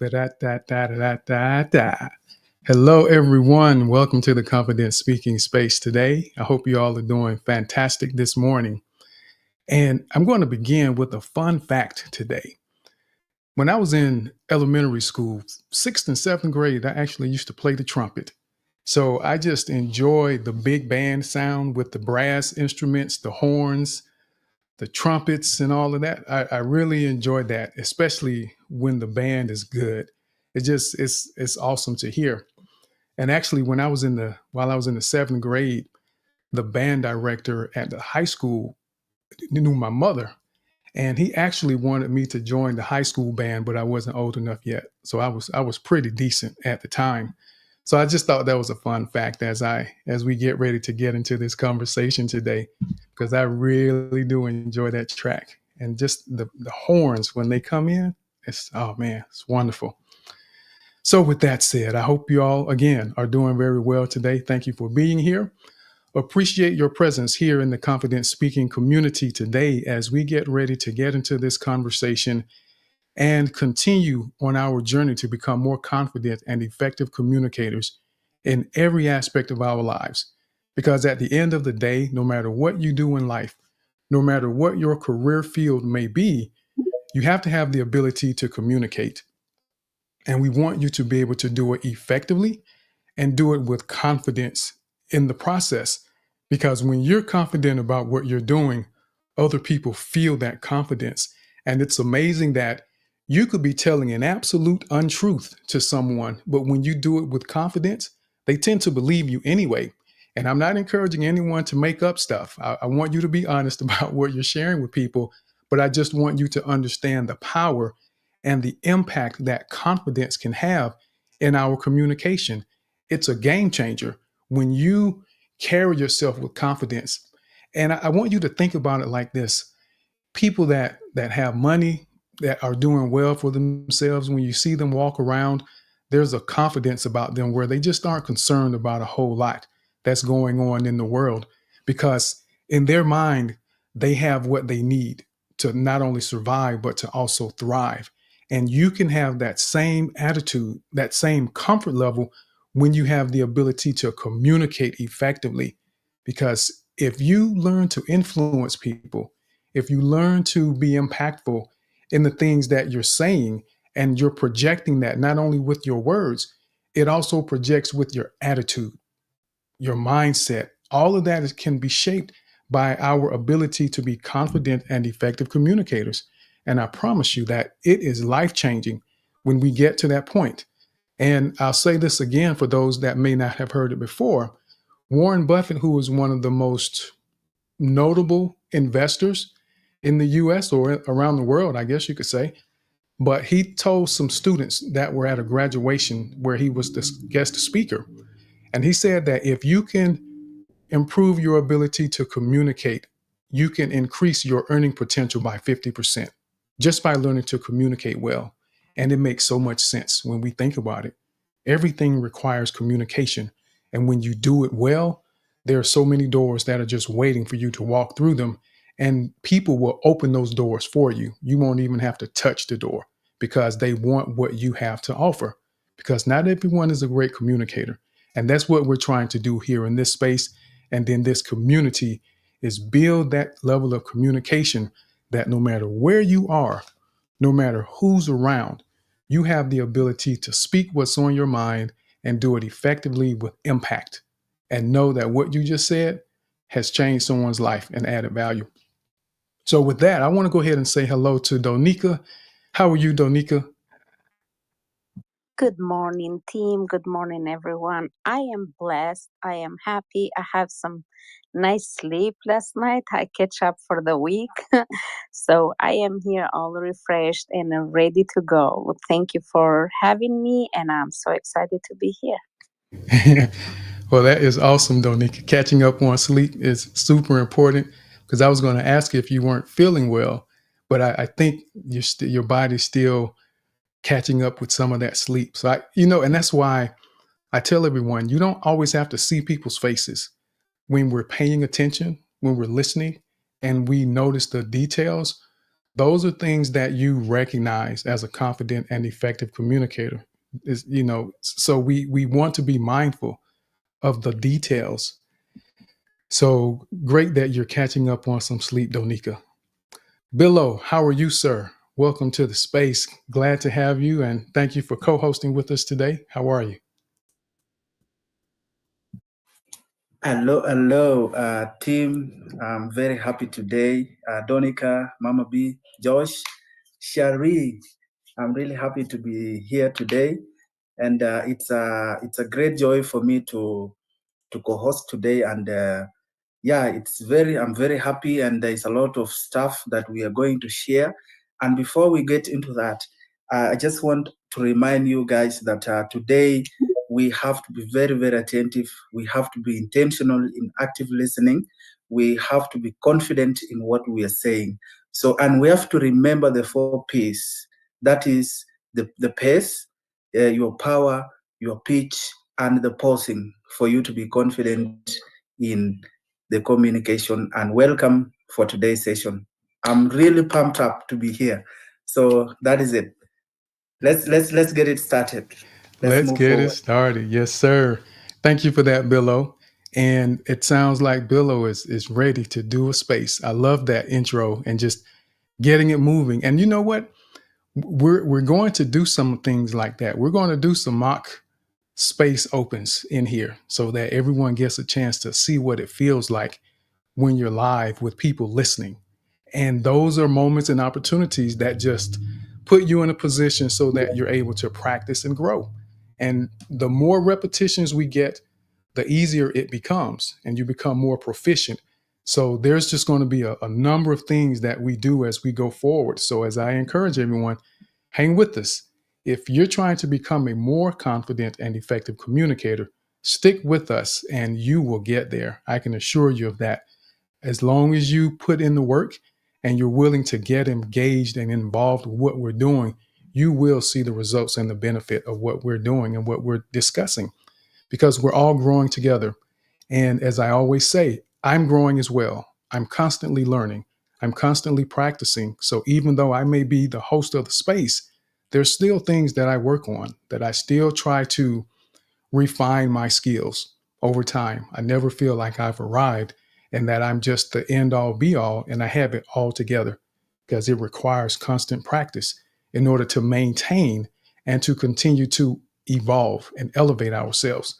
Da-da-da-da-da-da-da. Hello, everyone. Welcome to the Confident Speaking Space today. I hope you all are doing fantastic this morning. And I'm going to begin with a fun fact today. When I was in elementary school, sixth and seventh grade, I actually used to play the trumpet. So I just enjoy the big band sound with the brass instruments, the horns, the trumpets and all of that. I really enjoyed that, especially when the band is good. It's awesome to hear. And actually, while I was in the seventh grade, the band director at the high school knew my mother, and he actually wanted me to join the high school band, but I wasn't old enough yet. So I was pretty decent at the time. So I just thought that was a fun fact as we get ready to get into this conversation today, because I really do enjoy that track. And just the horns when they come in, oh man, it's wonderful. So with that said, I hope you all again are doing very well today. Thank you for being here. Appreciate your presence here in the Confident Speaking community today as we get ready to get into this conversation and continue on our journey to become more confident and effective communicators in every aspect of our lives. Because at the end of the day, no matter what you do in life, no matter what your career field may be, you have to have the ability to communicate. And we want you to be able to do it effectively and do it with confidence in the process. Because when you're confident about what you're doing, other people feel that confidence. And it's amazing that you could be telling an absolute untruth to someone, but when you do it with confidence, they tend to believe you anyway. And I'm not encouraging anyone to make up stuff. I want you to be honest about what you're sharing with people, but I just want you to understand the power and the impact that confidence can have in our communication. It's a game changer when you carry yourself with confidence. And I want you to think about it like this. People that have money, that are doing well for themselves, when you see them walk around, there's a confidence about them where they just aren't concerned about a whole lot that's going on in the world, because in their mind, they have what they need to not only survive, but to also thrive. And you can have that same attitude, that same comfort level when you have the ability to communicate effectively. Because if you learn to influence people, if you learn to be impactful in the things that you're saying, and you're projecting that not only with your words, it also projects with your attitude, your mindset. All of that can be shaped by our ability to be confident and effective communicators. And I promise you that it is life-changing when we get to that point. And I'll say this again for those that may not have heard it before. Warren Buffett, who is one of the most notable investors in the US or around the world, I guess you could say, but he told some students that were at a graduation where he was the guest speaker. And he said that if you can improve your ability to communicate, you can increase your earning potential by 50% just by learning to communicate well. And it makes so much sense when we think about it. Everything requires communication. And when you do it well, there are so many doors that are just waiting for you to walk through them. And people will open those doors for you. You won't even have to touch the door because they want what you have to offer. Because not everyone is a great communicator. And that's what we're trying to do here in this space and then this community is build that level of communication that no matter where you are, no matter who's around, you have the ability to speak what's on your mind and do it effectively with impact and know that what you just said has changed someone's life and added value. So with that, I want to go ahead and say hello to Donika. How are you, Donika? Good morning, team. Good morning, everyone. I am blessed. I am happy. I have some nice sleep last night. I catch up for the week. So I am here all refreshed and ready to go. Thank you for having me, and I'm so excited to be here. Well, that is awesome, Donika. Catching up on sleep is super important because I was going to ask you if you weren't feeling well, but I think your body's still catching up with some of that sleep. So and that's why I tell everyone you don't always have to see people's faces when we're paying attention, when we're listening, and we notice the details. Those are things that you recognize as a confident and effective communicator. So we want to be mindful of the details. So great that you're catching up on some sleep, Donika. Billo, how are you, sir? Welcome to the space. Glad to have you and thank you for co-hosting with us today. How are you? Hello, team. I'm very happy today. Donika, Mama B, Josh, Shari. I'm really happy to be here today, and it's a great joy for me to co-host today. And yeah, I'm very happy, and there's a lot of stuff that we are going to share. And before we get into that, I just want to remind you guys that today we have to be very, very attentive. We have to be intentional in active listening. We have to be confident in what we are saying. So, and we have to remember the 4 P's. That is the pace, your power, your pitch, and the pausing for you to be confident in the communication. And welcome for today's session. I'm really pumped up to be here. So that is it. Let's get it started. Let's Move get forward. it started. Yes, sir. Thank you for that, Billo. And it sounds like Billo is ready to do a space. I love that intro and just getting it moving. And you know what? We're going to do some things like that. We're going to do some mock space opens in here so that everyone gets a chance to see what it feels like when you're live with people listening. And those are moments and opportunities that just put you in a position so that you're able to practice and grow. And the more repetitions we get, the easier it becomes and you become more proficient. So there's just going to be a number of things that we do as we go forward. So as I encourage everyone, hang with us. If you're trying to become a more confident and effective communicator, stick with us and you will get there. I can assure you of that. As long as you put in the work and you're willing to get engaged and involved with what we're doing, you will see the results and the benefit of what we're doing and what we're discussing because we're all growing together. And as I always say, I'm growing as well. I'm constantly learning. I'm constantly practicing. So even though I may be the host of the space, there's still things that I work on that I still try to refine my skills over time. I never feel like I've arrived and that I'm just the end all be all and I have it all together because it requires constant practice in order to maintain and to continue to evolve and elevate ourselves.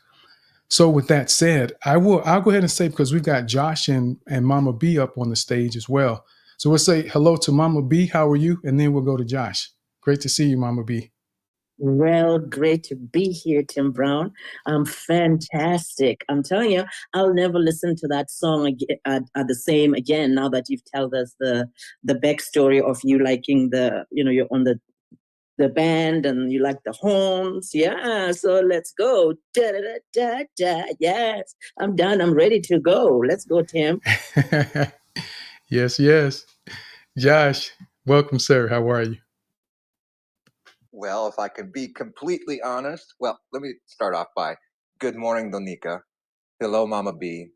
So with that said, I'll go ahead and say because we've got Josh and Mama B up on the stage as well. So we'll say hello to Mama B. How are you? And then we'll go to Josh. Great to see you, Mama B. Well, great to be here, Tim Brown. Fantastic. I'm telling you, I'll never listen to that song the same again. Now that you've told us the backstory of you liking you're on the the band and you like the horns. Yeah, so let's go. Da, da, da, da, da. Yes, I'm done. I'm ready to go. Let's go, Tim. Yes, yes. Josh, welcome, sir. How are you? Well, if I could be completely honest, well, let me start off by good morning, Donika. Hello, Mama B.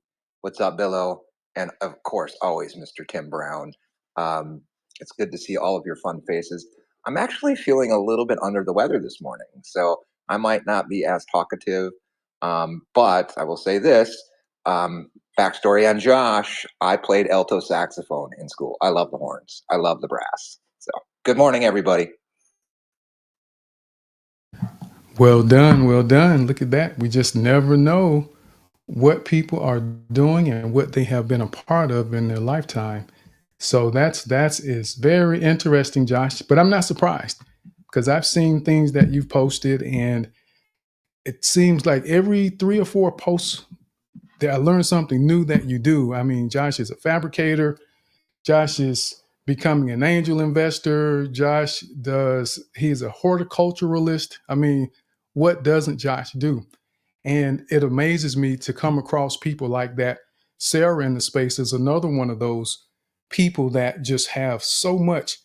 What's up, Billo? And of course, always Mr. Tim Brown. It's good to see all of your fun faces. I'm actually feeling a little bit under the weather this morning, so I might not be as talkative, but I will say this. Backstory on Josh, I played alto saxophone in school. I love the horns. I love the brass. So good morning, everybody. Well done. Well done. Look at that. We just never know what people are doing and what they have been a part of in their lifetime. So that is very interesting, Josh. But I'm not surprised because I've seen things that you've posted, and it seems like every 3 or 4 posts that I learn something new that you do. I mean, Josh is a fabricator. Josh is becoming an angel investor. He's a horticulturalist. I mean, what doesn't Josh do? And it amazes me to come across people like that. Sarah in the space is another one of those people that just have so much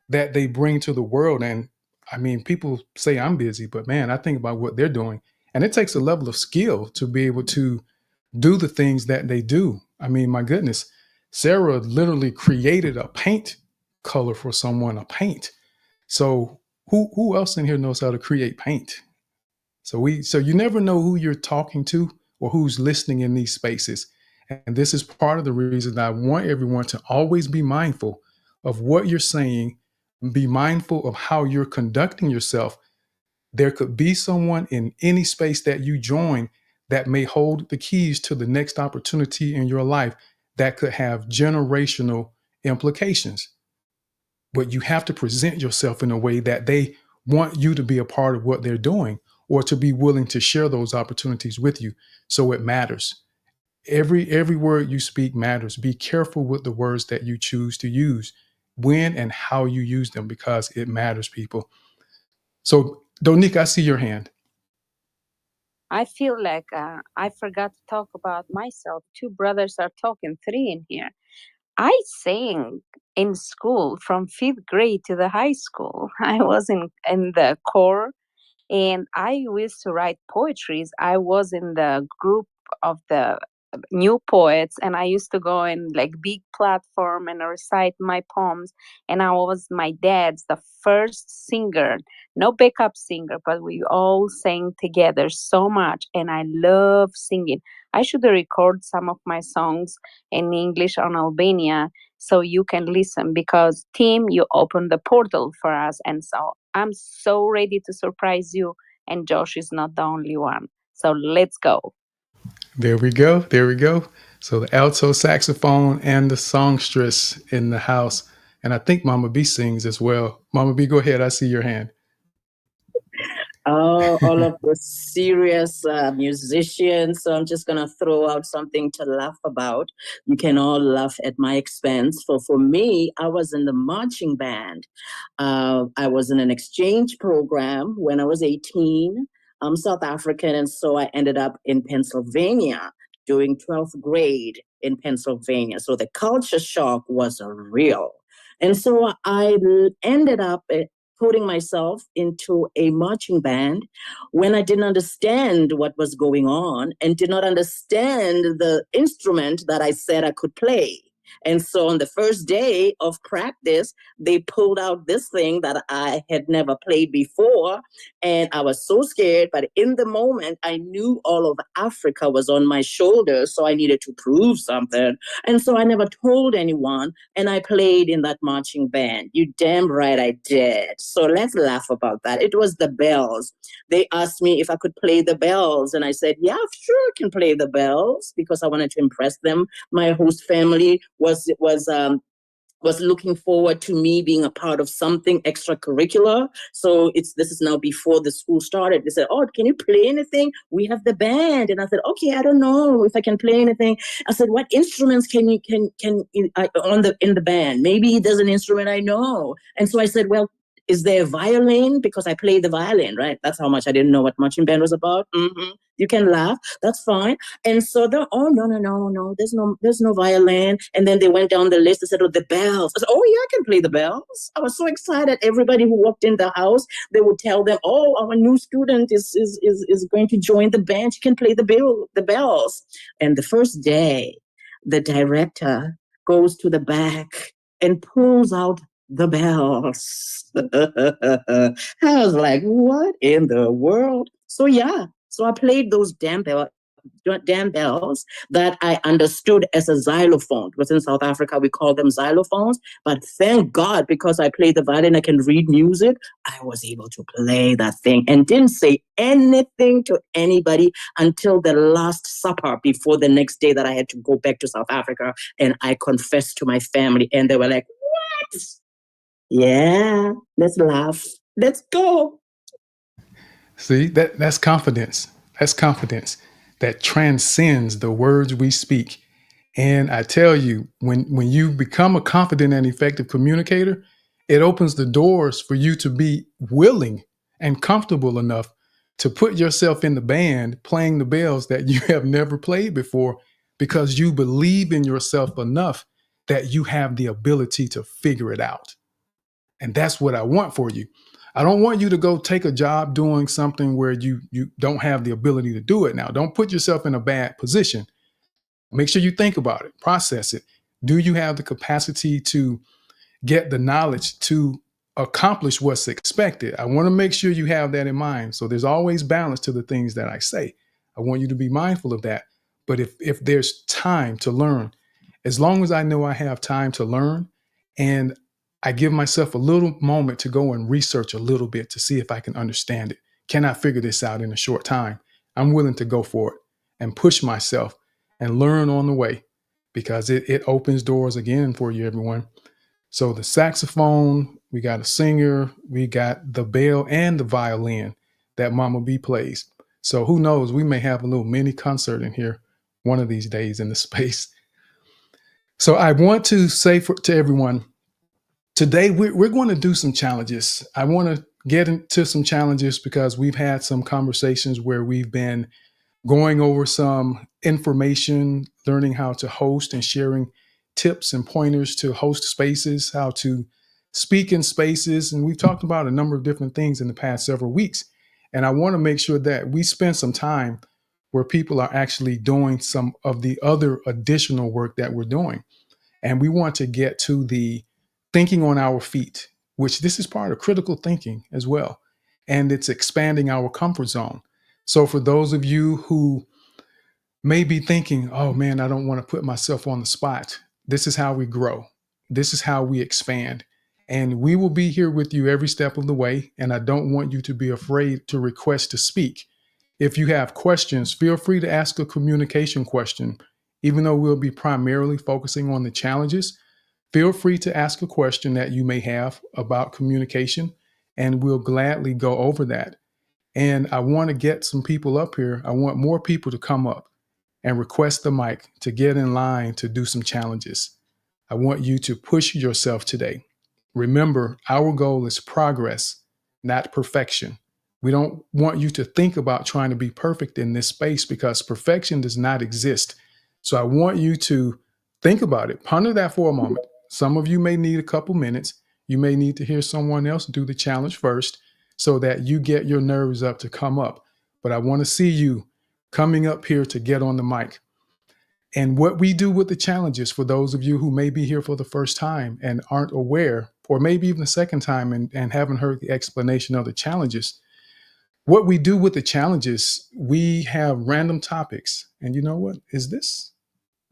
that they bring to the world. And I mean, people say I'm busy, but man, I think about what they're doing. And it takes a level of skill to be able to do the things that they do. I mean, my goodness, Sarah literally created a paint color for someone, a paint. So who else in here knows how to create paint? So you never know who you're talking to or who's listening in these spaces. And this is part of the reason that I want everyone to always be mindful of what you're saying, be mindful of how you're conducting yourself. There could be someone in any space that you join that may hold the keys to the next opportunity in your life that could have generational implications. But you have to present yourself in a way that they want you to be a part of what they're doing or to be willing to share those opportunities with you. So it matters. Every word you speak matters. Be careful with the words that you choose to use, when and how you use them, because it matters, people. So, Donika, I see your hand. I feel like I forgot to talk about myself. 2 brothers are talking, 3 in here. I sang in school from 5th grade to the high school. I was in the choir, and I used to write poetries. I was in the group of the new poets, and I used to go in like big platform and recite my poems. And I was my dad's the first singer, no backup singer, but we all sang together so much. And I love singing. I should record some of my songs in English on Albania so you can listen, because Tim, you opened the portal for us. And so I'm so ready to surprise you. And Josh is not the only one. So let's go. There we go. There we go. So the alto saxophone and the songstress in the house. And I think Mama B sings as well. Mama B, go ahead. I see your hand. Oh, all of the serious musicians. So I'm just going to throw out something to laugh about. You can all laugh at my expense. For me, I was in the marching band. I was in an exchange program when I was 18. I'm South African, and so I ended up in Pennsylvania doing 12th grade in Pennsylvania. So the culture shock was real. And so I ended up putting myself into a marching band when I didn't understand what was going on and did not understand the instrument that I said I could play. And so on the first day of practice, they pulled out this thing that I had never played before. And I was so scared. But in the moment, I knew all of Africa was on my shoulders. So I needed to prove something. And so I never told anyone. And I played in that marching band. You damn right I did. So let's laugh about that. It was the bells. They asked me if I could play the bells. And I said, yeah, sure, I can play the bells, because I wanted to impress them. My host family was looking forward to me being a part of something extracurricular. So this is now before the school started. They said, oh, can you play anything? We have the band. And I said, okay, I don't know if I can play anything. I said, what instruments can in the band? Maybe there's an instrument I know. And so I said, well, is there a violin? Because I played the violin, right? That's how much I didn't know what marching band was about. You can laugh. That's fine. And so they're, oh, no. There's no violin. And then they went down the list and said, oh, the bells. I said, oh, yeah, I can play the bells. I was so excited. Everybody who walked in the house, they would tell them, oh, our new student is going to join the band. She can play the bells. And the first day, the director goes to the back and pulls out the bells. I was like, what in the world? So yeah, so I played those damn bells that I understood as a xylophone. Because in South Africa, we call them xylophones. But thank God, because I played the violin, I can read music, I was able to play that thing and didn't say anything to anybody until the Last Supper before the next day that I had to go back to South Africa. And I confessed to my family and they were like, what? Yeah, let's laugh. Let's go. See, that's confidence. That's confidence that transcends the words we speak. And I tell you, when you become a confident and effective communicator, it opens the doors for you to be willing and comfortable enough to put yourself in the band playing the bells that you have never played before, because you believe in yourself enough that you have the ability to figure it out. And that's what I want for you. I don't want you to go take a job doing something where you don't have the ability to do it. Now, don't put yourself in a bad position. Make sure you think about it, process it. Do you have the capacity to get the knowledge to accomplish what's expected? I want to make sure you have that in mind. So there's always balance to the things that I say. I want you to be mindful of that. But if there's time to learn, as long as I know I have time to learn and I give myself a little moment to go and research a little bit to see if I can understand it. Can I figure this out in a short time? I'm willing to go for it and push myself and learn on the way, because it opens doors again for you, everyone. So the saxophone, we got a singer, we got the bell and the violin that Mama B plays. So who knows, we may have a little mini concert in here one of these days in the space. So I want to say to everyone, today, we're going to do some challenges. I want to get into some challenges because we've had some conversations where we've been going over some information, learning how to host and sharing tips and pointers to host spaces, how to speak in spaces. And we've talked about a number of different things in the past several weeks. And I want to make sure that we spend some time where people are actually doing some of the other additional work that we're doing. And we want to get to the thinking on our feet, which this is part of critical thinking as well. And it's expanding our comfort zone. So for those of you who may be thinking, oh man, I don't want to put myself on the spot, this is how we grow. This is how we expand. And we will be here with you every step of the way. And I don't want you to be afraid to request to speak. If you have questions, feel free to ask a communication question. Even though we'll be primarily focusing on the challenges, feel free to ask a question that you may have about communication, and we'll gladly go over that. And I want to get some people up here. I want more people to come up and request the mic to get in line to do some challenges. I want you to push yourself today. Remember, our goal is progress, not perfection. We don't want you to think about trying to be perfect in this space, because perfection does not exist. So I want you to think about it. Ponder that for a moment. Some of you may need a couple minutes. You may need to hear someone else do the challenge first so that you get your nerves up to come up. But I want to see you coming up here to get on the mic. And what we do with the challenges, for those of you who may be here for the first time and aren't aware, or maybe even the second time and haven't heard the explanation of the challenges, what we do with the challenges, we have random topics. And you know what is this?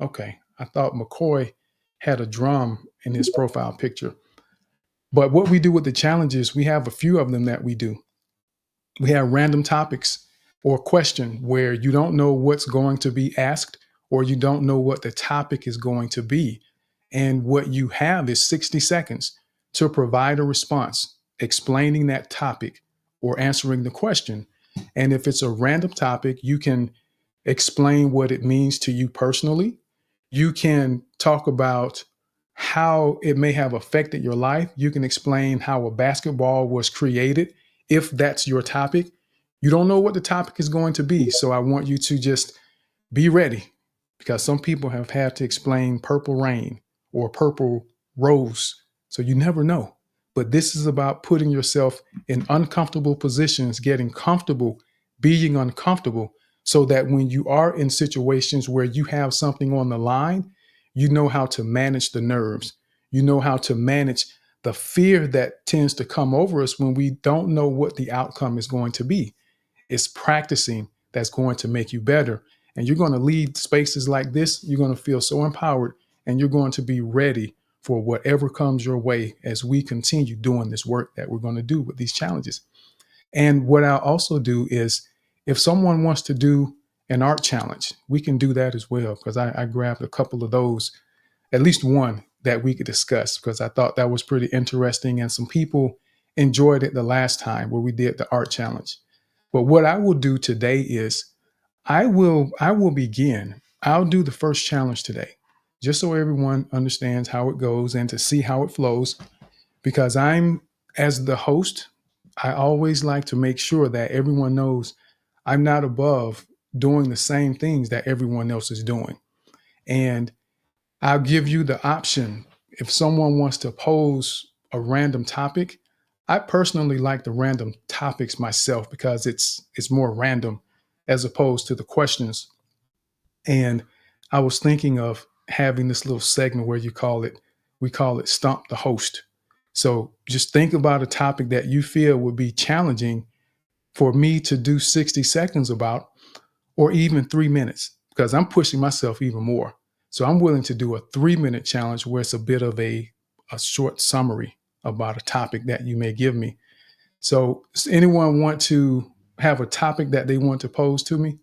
Okay, I thought McCoy had a drum in his profile picture. But what we do with the challenges, we have a few of them that we do. We have random topics or question where you don't know what's going to be asked, or you don't know what the topic is going to be. And what you have is 60 seconds to provide a response, explaining that topic or answering the question. And if it's a random topic, you can explain what it means to you personally. You can talk about how it may have affected your life. You can explain how a basketball was created, if that's your topic. You don't know what the topic is going to be. So I want you to just be ready, because some people have had to explain purple rain or purple rose. So you never know. But this is about putting yourself in uncomfortable positions, getting comfortable, being uncomfortable, so that when you are in situations where you have something on the line, you know how to manage the nerves. You know how to manage the fear that tends to come over us when we don't know what the outcome is going to be. It's practicing that's going to make you better. And you're going to lead spaces like this. You're going to feel so empowered, and you're going to be ready for whatever comes your way as we continue doing this work that we're going to do with these challenges. And what I'll also do is, if someone wants to do an art challenge, we can do that as well, because I grabbed a couple of those, at least one that we could discuss, because I thought that was pretty interesting. And some people enjoyed it the last time where we did the art challenge. But what I will do today is I will begin. I'll do the first challenge today, just so everyone understands how it goes and to see how it flows. Because as the host, I always like to make sure that everyone knows I'm not above doing the same things that everyone else is doing. And I'll give you the option if someone wants to pose a random topic. I personally like the random topics myself, because it's more random as opposed to the questions. And I was thinking of having this little segment where we call it Stump the Host. So just think about a topic that you feel would be challenging for me to do 60 seconds about, or even 3 minutes, because I'm pushing myself even more. So I'm willing to do a 3-minute challenge where it's a bit of a short summary about a topic that you may give me. So does anyone want to have a topic that they want to pose to me?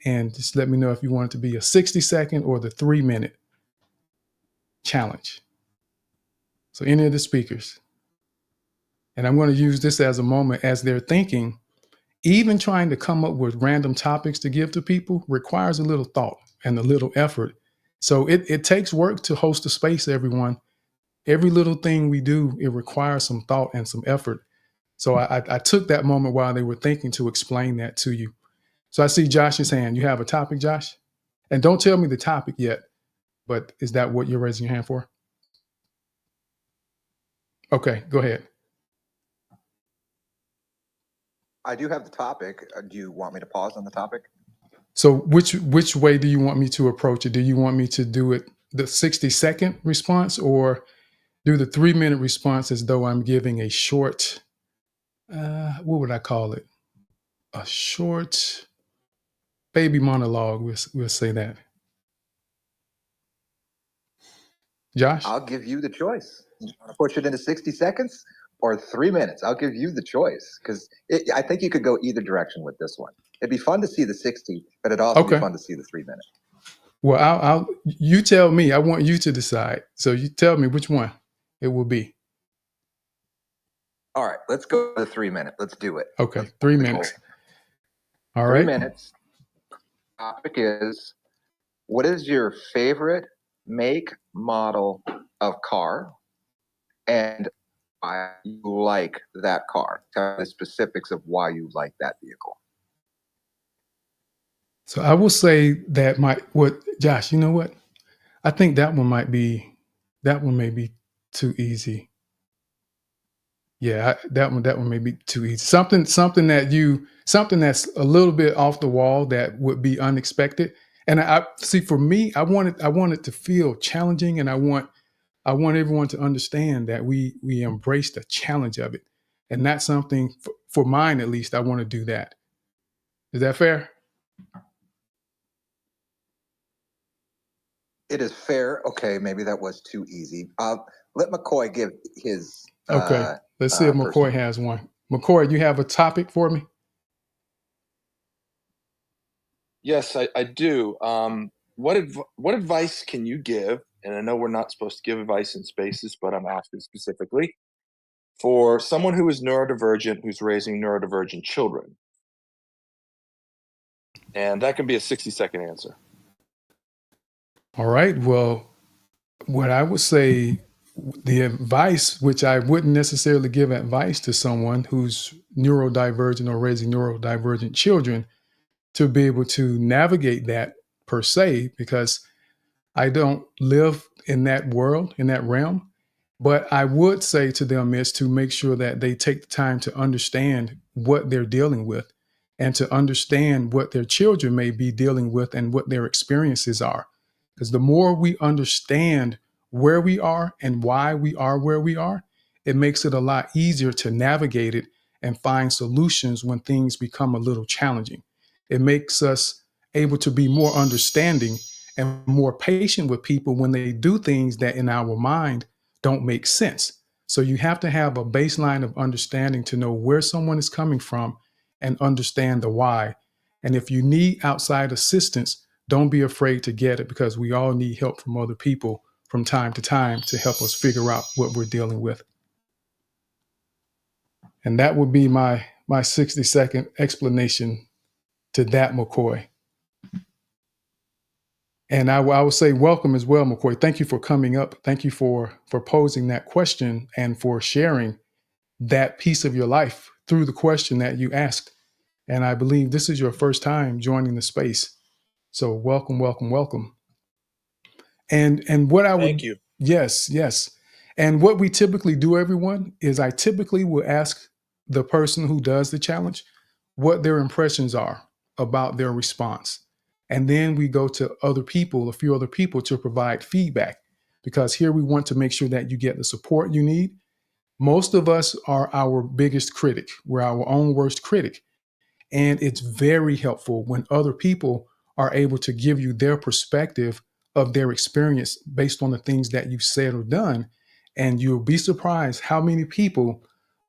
And just let me know if you want it to be a 60-second or the 3-minute challenge. So any of the speakers. And I'm going to use this as a moment as they're thinking. Even trying to come up with random topics to give to people requires a little thought and a little effort. So it takes work to host a space, everyone. Every little thing we do, it requires some thought and some effort. So I took that moment while they were thinking to explain that to you. So I see Josh's hand. You have a topic, Josh? And don't tell me the topic yet, but is that what you're raising your hand for? Okay, go ahead. I do have the topic. Do you want me to pause on the topic? So which way do you want me to approach it? Do you want me to do it the 60-second response, or do the 3-minute response as though I'm giving a short, what would I call it? A short baby monologue. We'll say that. Josh? I'll give you the choice. You want to push it into 60 seconds or 3 minutes? I'll give you the choice, because I think you could go either direction with this one. It'd be fun to see the 60, but it'd also be fun to see the 3 minute. Well, you tell me. I want you to decide. So you tell me which one it will be. All right, let's go to the 3 minute. Let's do it. Okay, 3 minutes. All 3 right. minutes. Topic is, what is your favorite make, model of car, and why you like that car? Tell me the specifics of why you like that vehicle. So I will say that Josh, you know what? I think that one may be too easy. Yeah, that one may be too easy. Something that's a little bit off the wall that would be unexpected. And I see, for me, I want it to feel challenging, and I want everyone to understand that we embrace the challenge of it. And that's something for mine, at least, I want to do that. Is that fair? It is fair. Okay, maybe that was too easy. Let McCoy give his. Okay, let's see if McCoy has one. McCoy, you have a topic for me? Yes, I do. What advice can you give? And I know we're not supposed to give advice in spaces, but I'm asking specifically for someone who is neurodivergent, who's raising neurodivergent children. And that can be a 60-second answer. All right. Well, What I would say, the advice, which I wouldn't necessarily give advice to someone who's neurodivergent or raising neurodivergent children, to be able to navigate that per se, because I don't live in that world, in that realm. But I would say to them is to make sure that they take the time to understand what they're dealing with and to understand what their children may be dealing with and what their experiences are. Because the more we understand where we are and why we are where we are, it makes it a lot easier to navigate it and find solutions when things become a little challenging. It makes us able to be more understanding and more patient with people when they do things that in our mind don't make sense. So you have to have a baseline of understanding to know where someone is coming from and understand the why. And if you need outside assistance, don't be afraid to get it, because we all need help from other people from time to time to help us figure out what we're dealing with. And that would be my 60-second explanation to that, McCoy. And I would say welcome as well, McCoy. Thank you for coming up. Thank you for posing that question and for sharing that piece of your life through the question that you asked. And I believe this is your first time joining the space. So welcome, welcome, welcome. And what I would, Thank you. Yes. And what we typically do, everyone, is I typically will ask the person who does the challenge what their impressions are about their response. And then we go to a few other people to provide feedback, because here we want to make sure that you get the support you need. Most of us are our biggest critic. We're our own worst critic. And it's very helpful when other people are able to give you their perspective of their experience based on the things that you've said or done. And you'll be surprised how many people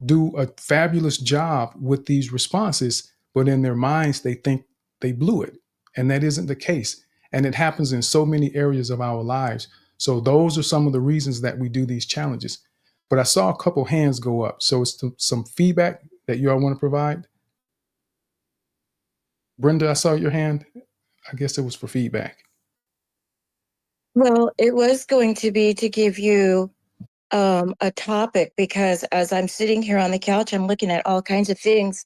do a fabulous job with these responses, but in their minds, they think they blew it. And that isn't the case. And it happens in so many areas of our lives. So those are some of the reasons that we do these challenges. But I saw a couple hands go up. So it's some feedback that you all want to provide. Brenda, I saw your hand. I guess it was for feedback. Well, it was going to be to give you a topic, because as I'm sitting here on the couch, I'm looking at all kinds of things.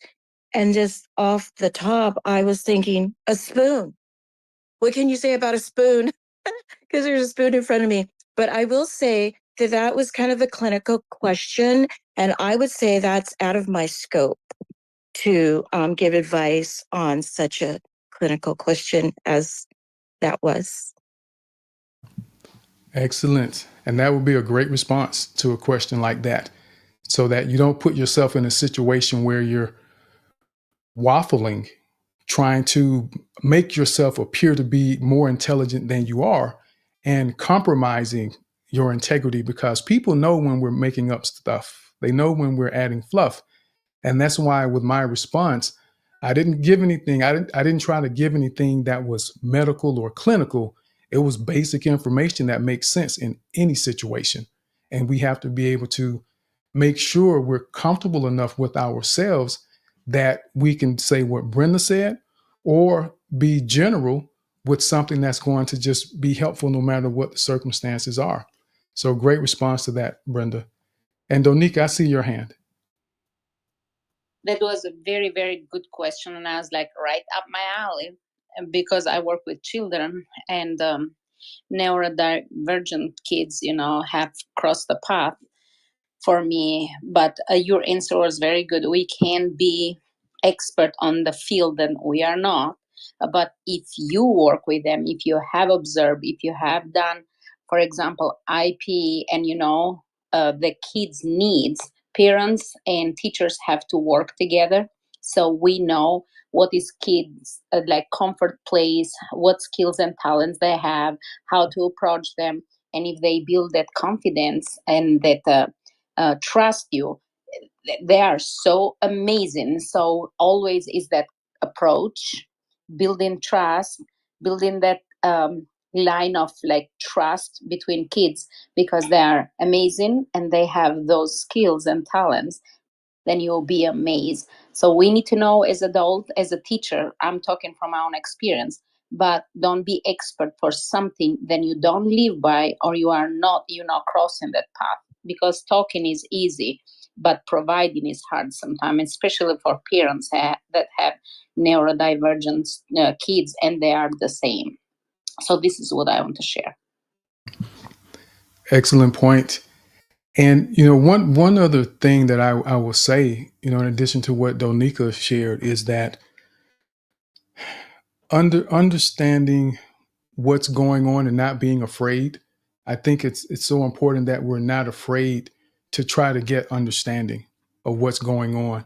And just off the top, I was thinking, a spoon. What can you say about a spoon? Because there's a spoon in front of me. But I will say that that was kind of a clinical question. And I would say that's out of my scope to give advice on such a clinical question as that was. Excellent. And that would be a great response to a question like that, so that you don't put yourself in a situation where you're waffling, trying to make yourself appear to be more intelligent than you are, and compromising your integrity, because people know when we're making up stuff. They know when we're adding fluff. And that's why with my response, I didn't give anything. I didn't try to give anything that was medical or clinical. It was basic information that makes sense in any situation. And we have to be able to make sure we're comfortable enough with ourselves that we can say what Brenda said, or be general with something that's going to just be helpful no matter what the circumstances are. So great response to that, Brenda. And Donika, I see your hand. That was a very, very good question. And I was like, right up my alley, because I work with children, and neurodivergent kids, have crossed the path for me. But your answer was very good. We can be expert on the field and we are not. But if you work with them, if you have observed, if you have done, for example, IP, and the kids' needs, parents and teachers have to work together. So we know what is kids like comfort place, what skills and talents they have, how to approach them. And if they build that confidence and that trust you, they are so amazing. So always is that approach, building trust, building that line of like trust between kids, because they are amazing and they have those skills and talents. Then you'll be amazed. So we need to know, as adult, as a teacher, I'm talking from my own experience, but don't be expert for something then you don't live by, or you're not crossing that path, because talking is easy, but providing is hard sometimes, especially for parents that have neurodivergent kids and they are the same. So this is what I want to share. Excellent point. And, one other thing that I will say, in addition to what Donika shared, is that understanding what's going on and not being afraid. I think it's so important that we're not afraid to try to get understanding of what's going on.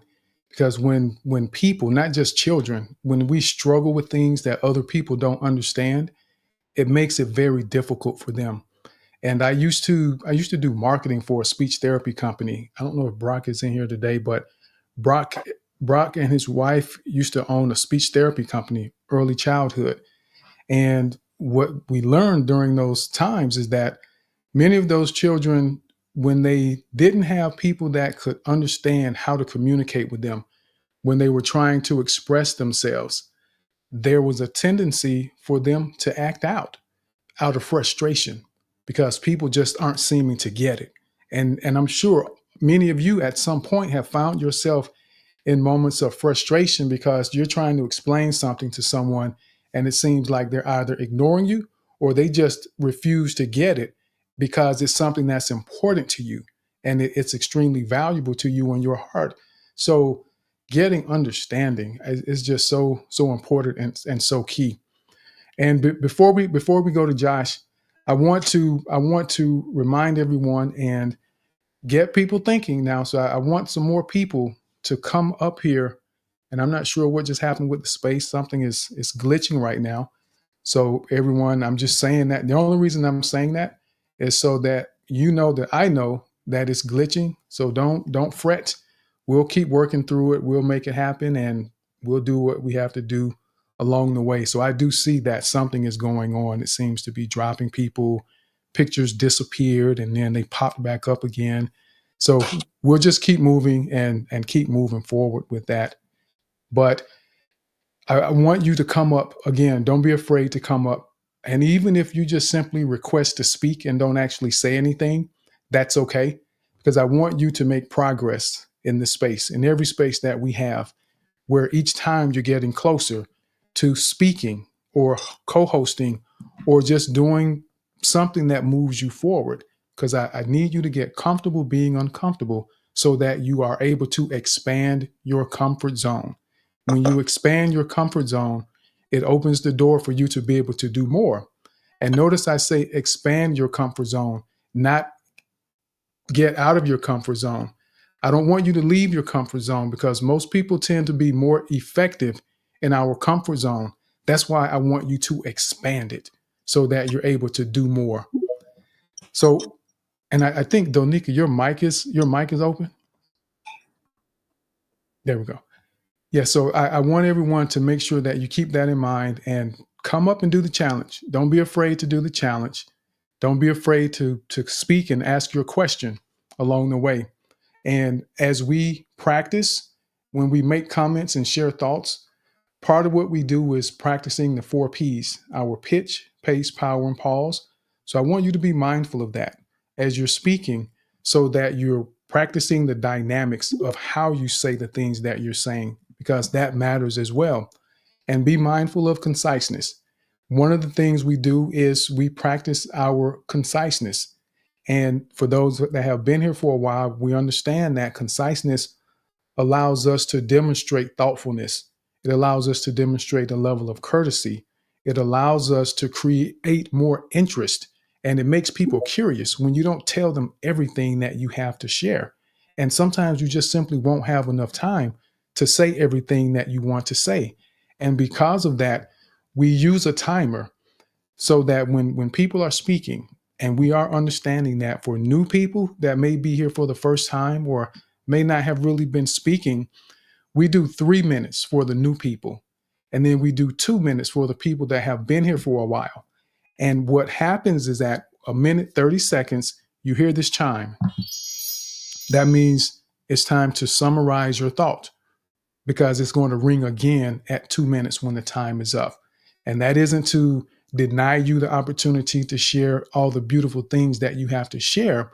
Because when people, not just children, when we struggle with things that other people don't understand, it makes it very difficult for them. And I used to do marketing for a speech therapy company. I don't know if Brock is in here today, but Brock and his wife used to own a speech therapy company, early childhood. And what we learned during those times is that many of those children, when they didn't have people that could understand how to communicate with them, when they were trying to express themselves, there was a tendency for them to act out of frustration because people just aren't seeming to get it. And I'm sure many of you at some point have found yourself in moments of frustration because you're trying to explain something to someone and it seems like they're either ignoring you or they just refuse to get it because it's something that's important to you and it's extremely valuable to you in your heart. So getting understanding is just so important and so key. And before we go to Josh, I want to remind everyone and get people thinking now. So I want some more people to come up here. And I'm not sure what just happened with the space. Something is glitching right now. So everyone, I'm just saying that. The only reason I'm saying that is so that you know that I know that it's glitching. So don't fret. We'll keep working through it. We'll make it happen and we'll do what we have to do along the way. So I do see that something is going on. It seems to be dropping people. Pictures disappeared and then they popped back up again. So we'll just keep moving and keep moving forward with that. But I want you to come up again. Don't be afraid to come up. And even if you just simply request to speak and don't actually say anything, that's okay. Because I want you to make progress in this space, in every space that we have, where each time you're getting closer to speaking or co-hosting or just doing something that moves you forward. Because I need you to get comfortable being uncomfortable so that you are able to expand your comfort zone. When you expand your comfort zone, it opens the door for you to be able to do more. And notice I say expand your comfort zone, not get out of your comfort zone. I don't want you to leave your comfort zone because most people tend to be more effective in our comfort zone. That's why I want you to expand it so that you're able to do more. So, and I think Donika, your mic is open. There we go. Yeah, so I want everyone to make sure that you keep that in mind and come up and do the challenge. Don't be afraid to do the challenge. Don't be afraid to speak and ask your question along the way. And as we practice, when we make comments and share thoughts, part of what we do is practicing the 4 Ps, our pitch, pace, power, and pause. So I want you to be mindful of that as you're speaking so that you're practicing the dynamics of how you say the things that you're saying, because that matters as well. And be mindful of conciseness. One of the things we do is we practice our conciseness. And for those that have been here for a while, we understand that conciseness allows us to demonstrate thoughtfulness. It allows us to demonstrate a level of courtesy. It allows us to create more interest. And it makes people curious when you don't tell them everything that you have to share. And sometimes you just simply won't have enough time to say everything that you want to say. And because of that, we use a timer so that when people are speaking, and we are understanding that for new people that may be here for the first time or may not have really been speaking, we do 3 minutes for the new people. And then we do 2 minutes for the people that have been here for a while. And what happens is that 1 minute, 30 seconds, you hear this chime. That means it's time to summarize your thought because it's going to ring again at 2 minutes when the time is up. And that isn't to deny you the opportunity to share all the beautiful things that you have to share.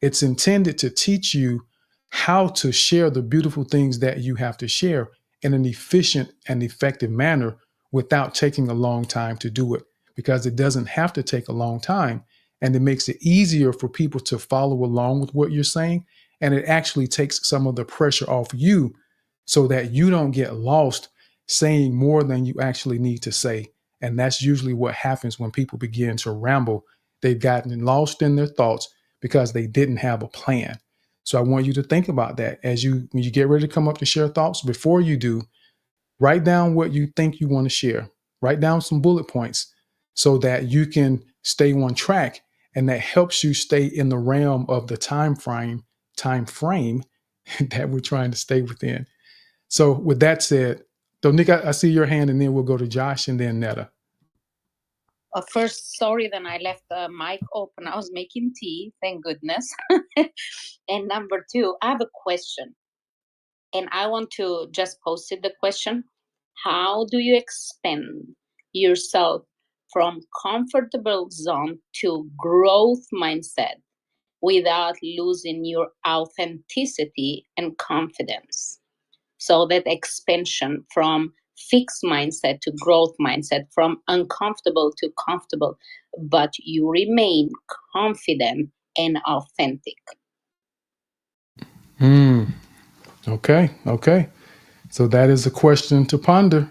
It's intended to teach you how to share the beautiful things that you have to share in an efficient and effective manner without taking a long time to do it, because it doesn't have to take a long time. And it makes it easier for people to follow along with what you're saying. And it actually takes some of the pressure off you so that you don't get lost saying more than you actually need to say. And that's usually what happens when people begin to ramble. They've gotten lost in their thoughts because they didn't have a plan. So I want you to think about that when you get ready to come up to share thoughts. Before you do, write down what you think you want to share. Write down some bullet points so that you can stay on track, and that helps you stay in the realm of the time frame that we're trying to stay within. So with that said, Donika, I see your hand, and then we'll go to Josh and then Netta. First, sorry that I left the mic open. I was making tea, thank goodness. And number two, I have a question. And I want to just post it the question. How do you expand yourself from comfortable zone to growth mindset without losing your authenticity and confidence? So that expansion from fixed mindset to growth mindset, from uncomfortable to comfortable, but you remain confident and authentic. Okay. So that is a question to ponder.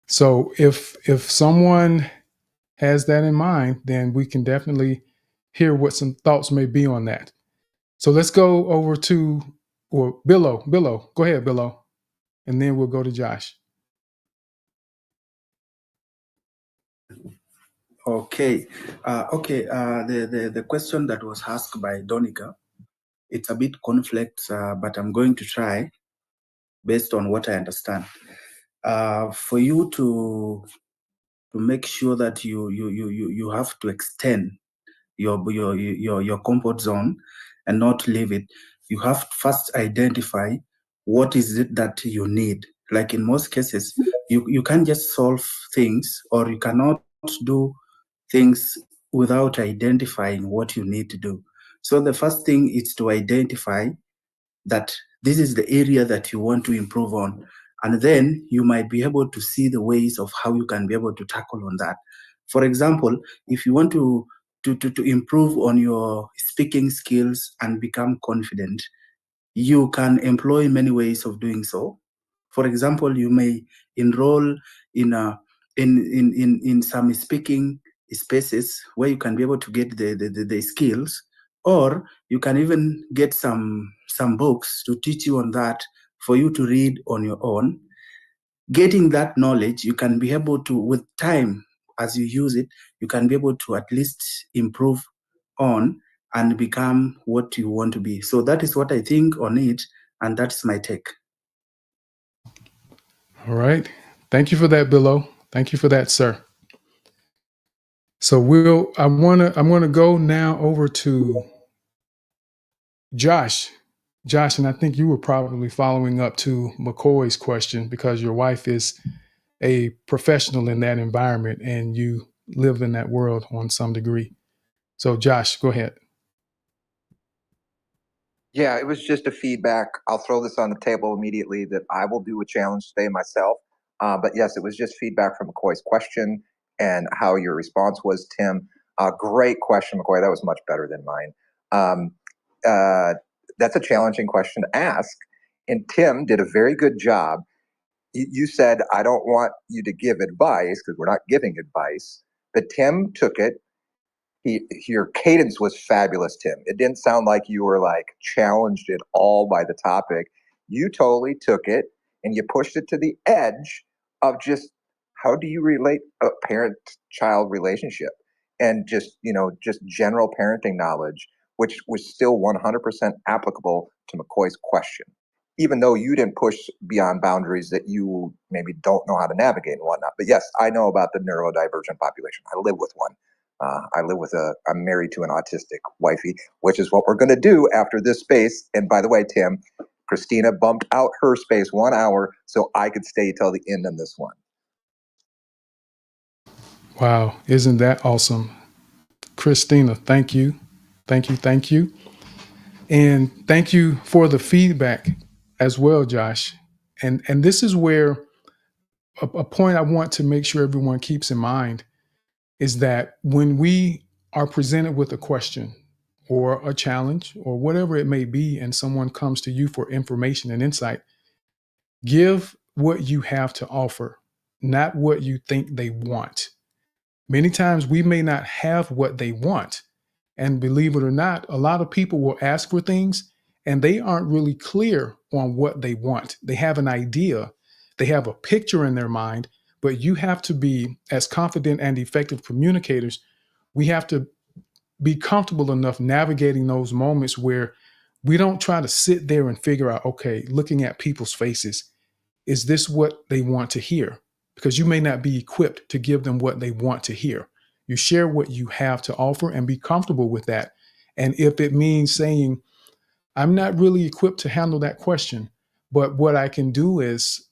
So if someone has that in mind, then we can definitely hear what some thoughts may be on that. So let's go over to Billo. Billo, go ahead, Billo, and then we'll go to Josh. Okay. The question that was asked by Donika, it's a bit complex, but I'm going to try based on what I understand. For you to make sure that you have to extend your comfort zone and not leave it, you have to first identify what is it that you need. Like in most cases, you can't just solve things, or you cannot do things without identifying what you need to do. So the first thing is to identify that this is the area that you want to improve on. And then you might be able to see the ways of how you can be able to tackle on that. For example, if you want to improve on your speaking skills and become confident, you can employ many ways of doing so. For example, you may enroll in some speaking spaces where you can be able to get the skills, or you can even get some books to teach you on that for you to read on your own. Getting that knowledge, you can be able to, with time, as you use it, you can be able to at least improve on and become what you want to be. So that is what I think on it, and that's my take. All right. Thank you for that, Billo. Thank you for that, sir. So I'm gonna go now over to Josh. Josh, and I think you were probably following up to McCoy's question, because your wife is a professional in that environment and you live in that world on some degree. So Josh, go ahead. Yeah, it was just a feedback. I'll throw this on the table immediately that I will do a challenge today myself. But yes, it was just feedback from McCoy's question and how your response was, Tim. Great question, McCoy. That was much better than mine. That's a challenging question to ask. And Tim did a very good job. You said, I don't want you to give advice because we're not giving advice. But Tim took it. Your cadence was fabulous, Tim. It didn't sound like you were like challenged at all by the topic. You totally took it and you pushed it to the edge of just how do you relate a parent-child relationship, and just general parenting knowledge, which was still 100% applicable to McCoy's question, even though you didn't push beyond boundaries that you maybe don't know how to navigate and whatnot. But yes, I know about the neurodivergent population. I live with one. I'm married to an autistic wifey, which is what we're going to do after this space. And by the way, Tim, Christina bumped out her space 1 hour so I could stay till the end on this one. Wow, isn't that awesome? Christina, thank you. Thank you. Thank you. And thank you for the feedback as well, Josh. And this is where a point I want to make sure everyone keeps in mind is that when we are presented with a question or a challenge or whatever it may be, and someone comes to you for information and insight, give what you have to offer, not what you think they want. Many times we may not have what they want. And believe it or not, a lot of people will ask for things and they aren't really clear on what they want. They have an idea, they have a picture in their mind, but you have to be, as confident and effective communicators, we have to be comfortable enough navigating those moments where we don't try to sit there and figure out, okay, looking at people's faces, is this what they want to hear? Because you may not be equipped to give them what they want to hear. You share what you have to offer and be comfortable with that. And if it means saying, I'm not really equipped to handle that question, but what I can do is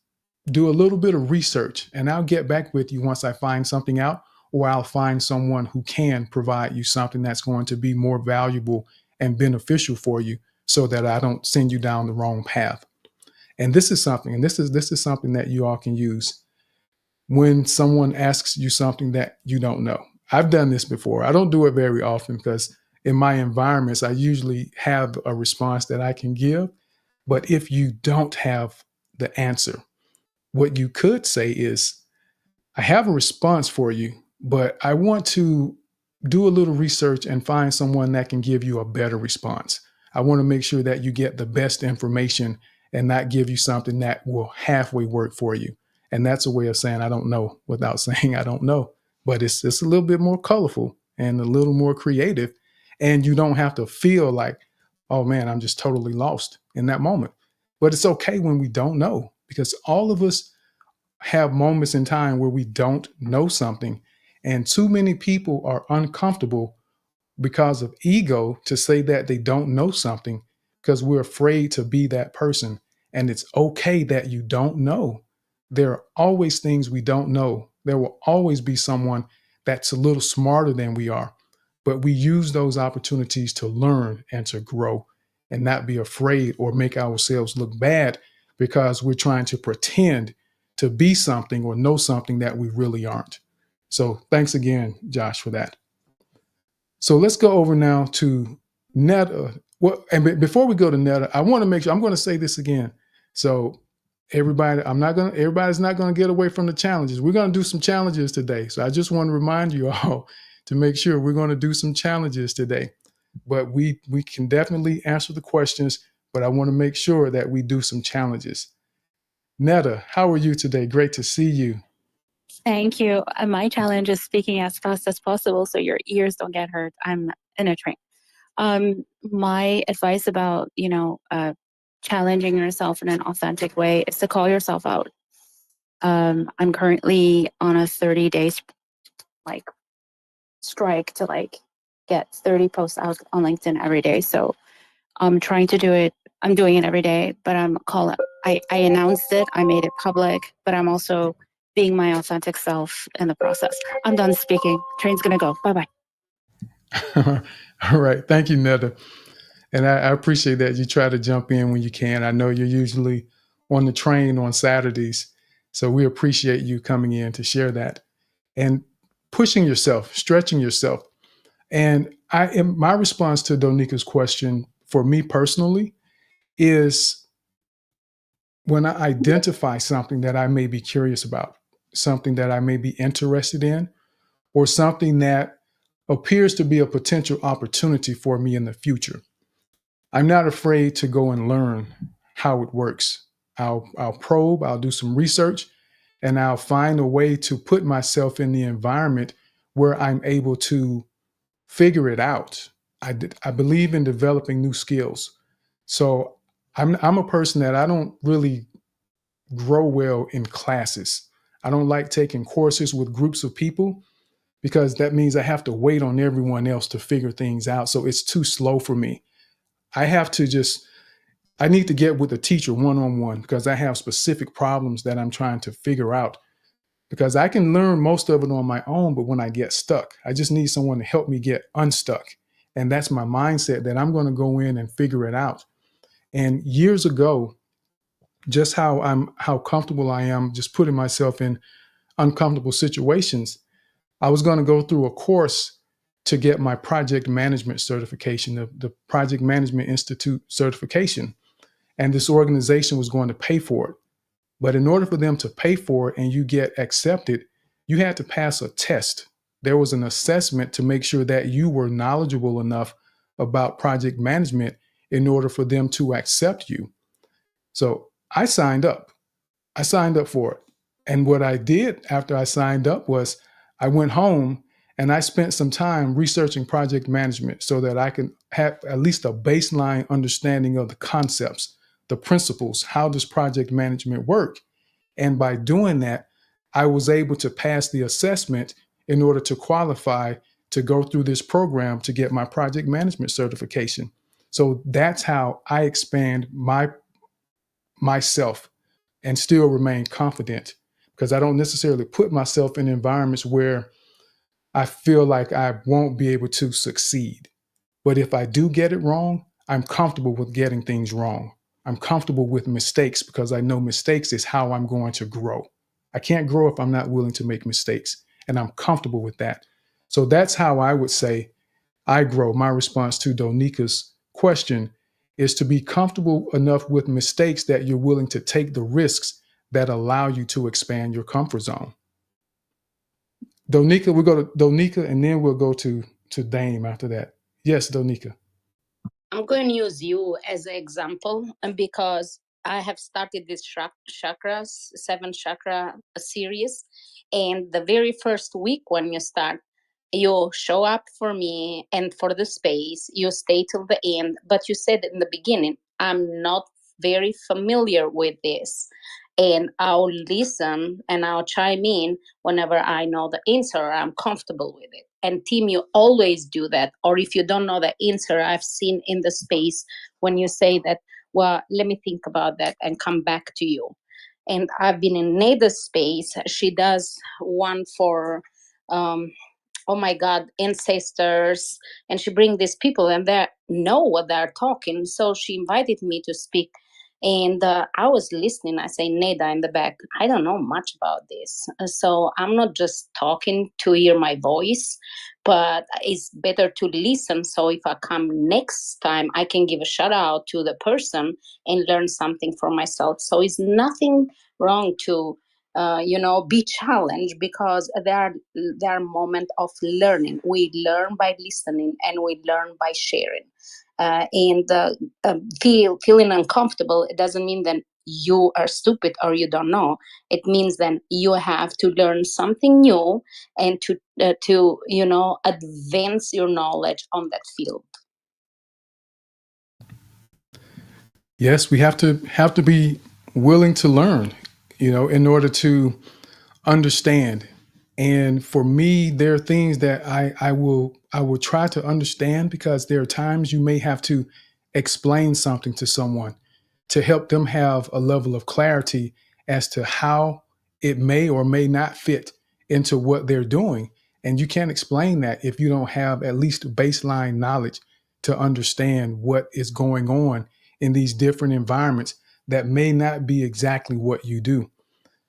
do a little bit of research and I'll get back with you once I find something out, or I'll find someone who can provide you something that's going to be more valuable and beneficial for you so that I don't send you down the wrong path. And this is something, and this is something that you all can use when someone asks you something that you don't know. I've done this before. I don't do it very often because in my environments, I usually have a response that I can give. But if you don't have the answer, what you could say is, I have a response for you, but I want to do a little research and find someone that can give you a better response. I want to make sure that you get the best information and not give you something that will halfway work for you. And that's a way of saying I don't know without saying I don't know. But it's a little bit more colorful and a little more creative. And you don't have to feel like, oh man, I'm just totally lost in that moment. But it's okay when we don't know, because all of us have moments in time where we don't know something. And too many people are uncomfortable because of ego to say that they don't know something because we're afraid to be that person. And it's okay that you don't know. There are always things we don't know. There will always be someone that's a little smarter than we are. But we use those opportunities to learn and to grow and not be afraid or make ourselves look bad because we're trying to pretend to be something or know something that we really aren't. So thanks again, Josh, for that. So let's go over now to Netta. And before we go to Netta, I want to make sure, I'm going to say this again. So everybody's not going to get away from the challenges. We're going to do some challenges today. So I just want to remind you all to make sure we're going to do some challenges today. But we can definitely answer the questions, but I want to make sure that we do some challenges. Netta, how are you today? Great to see you. Thank you. My challenge is speaking as fast as possible so your ears don't get hurt. I'm in a train. My advice about, challenging yourself in an authentic way is to call yourself out. I'm currently on a 30 days strike to get 30 posts out on LinkedIn every day. So I'm trying to do it. I'm doing it every day, but I announced it. I made it public, but I'm also being my authentic self in the process. I'm done speaking. Train's gonna go. Bye-bye. All right. Thank you, Netta. And I appreciate that you try to jump in when you can. I know you're usually on the train on Saturdays. So we appreciate you coming in to share that and pushing yourself, stretching yourself. And my response to Donika's question for me personally is when I identify something that I may be curious about, something that I may be interested in, or something that appears to be a potential opportunity for me in the future, I'm not afraid to go and learn how it works. I'll probe, I'll do some research, and I'll find a way to put myself in the environment where I'm able to figure it out. I believe in developing new skills. So I'm a person that I don't really grow well in classes. I don't like taking courses with groups of people because that means I have to wait on everyone else to figure things out. So it's too slow for me. I need to get with a teacher one-on-one because I have specific problems that I'm trying to figure out. because I can learn most of it on my own, but when I get stuck, I just need someone to help me get unstuck. And that's my mindset, that I'm going to go in and figure it out. And years ago, just how comfortable I am just putting myself in uncomfortable situations, I was going to go through a course to get my project management certification, the Project Management Institute certification. And this organization was going to pay for it. But in order for them to pay for it and you get accepted, you had to pass a test. There was an assessment to make sure that you were knowledgeable enough about project management in order for them to accept you. So I signed up. I signed up for it. And what I did after I signed up was I went home and I spent some time researching project management so that I can have at least a baseline understanding of the concepts, the principles. How does project management work? And by doing that, I was able to pass the assessment in order to qualify to go through this program to get my project management certification. So that's how I expand myself and still remain confident, because I don't necessarily put myself in environments where I feel like I won't be able to succeed. But if I do get it wrong, I'm comfortable with getting things wrong. I'm comfortable with mistakes because I know mistakes is how I'm going to grow. I can't grow if I'm not willing to make mistakes, and I'm comfortable with that. So that's how I would say I grow. My response to Donika's question is to be comfortable enough with mistakes that you're willing to take the risks that allow you to expand your comfort zone. Donika, we'll go to Donika and then we'll go to Dame after that. Yes, Donika. I'm going to use you as an example, and because I have started this chakras, 7 chakra series, and the very first week when you start, you show up for me and for the space, you stay till the end, but you said in the beginning, I'm not very familiar with this. And I'll listen and I'll chime in whenever I know the answer, I'm comfortable with it. And Tim, you always do that. Or if you don't know the answer, I've seen in the space when you say that, well, let me think about that and come back to you. And I've been in Nada's space. She does one for, oh my God, ancestors. And she brings these people and they know what they're talking. So she invited me to speak. And I was listening. I say, Neda in the back, I don't know much about this. So I'm not just talking to hear my voice, but it's better to listen. So if I come next time, I can give a shout out to the person and learn something for myself. So it's nothing wrong to, be challenged, because there are moments of learning. We learn by listening and we learn by sharing. Feeling uncomfortable, it doesn't mean that you are stupid or you don't know. It means that you have to learn something new and to advance your knowledge on that field. Yes, we have to be willing to learn, in order to understand. And for me, there are things that I will try to understand, because there are times you may have to explain something to someone to help them have a level of clarity as to how it may or may not fit into what they're doing. And you can't explain that if you don't have at least baseline knowledge to understand what is going on in these different environments that may not be exactly what you do.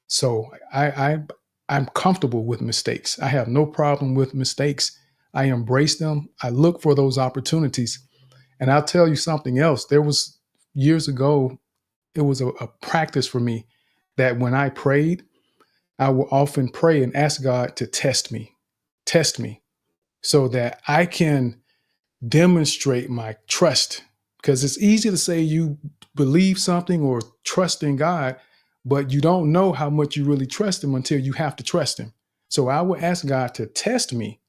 So I'm comfortable with mistakes. I have no problem with mistakes. I embrace them. I look for those opportunities. And I'll tell you something else. There was years ago, it was a practice for me that when I prayed, I would often pray and ask God to test me so that I can demonstrate my trust. Because it's easy to say you believe something or trust in God, but you don't know how much you really trust him until you have to trust him. So I would ask God to test me,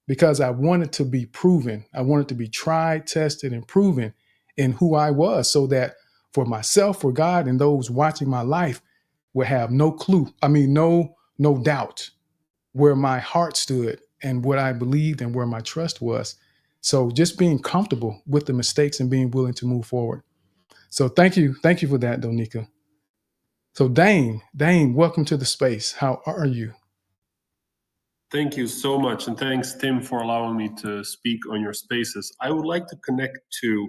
because I wanted to be proven. I wanted to be tried, tested, and proven in who I was, so that for myself, for God, and those watching my life would have no doubt where my heart stood and what I believed and where my trust was. So just being comfortable with the mistakes and being willing to move forward. So thank you for that, Donika. So Dane, welcome to the space. How are you? Thank you so much. And thanks, Tim, for allowing me to speak on your spaces. I would like to connect to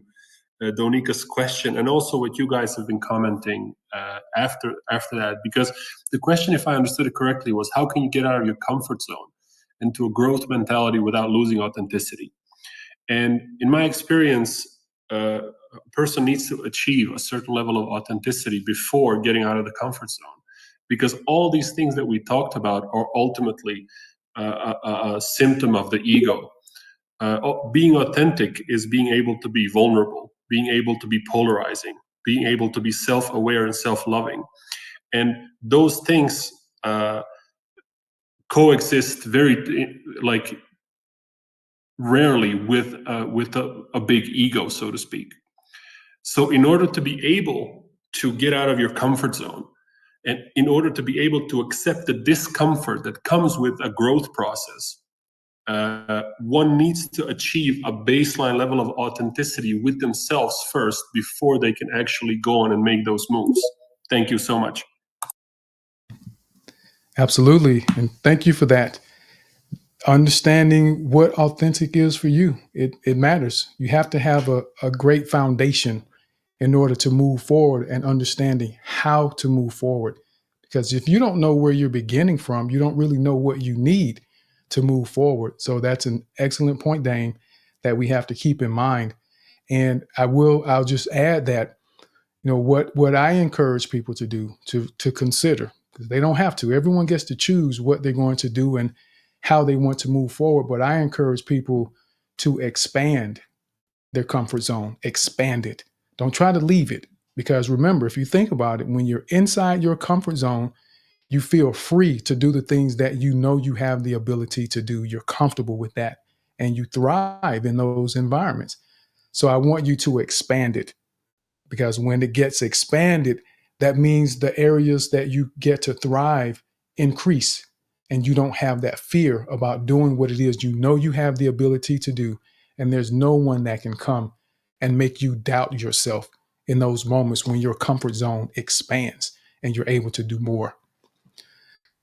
Donika's question and also what you guys have been commenting after that, because the question, if I understood it correctly, was how can you get out of your comfort zone into a growth mentality without losing authenticity? And in my experience, a person needs to achieve a certain level of authenticity before getting out of the comfort zone, because all these things that we talked about are ultimately a symptom of the ego. Being authentic is being able to be vulnerable, being able to be polarizing, being able to be self-aware and self-loving. And those things coexist very rarely with a big ego, so to speak. So in order to be able to get out of your comfort zone, and in order to be able to accept the discomfort that comes with a growth process, one needs to achieve a baseline level of authenticity with themselves first before they can actually go on and make those moves. Thank you so much. Absolutely. And thank you for that. Understanding what authentic is for you, it matters. You have to have a great foundation in order to move forward and understanding how to move forward. Because if you don't know where you're beginning from, you don't really know what you need to move forward. So that's an excellent point, Dane, that we have to keep in mind. And I'll just add that, what I encourage people to do, to consider, because they don't have to. Everyone gets to choose what they're going to do and how they want to move forward. But I encourage people to expand their comfort zone, expand it. Don't try to leave it. Because remember, if you think about it, when you're inside your comfort zone, you feel free to do the things that you know you have the ability to do. You're comfortable with that and you thrive in those environments. So I want you to expand it, because when it gets expanded, that means the areas that you get to thrive increase, and you don't have that fear about doing what it is you know you have the ability to do. And there's no one that can come and make you doubt yourself in those moments when your comfort zone expands and you're able to do more.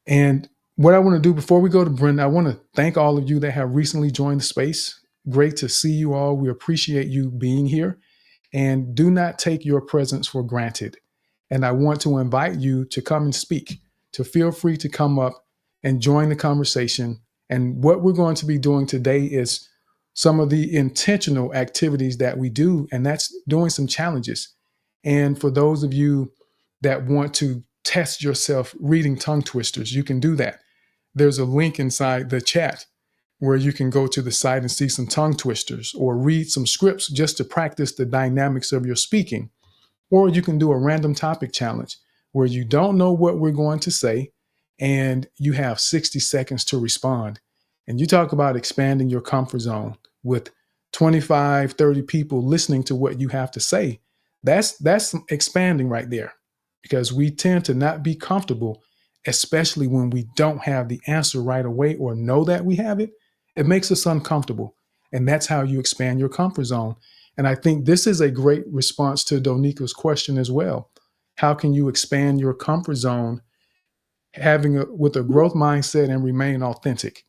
And what I want to do before we go to Brenda, I want to thank all of you that have recently joined the space. Great to see you all. We appreciate you being here, and do not take your presence for granted. And I want to invite you to come and speak, to feel free to come up and join the conversation. And what we're going to be doing today is some of the intentional activities that we do, and that's doing some challenges. And for those of you that want to test yourself reading tongue twisters, you can do that. There's a link inside the chat where you can go to the site and see some tongue twisters or read some scripts just to practice the dynamics of your speaking. Or you can do a random topic challenge where you don't know what we're going to say and you have 60 seconds to respond. And you talk about expanding your comfort zone with 25, 30 people listening to what you have to say. That's expanding right there, because we tend to not be comfortable, especially when we don't have the answer right away or know that we have it. It makes us uncomfortable. And that's how you expand your comfort zone. And I think this is a great response to Donika's question as well. How can you expand your comfort zone with a growth mindset and remain authentic?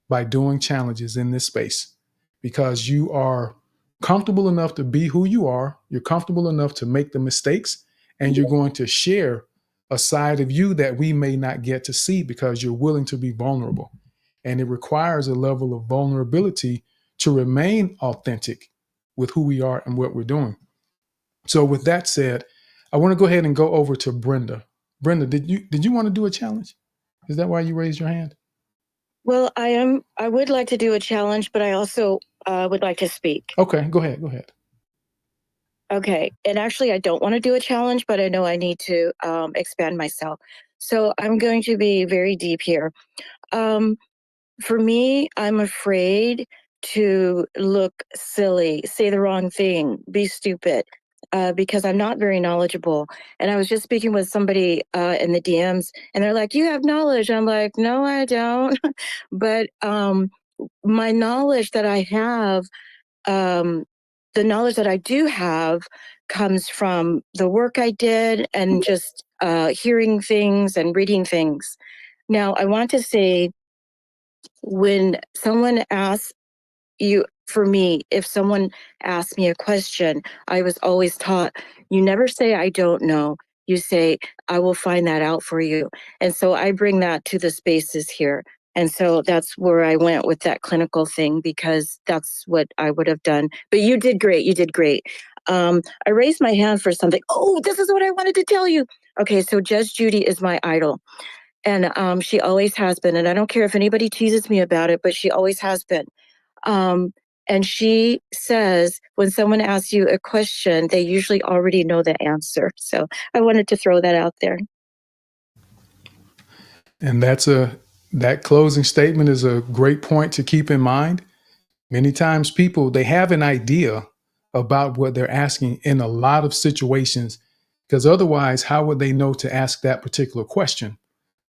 By doing challenges in this space, because you are comfortable enough to be who you are. You're comfortable enough to make the mistakes, and you're going to share a side of you that we may not get to see because you're willing to be vulnerable. And it requires a level of vulnerability to remain authentic with who we are and what we're doing. So with that said, I want to go ahead and go over to Brenda. Brenda, did you want to do a challenge? Is that why you raised your hand? Well, I would like to do a challenge, but I also would like to speak. Okay, go ahead. Okay. And actually, I don't want to do a challenge, but I know I need to expand myself. So I'm going to be very deep here. For me, I'm afraid to look silly, say the wrong thing, be stupid, because I'm not very knowledgeable. And I was just speaking with somebody in the DMs, and they're like, "You have knowledge." I'm like, "No, I don't." But my knowledge that I have the knowledge that I do have comes from the work I did and just hearing things and reading things. Now, I want to say, when someone asks you, for me, if someone asks me a question, I was always taught, you never say, I don't know. You say, I will find that out for you. And so I bring that to the spaces here. And so that's where I went with that clinical thing, because that's what I would have done. But you did great. You did great. I raised my hand for something. Oh, this is what I wanted to tell you. Okay, so Judge Judy is my idol. And she always has been. And I don't care if anybody teases me about it, but she always has been. And she says, when someone asks you a question, they usually already know the answer. So I wanted to throw that out there. And that closing statement is a great point to keep in mind. Many times people, they have an idea about what they're asking in a lot of situations, because otherwise, how would they know to ask that particular question?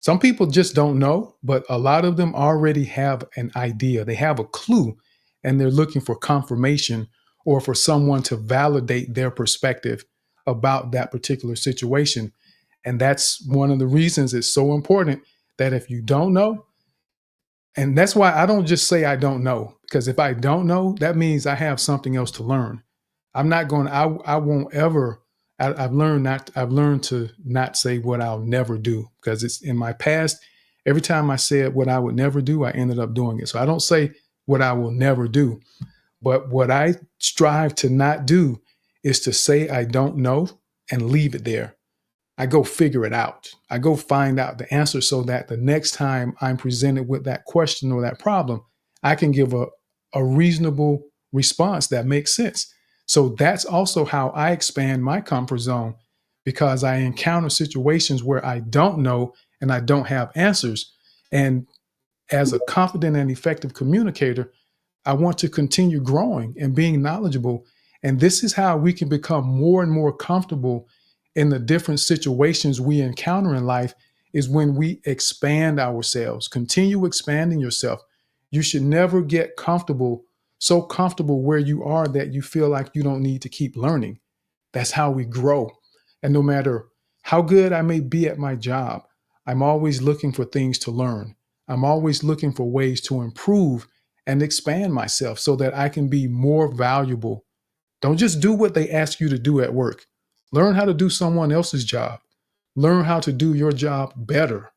Some people just don't know, but a lot of them already have an idea. They have a clue, and they're looking for confirmation or for someone to validate their perspective about that particular situation. And that's one of the reasons it's so important that if you don't know, and that's why I don't just say I don't know, because if I don't know, that means I have something else to learn. I'm not going to, I won't ever, I've learned to not say what I'll never do, because it's in my past. Every time I said what I would never do, I ended up doing it. So I don't say what I will never do, but what I strive to not do is to say I don't know and leave it there. I go figure it out. I go find out the answer so that the next time I'm presented with that question or that problem, I can give a reasonable response that makes sense. So that's also how I expand my comfort zone, because I encounter situations where I don't know and I don't have answers. And as a confident and effective communicator, I want to continue growing and being knowledgeable. And this is how we can become more and more comfortable in the different situations we encounter in life, is when we expand ourselves. Continue expanding yourself. You should never get so comfortable where you are that you feel like you don't need to keep learning. That's how we grow. And no matter how good I may be at my job, I'm always looking for things to learn. I'm always looking for ways to improve and expand myself so that I can be more valuable. Don't just do what they ask you to do at work. Learn how to do someone else's job. Learn how to do your job better.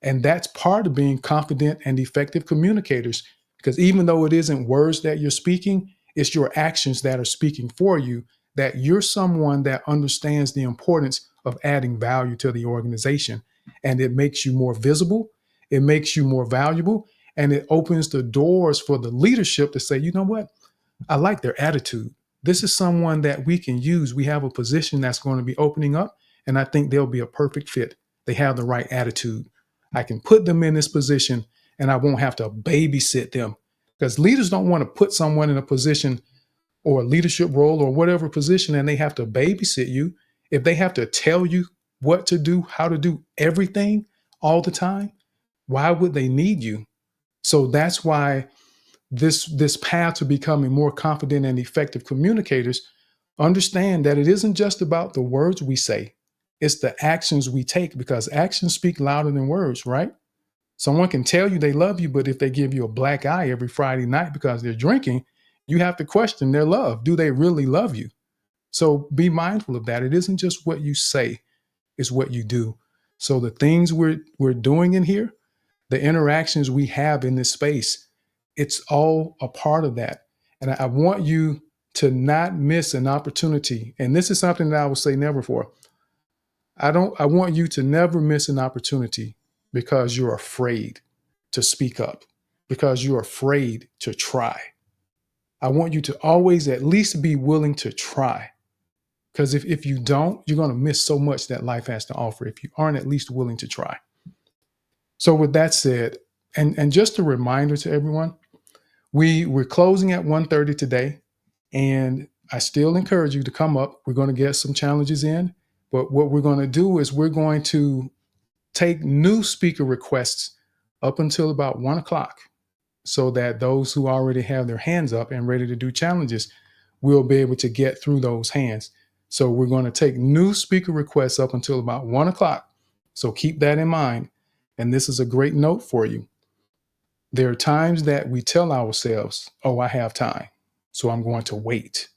And that's part of being confident and effective communicators, because even though it isn't words that you're speaking, it's your actions that are speaking for you, that you're someone that understands the importance of adding value to the organization. And it makes you more visible, it makes you more valuable, and it opens the doors for the leadership to say, you know what? I like their attitude. This is someone that we can use. We have a position that's going to be opening up, and I think they'll be a perfect fit. They have the right attitude. I can put them in this position, and I won't have to babysit them, because leaders don't want to put someone in a position or a leadership role or whatever position, and they have to babysit you. If they have to tell you what to do, how to do everything all the time, why would they need you? So that's why this path to becoming more confident and effective communicators, understand that it isn't just about the words we say, it's the actions we take, because actions speak louder than words, right? Someone can tell you they love you, but if they give you a black eye every Friday night because they're drinking, you have to question their love. Do they really love you? So be mindful of that. It isn't just what you say, it's what you do. So the things we're doing in here, the interactions we have in this space, it's all a part of that. And I want you to not miss an opportunity. And this is something that I will say never for. I want you to never miss an opportunity because you're afraid to speak up, because you're afraid to try. I want you to always at least be willing to try. Because if you don't, you're going to miss so much that life has to offer if you aren't at least willing to try. So with that said, and just a reminder to everyone, we're closing at 1:30 today, and I still encourage you to come up. We're going to get some challenges in, but what we're going to do is we're going to take new speaker requests up until about 1 o'clock, so that those who already have their hands up and ready to do challenges, we'll be able to get through those hands. So we're going to take new speaker requests up until about 1 o'clock. So keep that in mind. And this is a great note for you. There are times that we tell ourselves, oh, I have time, so I'm going to wait.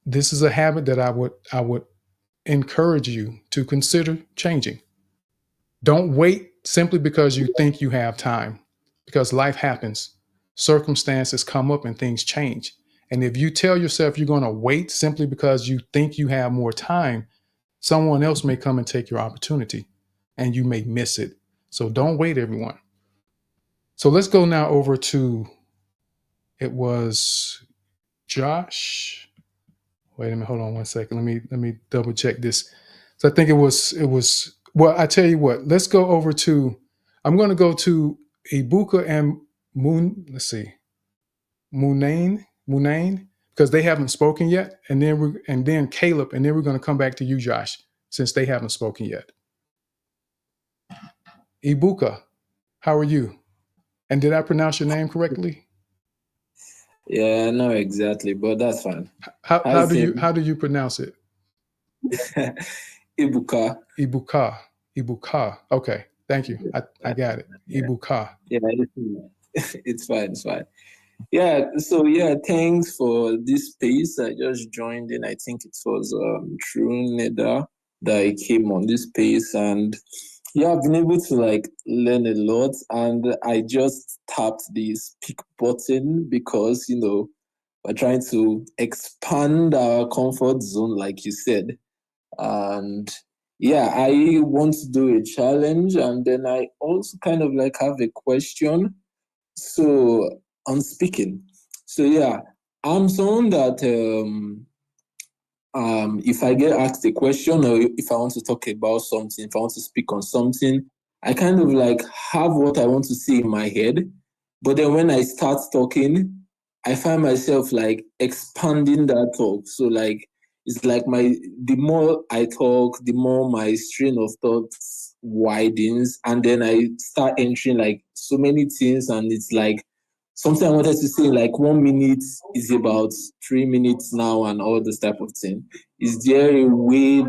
This is a habit that I would encourage you to consider changing. Don't wait simply because you think you have time, because life happens. Circumstances come up and things change. And if you tell yourself you're going to wait simply because you think you have more time, someone else may come and take your opportunity and you may miss it. So don't wait, everyone. So let's go now over to, it was Josh. Wait a minute, hold on one second. Let me double check this. So I think it was, well, I tell you what, let's go over to, I'm going to go to Ibuka and Munane, because they haven't spoken yet. And then Caleb, and then we're going to come back to you, Josh, since they haven't spoken yet. Ibuka, how are you? And did I pronounce your name correctly? Yeah, no, exactly, but that's fine. How do you pronounce it? Ibuka. Ibuka. Okay, thank you. I got it. Yeah. Ibuka. Yeah, it's fine. It's fine. Yeah. So yeah, thanks for this space. I just joined in. I think it was True Neda that I came on this space, and yeah, I've been able to like learn a lot. And I just tapped the speak button because we're trying to expand our comfort zone, like you said. And yeah, I want to do a challenge, and then I also kind of like have a question. So on speaking, so yeah, I'm someone that if I get asked a question or if I want to talk about something, if I want to speak on something, I kind of like have what I want to say in my head, but then when I start talking, I find myself like expanding that talk. So like it's like the more I talk, the more my stream of thoughts widens, and then I start entering like so many things, and it's like something I wanted to say in like 1 minute is about 3 minutes now, and all this type of thing. Is there a way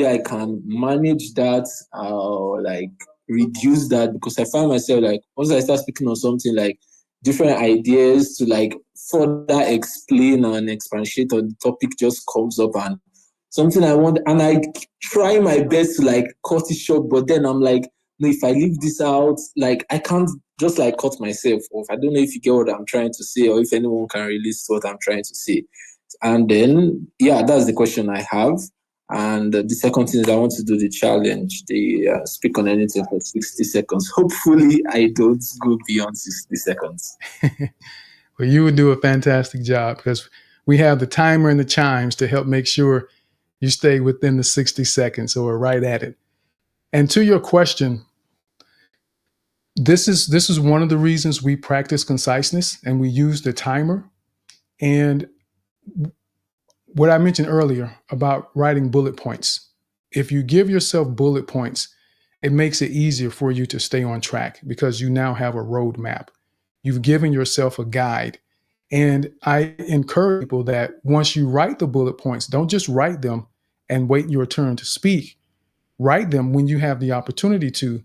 I can manage that, or like reduce that? Because I find myself like once I start speaking on something, like different ideas to like further explain and expatiate on the topic just comes up, and something I want, and I try my best to like cut it short, but then I'm like, no, if I leave this out, like I can't just like cut myself off. I don't know if you get what I'm trying to say, or if anyone can release what I'm trying to say. And then yeah, that's the question I have. And the second thing is I want to do the challenge, the speak on anything for 60 seconds. Hopefully I don't go beyond 60 seconds. Well, you would do a fantastic job because we have the timer and the chimes to help make sure you stay within the 60 seconds. So we're right at it. And to your question, this is one of the reasons we practice conciseness and we use the timer. And what I mentioned earlier about writing bullet points, if you give yourself bullet points, it makes it easier for you to stay on track because you now have a roadmap. You've given yourself a guide. And I encourage people that once you write the bullet points, don't just write them and wait your turn to speak. Write them when you have the opportunity to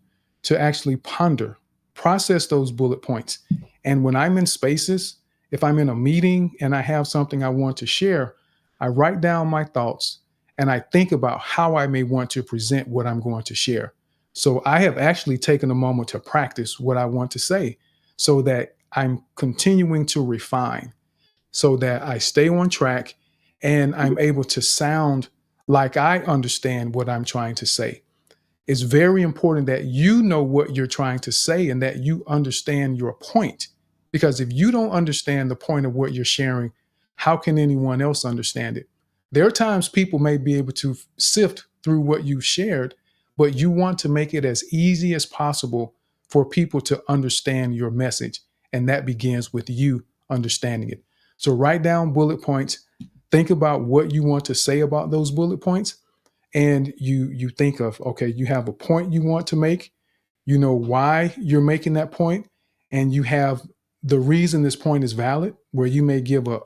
actually ponder, process those bullet points. And when I'm in spaces, if I'm in a meeting and I have something I want to share, I write down my thoughts and I think about how I may want to present what I'm going to share. So I have actually taken a moment to practice what I want to say so that I'm continuing to refine, so that I stay on track and I'm able to sound like I understand what I'm trying to say. It's very important that you know what you're trying to say and that you understand your point. Because if you don't understand the point of what you're sharing, how can anyone else understand it? There are times people may be able to sift through what you shared, but you want to make it as easy as possible for people to understand your message. And that begins with you understanding it. So write down bullet points, think about what you want to say about those bullet points. And you think of, okay, you have a point you want to make, you know why you're making that point, and you have the reason this point is valid, where you may give a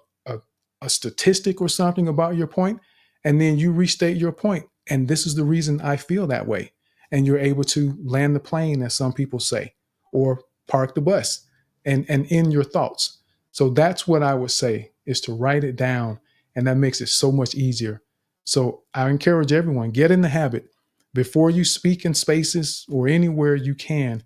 statistic or something about your point, and then you restate your point. And this is the reason I feel that way. And you're able to land the plane, as some people say, or park the bus and end your thoughts. So that's what I would say, is to write it down. And that makes it so much easier. So I encourage everyone, get in the habit. Before you speak in spaces or anywhere you can,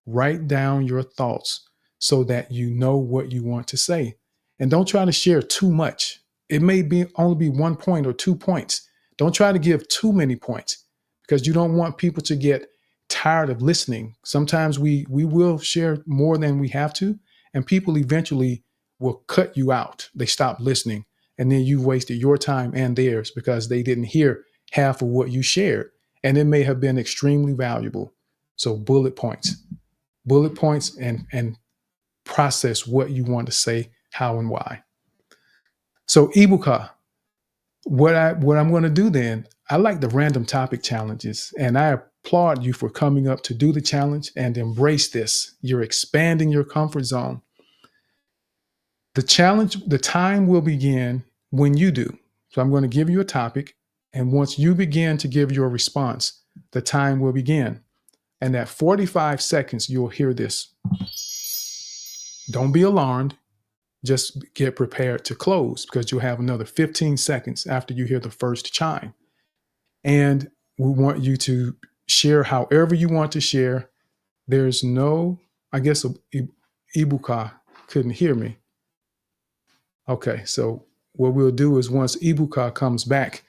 write down your thoughts so that you know what you want to say. And don't try to share too much. It may be only be 1 point or 2 points. Don't try to give too many points, because you don't want people to get tired of listening. Sometimes we will share more than we have to, and people eventually will cut you out. They stop listening, and then you wasted your time and theirs because they didn't hear half of what you shared. And it may have been extremely valuable. So bullet points and process what you want to say, how and why. So Ibuka, what I'm going to do then, I like the random topic challenges, and I applaud you for coming up to do the challenge and embrace this. You're expanding your comfort zone. The challenge, the time will begin when you do. So I'm going to give you a topic, and once you begin to give your response, the time will begin. And at 45 seconds, you'll hear this. Don't be alarmed. Just get prepared to close, because you'll have another 15 seconds after you hear the first chime. And we want you to share however you want to share. There's no, I guess Ibuka couldn't hear me. Okay, so what we'll do is once Ibuka comes back,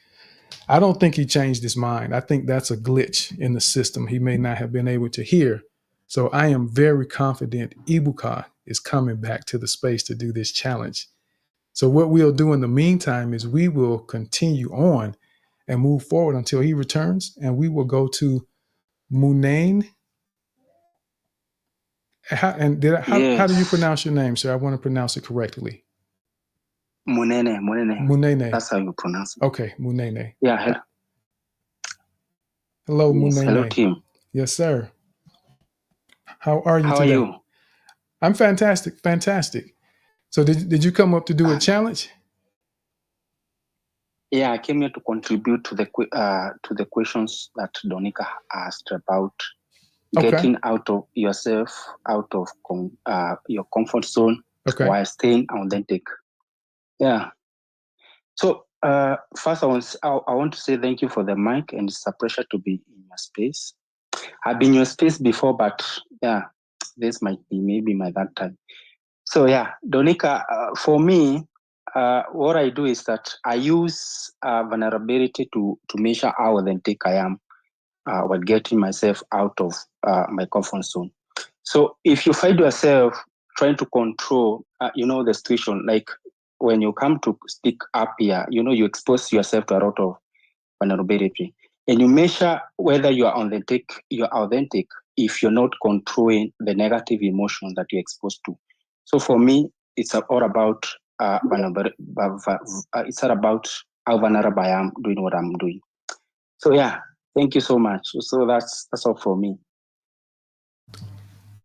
I don't think he changed his mind. I think that's a glitch in the system. He may not have been able to hear. So I am very confident Ibuka is coming back to the space to do this challenge. So what we'll do in the meantime is we will continue on and move forward until he returns, and we will go to Munane. How do you pronounce your name, sir? I want to pronounce it correctly. Munene. That's how you pronounce it. Okay, Munene. Yeah. Hello, yes, Munene. hello, team. Yes, sir. How are you How today? are you? I'm fantastic. So did you come up to do a challenge? Yeah, I came here to contribute to the questions that Donika asked about getting out of yourself, out of your comfort zone, while staying authentic. Yeah. So first, I want to say thank you for the mic, and it's a pleasure to be in your space. I've been in your space before, but yeah, this might be maybe my third time. So yeah, Donika, for me, what I do is that I use vulnerability to measure how authentic I am while getting myself out of my comfort zone. So if you find yourself trying to control, the situation, like when you come to speak up here, you expose yourself to a lot of vulnerability, and you measure whether you are authentic if you're not controlling the negative emotion that you're exposed to. So for me, it's all about it's all about how vulnerable I am doing what I'm doing. So yeah, thank you so much. So that's all for me.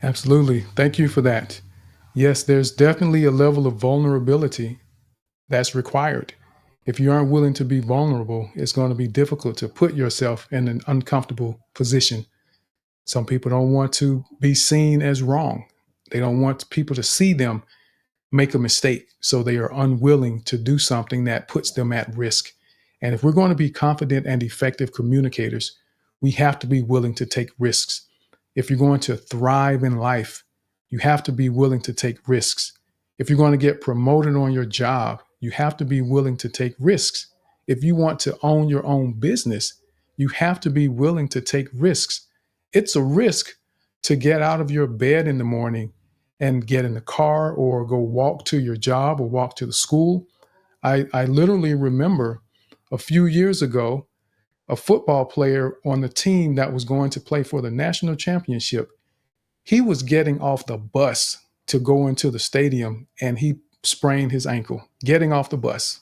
Absolutely. Thank you for that. Yes, there's definitely a level of vulnerability that's required. If you aren't willing to be vulnerable, it's going to be difficult to put yourself in an uncomfortable position. Some people don't want to be seen as wrong. They don't want people to see them make a mistake. So they are unwilling to do something that puts them at risk. And if we're going to be confident and effective communicators, we have to be willing to take risks. If you're going to thrive in life, you have to be willing to take risks. If you're going to get promoted on your job, you have to be willing to take risks. If you want to own your own business, you have to be willing to take risks. It's a risk to get out of your bed in the morning and get in the car or go walk to your job or walk to the school. I literally remember a few years ago, a football player on the team that was going to play for the national championship, he was getting off the bus to go into the stadium and he sprained his ankle getting off the bus.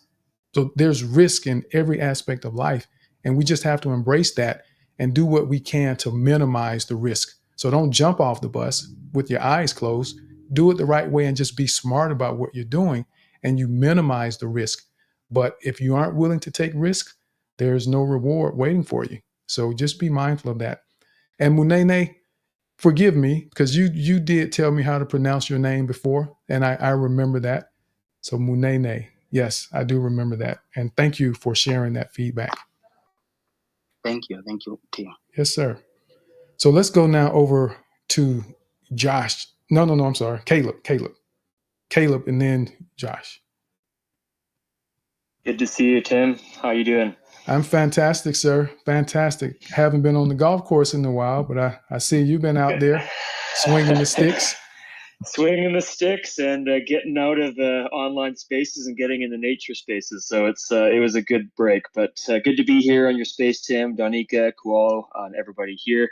So there's risk in every aspect of life, and we just have to embrace that and do what we can to minimize the risk. So don't jump off the bus with your eyes closed. do it the right way and just be smart about what you're doing, and you minimize the risk. But if you aren't willing to take risk, there's no reward waiting for you. So just be mindful of that. And Munene, forgive me, because you did tell me how to pronounce your name before, and I remember that. So Munene, yes, I do remember that. And thank you for sharing that feedback. Thank you, team. Yes, sir. So let's go now over to Josh. No, I'm sorry. Caleb, and then Josh. Good to see you, Tim. How you doing? I'm fantastic, sir. Fantastic. Haven't been on the golf course in a while, but I see you've been out there swinging the sticks. Swinging the sticks and getting out of the online spaces and getting into nature spaces. So it was a good break, but good to be here on your space, Tim, Donika, Kual, and everybody here.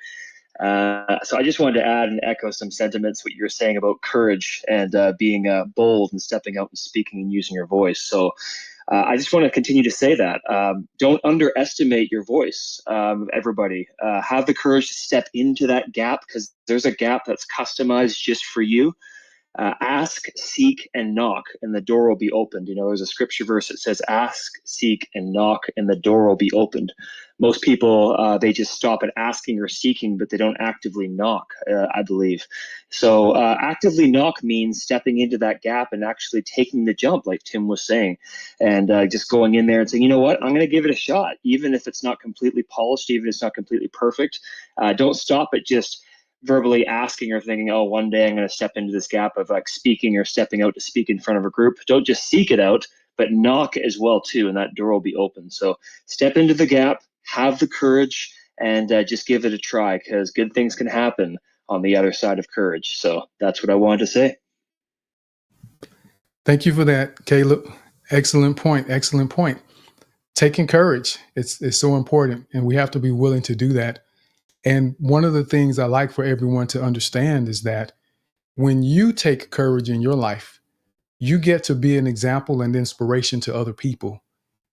So I just wanted to add and echo some sentiments what you were saying about courage and being bold and stepping out and speaking and using your voice. So I just want to continue to say that. Don't underestimate your voice, everybody. Have the courage to step into that gap, because there's a gap that's customized just for you. Ask, seek, and knock, and the door will be opened. You know, there's a scripture verse that says, ask, seek, and knock, and the door will be opened. Most people, they just stop at asking or seeking, but they don't actively knock, I believe. So actively knock means stepping into that gap and actually taking the jump, like Tim was saying, and just going in there and saying, you know what, I'm going to give it a shot, even if it's not completely polished, even if it's not completely perfect. Don't stop at just verbally asking or thinking, oh, one day I'm going to step into this gap of like speaking or stepping out to speak in front of a group. Don't just seek it out, but knock as well too, and that door will be open. So step into the gap, have the courage, and just give it a try, because good things can happen on the other side of courage. So that's what I wanted to say. Thank you for that, Caleb. Excellent point. Taking courage, it's so important, and we have to be willing to do that. And one of the things I like for everyone to understand is that when you take courage in your life, you get to be an example and inspiration to other people.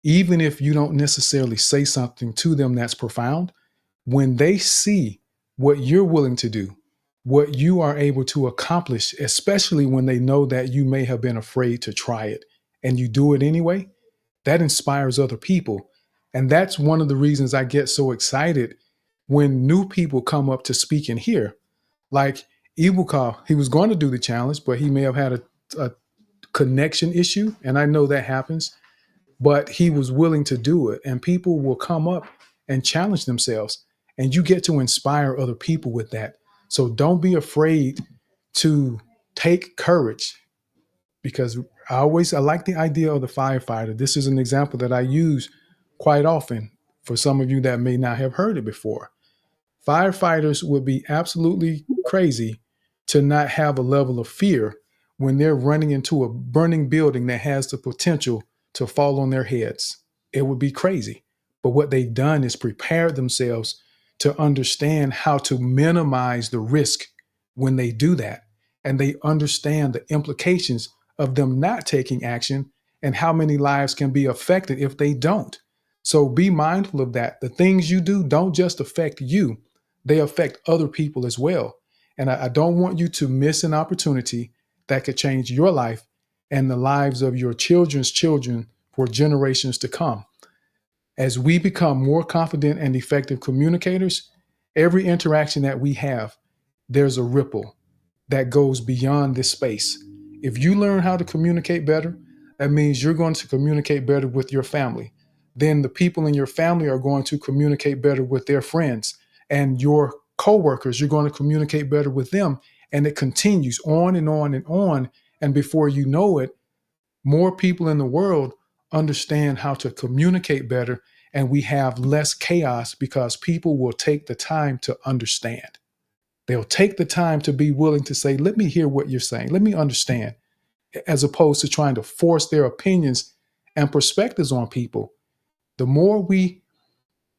Even if you don't necessarily say something to them that's profound, when they see what you're willing to do, what you are able to accomplish, especially when they know that you may have been afraid to try it and you do it anyway, that inspires other people. And that's one of the reasons I get so excited when new people come up to speak in here. Like Ibuka, he was going to do the challenge, but he may have had a connection issue, and I know that happens, but he was willing to do it, and people will come up and challenge themselves, and you get to inspire other people with that. So don't be afraid to take courage, because I like the idea of the firefighter. This is an example that I use quite often for some of you that may not have heard it before. Firefighters would be absolutely crazy to not have a level of fear when they're running into a burning building that has the potential to fall on their heads. It would be crazy. But what they've done is prepared themselves to understand how to minimize the risk when they do that. And they understand the implications of them not taking action and how many lives can be affected if they don't. So be mindful of that. The things you do don't just affect you, they affect other people as well. And I don't want you to miss an opportunity that could change your life and the lives of your children's children for generations to come. As we become more confident and effective communicators, every interaction that we have, there's a ripple that goes beyond this space. If you learn how to communicate better, that means you're going to communicate better with your family. Then the people in your family are going to communicate better with their friends, and your coworkers, you're going to communicate better with them. And it continues on and on and on. And before you know it, more people in the world understand how to communicate better, and we have less chaos because people will take the time to understand. They'll take the time to be willing to say, let me hear what you're saying. Let me understand, as opposed to trying to force their opinions and perspectives on people. The more we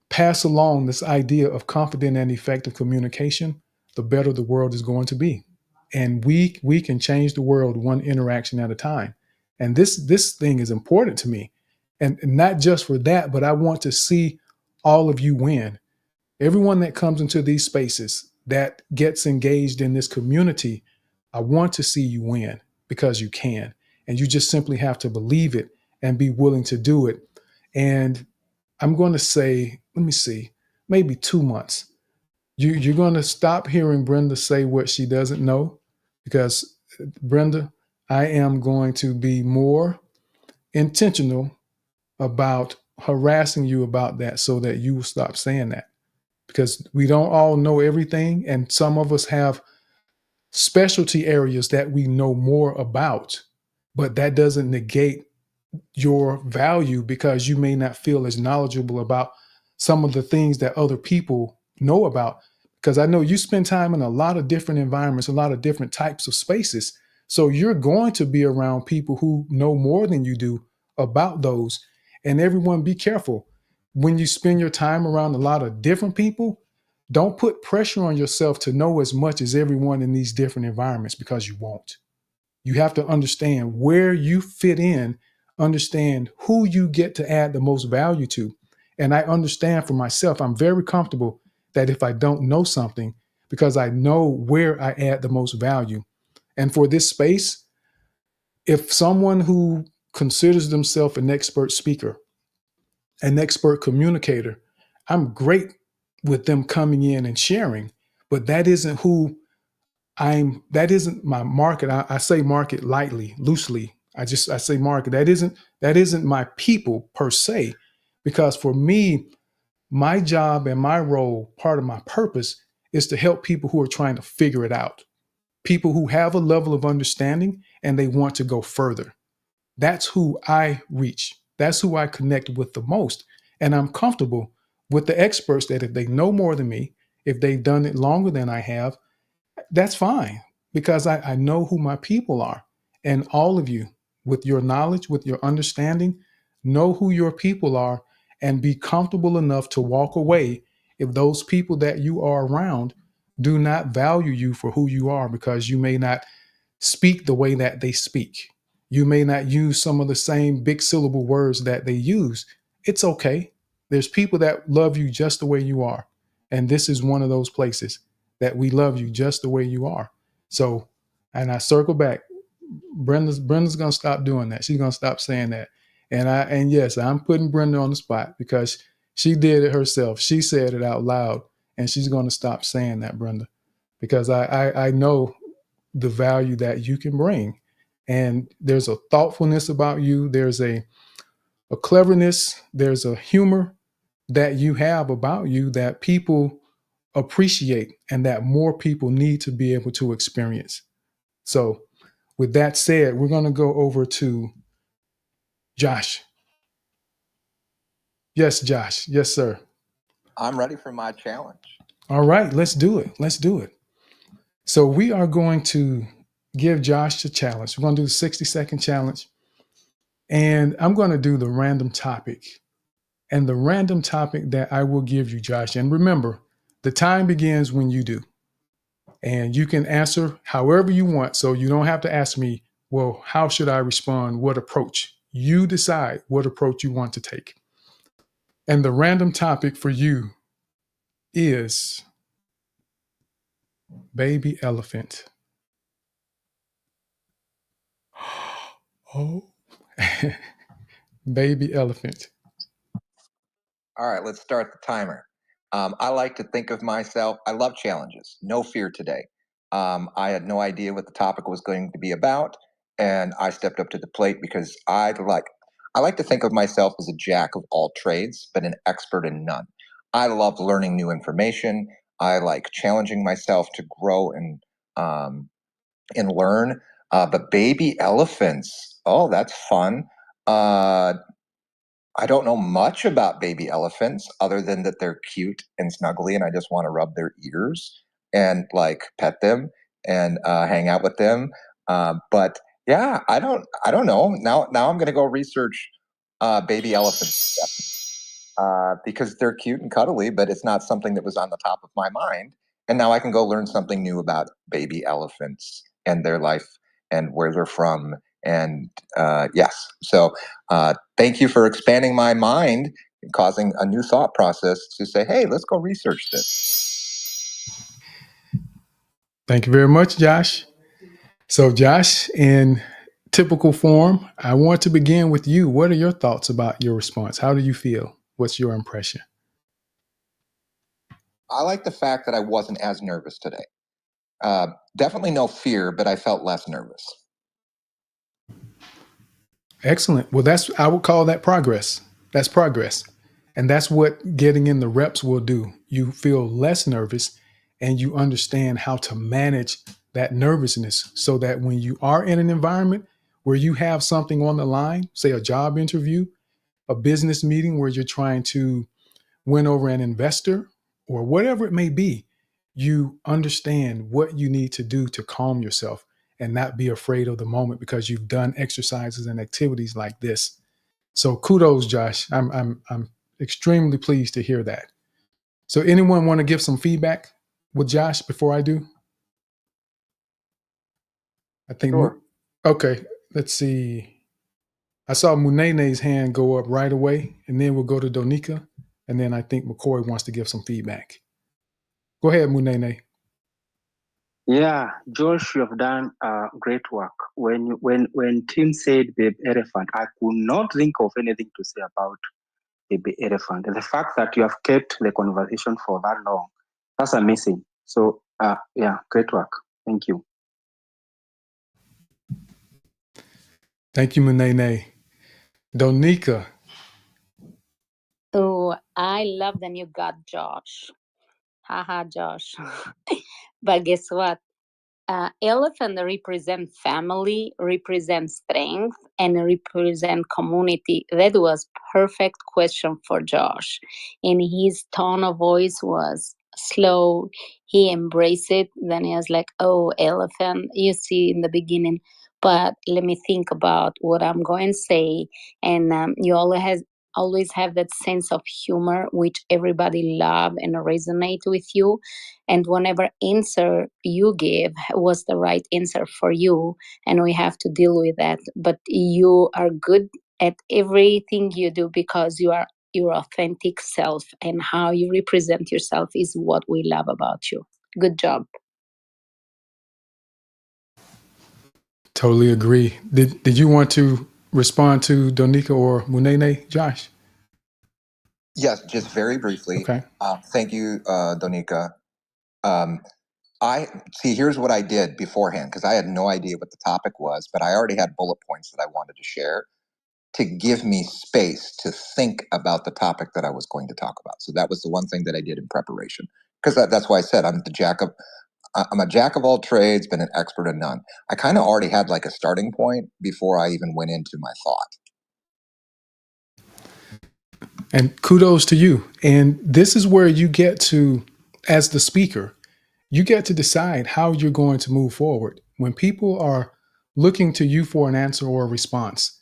pass along this idea of confident and effective communication, the better the world is going to be. And we can change the world one interaction at a time. And this thing is important to me. And not just for that, but I want to see all of you win. Everyone that comes into these spaces that gets engaged in this community, I want to see you win because you can. And you just simply have to believe it and be willing to do it. And I'm going to say, let me see, maybe 2 months. You're going to stop hearing Brenda say what she doesn't know, because Brenda, I am going to be more intentional about harassing you about that so that you will stop saying that, because we don't all know everything. And some of us have specialty areas that we know more about, but that doesn't negate your value, because you may not feel as knowledgeable about some of the things that other people know about. Because I know you spend time in a lot of different environments, a lot of different types of spaces. So you're going to be around people who know more than you do about those. And everyone, be careful. When you spend your time around a lot of different people, don't put pressure on yourself to know as much as everyone in these different environments, because you won't. You have to understand where you fit in, understand who you get to add the most value to. And I understand for myself, I'm very comfortable that if I don't know something, because I know where I add the most value. And for this space, if someone who considers themselves an expert speaker, an expert communicator, I'm great with them coming in and sharing, but that isn't who that isn't my market. I say market lightly, loosely. I say market. That isn't my people per se, because for me, my job and my role, part of my purpose, is to help people who are trying to figure it out. People who have a level of understanding and they want to go further. That's who I reach. That's who I connect with the most. And I'm comfortable with the experts that if they know more than me, if they've done it longer than I have, that's fine, because I know who my people are. And all of you, with your knowledge, with your understanding, know who your people are and be comfortable enough to walk away if those people that you are around do not value you for who you are, because you may not speak the way that they speak. You may not use some of the same big syllable words that they use. It's okay. There's people that love you just the way you are. And this is one of those places that we love you just the way you are. So, and I circle back, Brenda's going to stop doing that. She's going to stop saying that. And yes, I'm putting Brenda on the spot because she did it herself. She said it out loud, and she's going to stop saying that, Brenda, because I know the value that you can bring. And there's a thoughtfulness about you. There's a cleverness. There's a humor that you have about you that people appreciate and that more people need to be able to experience. So with that said, we're going to go over to Josh. Yes, Josh. Yes, sir. I'm ready for my challenge. All right, let's do it. Let's do it. So we are going to give Josh a challenge. We're going to do the 60-second challenge. And I'm going to do the random topic. And the random topic that I will give you, Josh, and remember, the time begins when you do. And you can answer however you want. So you don't have to ask me, well, how should I respond? What approach? You decide what approach you want to take. And the random topic for you is baby elephant. Oh, baby elephant. All right, let's start the timer. I like to think of myself, I love challenges, no fear today. I had no idea what the topic was going to be about, and I stepped up to the plate because I like to think of myself as a jack of all trades, but an expert in none. I love learning new information. I like challenging myself to grow and learn. But baby elephants, oh, that's fun. I don't know much about baby elephants other than that they're cute and snuggly, and I just want to rub their ears and like pet them and hang out with them. But yeah, I don't know. Now I'm going to go research baby elephants because they're cute and cuddly, but it's not something that was on the top of my mind. And now I can go learn something new about baby elephants and their life and where they're from. And yes, so thank you for expanding my mind and causing a new thought process to say, hey, let's go research this. Thank you very much, Josh. So, Josh, in typical form, I want to begin with you. What are your thoughts about your response? How do you feel? What's your impression? I like the fact that I wasn't as nervous today. Definitely no fear, but I felt less nervous. Excellent. Well, I would call that progress. That's progress. And that's what getting in the reps will do. You feel less nervous and you understand how to manage that nervousness so that when you are in an environment where you have something on the line, say a job interview, a business meeting where you're trying to win over an investor or whatever it may be, you understand what you need to do to calm yourself and not be afraid of the moment because you've done exercises and activities like this. So kudos, Josh. I'm extremely pleased to hear that. So anyone want to give some feedback with Josh before I do? I think Sure. Okay, let's see. I saw Munene's hand go up right away, and then we'll go to Donika, and then I think McCoy wants to give some feedback. Go ahead, Munene. Yeah, Josh, you have done great work. When Tim said baby elephant, I could not think of anything to say about baby elephant. The fact that you have kept the conversation for that long, that's amazing. So, yeah, great work. Thank you. Thank you, Munene. Donika. Oh, I love that you got Josh. Haha, Josh. But guess what? Elephant represent family, represent strength, and represent community. That was perfect question for Josh. And his tone of voice was slow. He embraced it. Then he was like, oh, elephant, you see in the beginning. But let me think about what I'm going to say. And you always have that sense of humor, which everybody love and resonate with you. And whenever answer you give was the right answer for you, and we have to deal with that. But you are good at everything you do because you are your authentic self, and how you represent yourself is what we love about you. Good job. Totally agree. Did you want to respond to Donika or Munene, Josh? Yes, just very briefly. Okay. Thank you, Donika. Here's what I did beforehand, because I had no idea what the topic was, but I already had bullet points that I wanted to share to give me space to think about the topic that I was going to talk about. So that was the one thing that I did in preparation, because that's why I said I'm a jack of all trades, but an expert in none. I kind of already had like a starting point before I even went into my thought. And kudos to you. And this is where you get to, as the speaker, you get to decide how you're going to move forward. When people are looking to you for an answer or a response,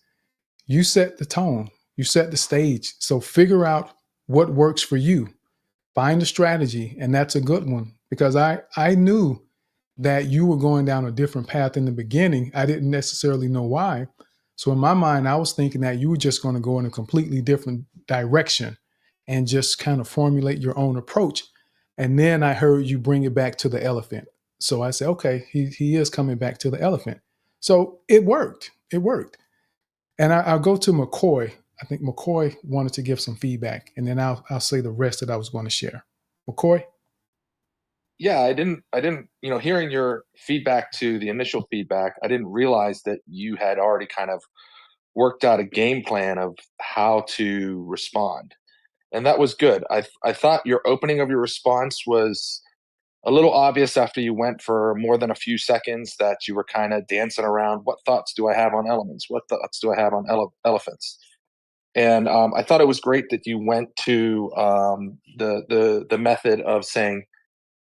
you set the tone, you set the stage. So figure out what works for you. Find a strategy, and that's a good one, because I knew that you were going down a different path in the beginning. I didn't necessarily know why. So in my mind, I was thinking that you were just going to go in a completely different direction and just kind of formulate your own approach. And then I heard you bring it back to the elephant. So I said, okay, he is coming back to the elephant. So it worked. It worked. And I'll go to McCoy. I think McCoy wanted to give some feedback, and then I'll say the rest that I was going to share. McCoy? Yeah, I didn't, hearing your feedback to the initial feedback, I didn't realize that you had already kind of worked out a game plan of how to respond. And that was good. I thought your opening of your response was a little obvious after you went for more than a few seconds, that you were kind of dancing around. What thoughts do I have on elements? What thoughts do I have on elephants? And I thought it was great that you went to the method of saying,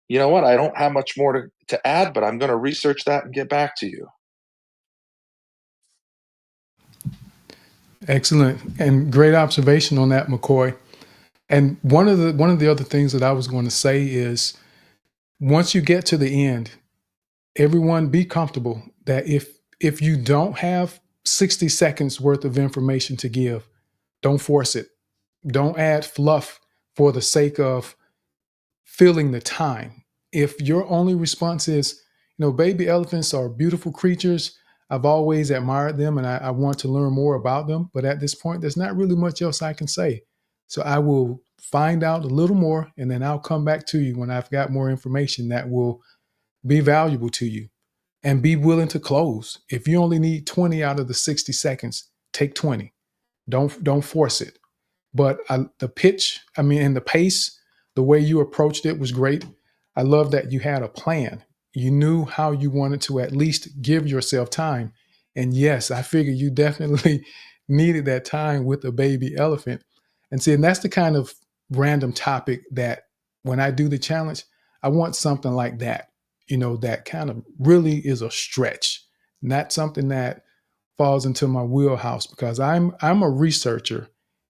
you know what, I don't have much more to add, but I'm going to research that and get back to you. Excellent. And great observation on that, McCoy. And one of the other things that I was going to say is, once you get to the end, everyone be comfortable that if you don't have 60 seconds worth of information to give, don't force it. Don't add fluff for the sake of filling the time. If your only response is, Baby elephants are beautiful creatures. I've always admired them, and I want to learn more about them. But at this point, there's not really much else I can say. So I will find out a little more, and then I'll come back to you when I've got more information that will be valuable to you. And be willing to close. If you only need 20 out of the 60 seconds, take 20. Don't force it. But the pitch, and the pace, the way you approached it was great. I love that you had a plan. You knew how you wanted to at least give yourself time. And yes, I figure you definitely needed that time with a baby elephant. And that's the kind of random topic that when I do the challenge, I want something like that, that kind of really is a stretch, not something that falls into my wheelhouse, because I'm a researcher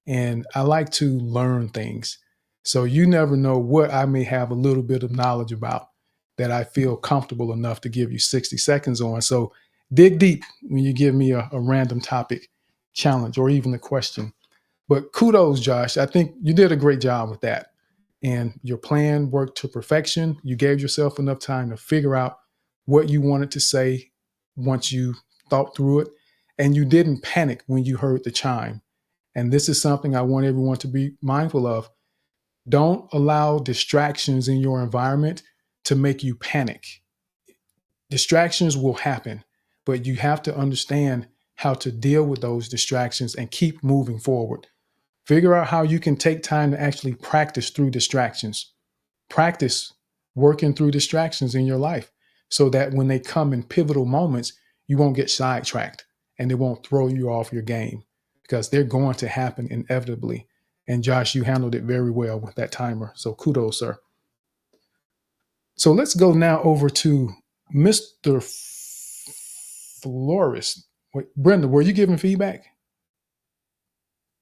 and I like to learn things. So you never know what I may have a little bit of knowledge about that I feel comfortable enough to give you 60 seconds on. So dig deep when you give me a random topic challenge or even a question. But kudos, Josh. I think you did a great job with that. And your plan worked to perfection. You gave yourself enough time to figure out what you wanted to say once you thought through it. And you didn't panic when you heard the chime. And this is something I want everyone to be mindful of. Don't allow distractions in your environment to make you panic. Distractions will happen, but you have to understand how to deal with those distractions and keep moving forward. Figure out how you can take time to actually practice through distractions. Practice working through distractions in your life so that when they come in pivotal moments, you won't get sidetracked and they won't throw you off your game, because they're going to happen inevitably. And Josh, you handled it very well with that timer. So kudos, sir. So let's go now over to Mr. Florist. Wait, Brenda, were you giving feedback?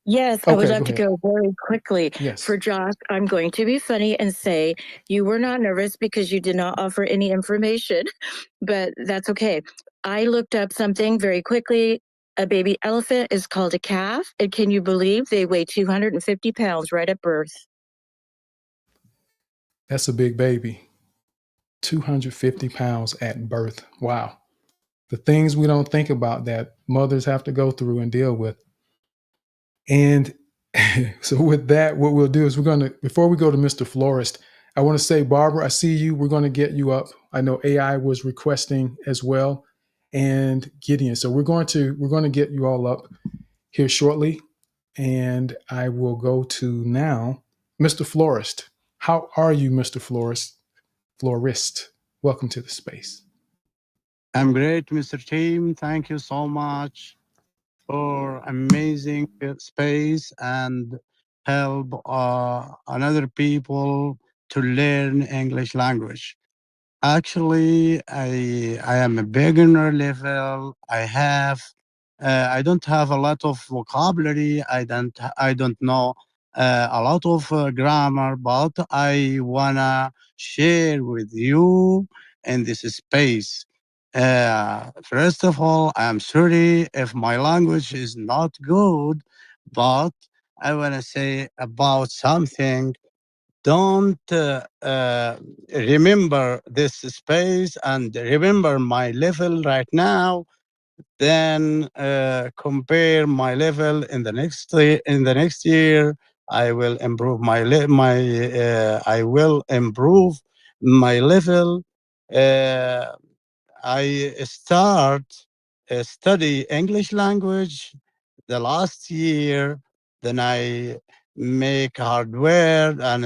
Yes, I would love to go very quickly. Yes. For Josh, I'm going to be funny and say you were not nervous because you did not offer any information, but that's okay. I looked up something very quickly. A baby elephant is called a calf. And can you believe they weigh 250 pounds right at birth? That's a big baby. 250 pounds at birth. Wow. The things we don't think about that mothers have to go through and deal with. And so with that, what we'll do is before we go to Mr. Florist, I want to say, Barbara, I see you. We're going to get you up. I know AI was requesting as well, and Gideon. So we're going to get you all up here shortly. And I will go to now Mr. Florist. How are you, Mr. Florist? Welcome to the space. I'm great, Mr. Team. Thank you so much for amazing space and help another people to learn English language. Actually, I am a beginner level. I don't have a lot of vocabulary. I don't know a lot of grammar, but I wanna share with you in this space. First of all, I'm sorry if my language is not good, but I wanna say about something. Don't remember this space and remember my level right now, then compare my level in the next year. I will improve I will improve my level. I start study English language the last year. Then I make hard work and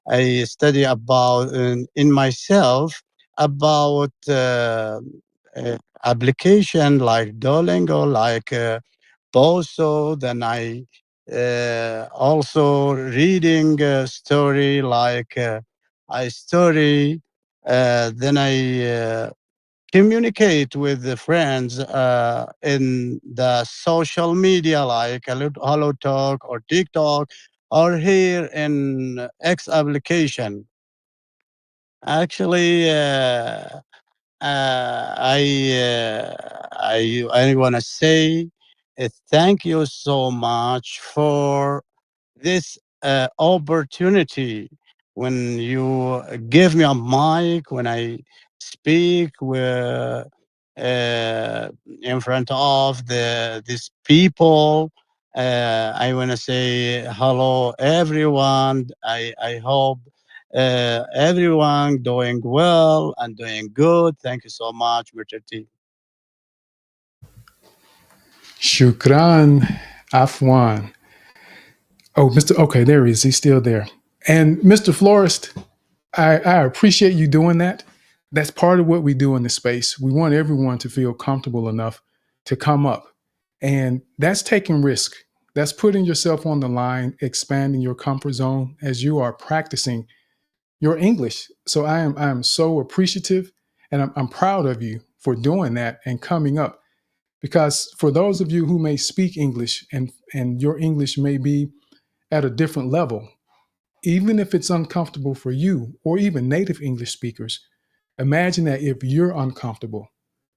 I study about in myself about application like Duolingo, like Boso. Then I also reading story like I study. Then I communicate with the friends in the social media like Hello Talk or TikTok or here in X application. Actually, I want to say thank you so much for this opportunity when you give me a mic, when I speak in front of these people. I want to say hello, everyone. I hope everyone doing well and doing good. Thank you so much, Mr. T. Shukran, Afwan. Oh, Mr. Okay, there he is. He's still there. And Mr. Florist, I appreciate you doing that. That's part of what we do in the space. We want everyone to feel comfortable enough to come up. And that's taking risk. That's putting yourself on the line, expanding your comfort zone as you are practicing your English. So I am so appreciative, and I'm proud of you for doing that and coming up. Because for those of you who may speak English and your English may be at a different level, even if it's uncomfortable for you or even native English speakers, imagine that if you're uncomfortable,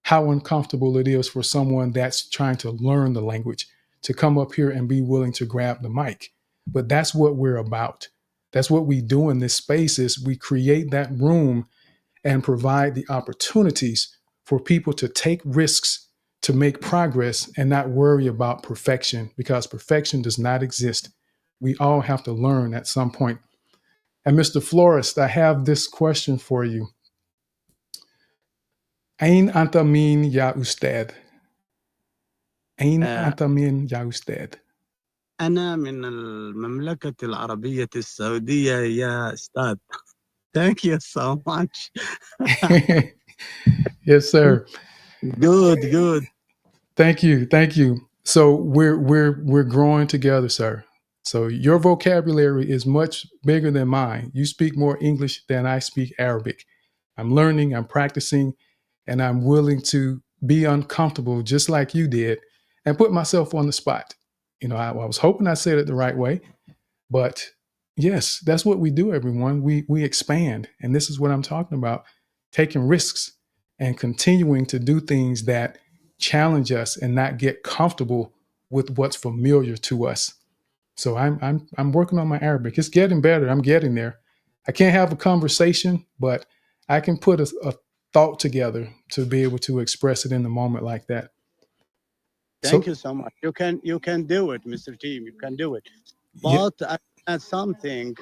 how uncomfortable it is for someone that's trying to learn the language to come up here and be willing to grab the mic. But that's what we're about. That's what we do in this space is we create that room and provide the opportunities for people to take risks to make progress and not worry about perfection, because perfection does not exist. We all have to learn at some point. And Mr. Florist, I have this question for you. Ain anta min ya ustad? Ain anta min ya ustad? أنا من المملكة العربية السعودية يا أستاذ. Thank you so much. Yes, sir. Good. Thank you. So we're growing together, sir. So your vocabulary is much bigger than mine. You speak more English than I speak Arabic. I'm learning, I'm practicing, and I'm willing to be uncomfortable just like you did and put myself on the spot. You know, I was hoping I said it the right way, but yes, that's what we do, everyone. We expand, and this is what I'm talking about: taking risks and continuing to do things that challenge us and not get comfortable with what's familiar to us. So I'm working on my Arabic. It's getting better. I'm getting there. I can't have a conversation, but I can put a thought together to be able to express it in the moment like that. Thank you so much. You can do it, Mr. Team. You can do it. But I add something.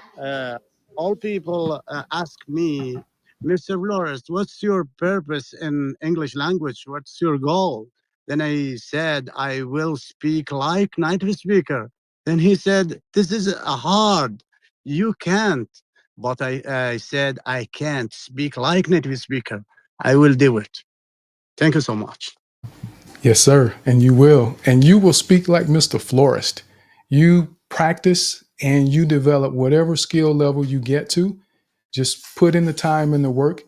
All people ask me, Mr. Flores, what's your purpose in English language? What's your goal? Then I said, I will speak like native speaker. Then he said, this is hard. You can't. But I said, I can't speak like native speaker. I will do it. Thank you so much. Yes, sir. And you will. And you will speak like Mr. Florist. You practice and you develop whatever skill level you get to. Just put in the time and the work.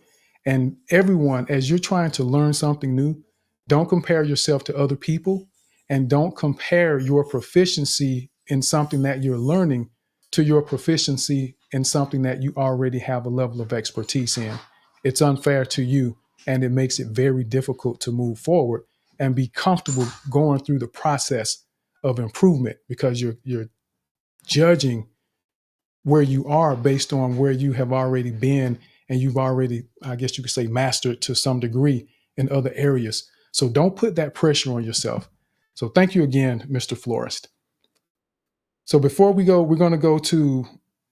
And everyone, as you're trying to learn something new, don't compare yourself to other people and don't compare your proficiency in something that you're learning to your proficiency in something that you already have a level of expertise in. It's unfair to you, and it makes it very difficult to move forward and be comfortable going through the process of improvement, because you're judging where you are based on where you have already been, and you've already, I guess you could say, mastered to some degree in other areas. So don't put that pressure on yourself. So thank you again, Mr. Florist. So before we go, we're going to go to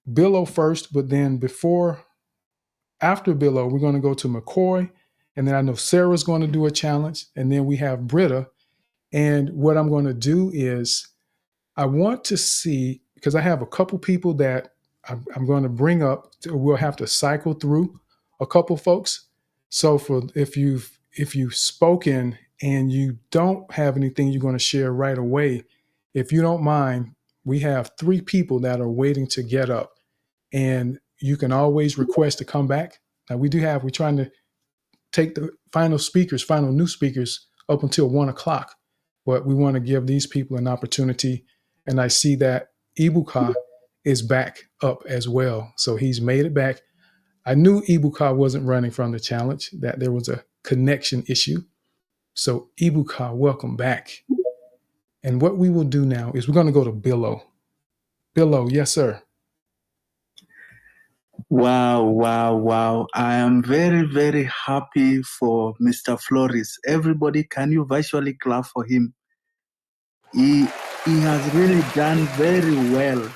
Billo first, but then after Billo, we're going to go to McCoy, and then I know Sarah's going to do a challenge, and then we have Britta. And what I'm going to do is I want to see, because I have a couple people that I'm going to bring up. We'll have to cycle through a couple folks. So if you've spoken and you don't have anything you're going to share right away, if you don't mind, we have 3 people that are waiting to get up, and you can always request to come back. Now we're trying to take the final new speakers up until 1:00, but we want to give these people an opportunity. And I see that Ibuka is back up as well. So he's made it back. I knew Ibuka wasn't running from the challenge, that there was a connection issue. So Ibuka, welcome back. And what we will do now is we're going to go to Billo. Billo, yes, sir. Wow. I am very, very happy for Mr. Flores. Everybody, can you virtually clap for him? He has really done very well.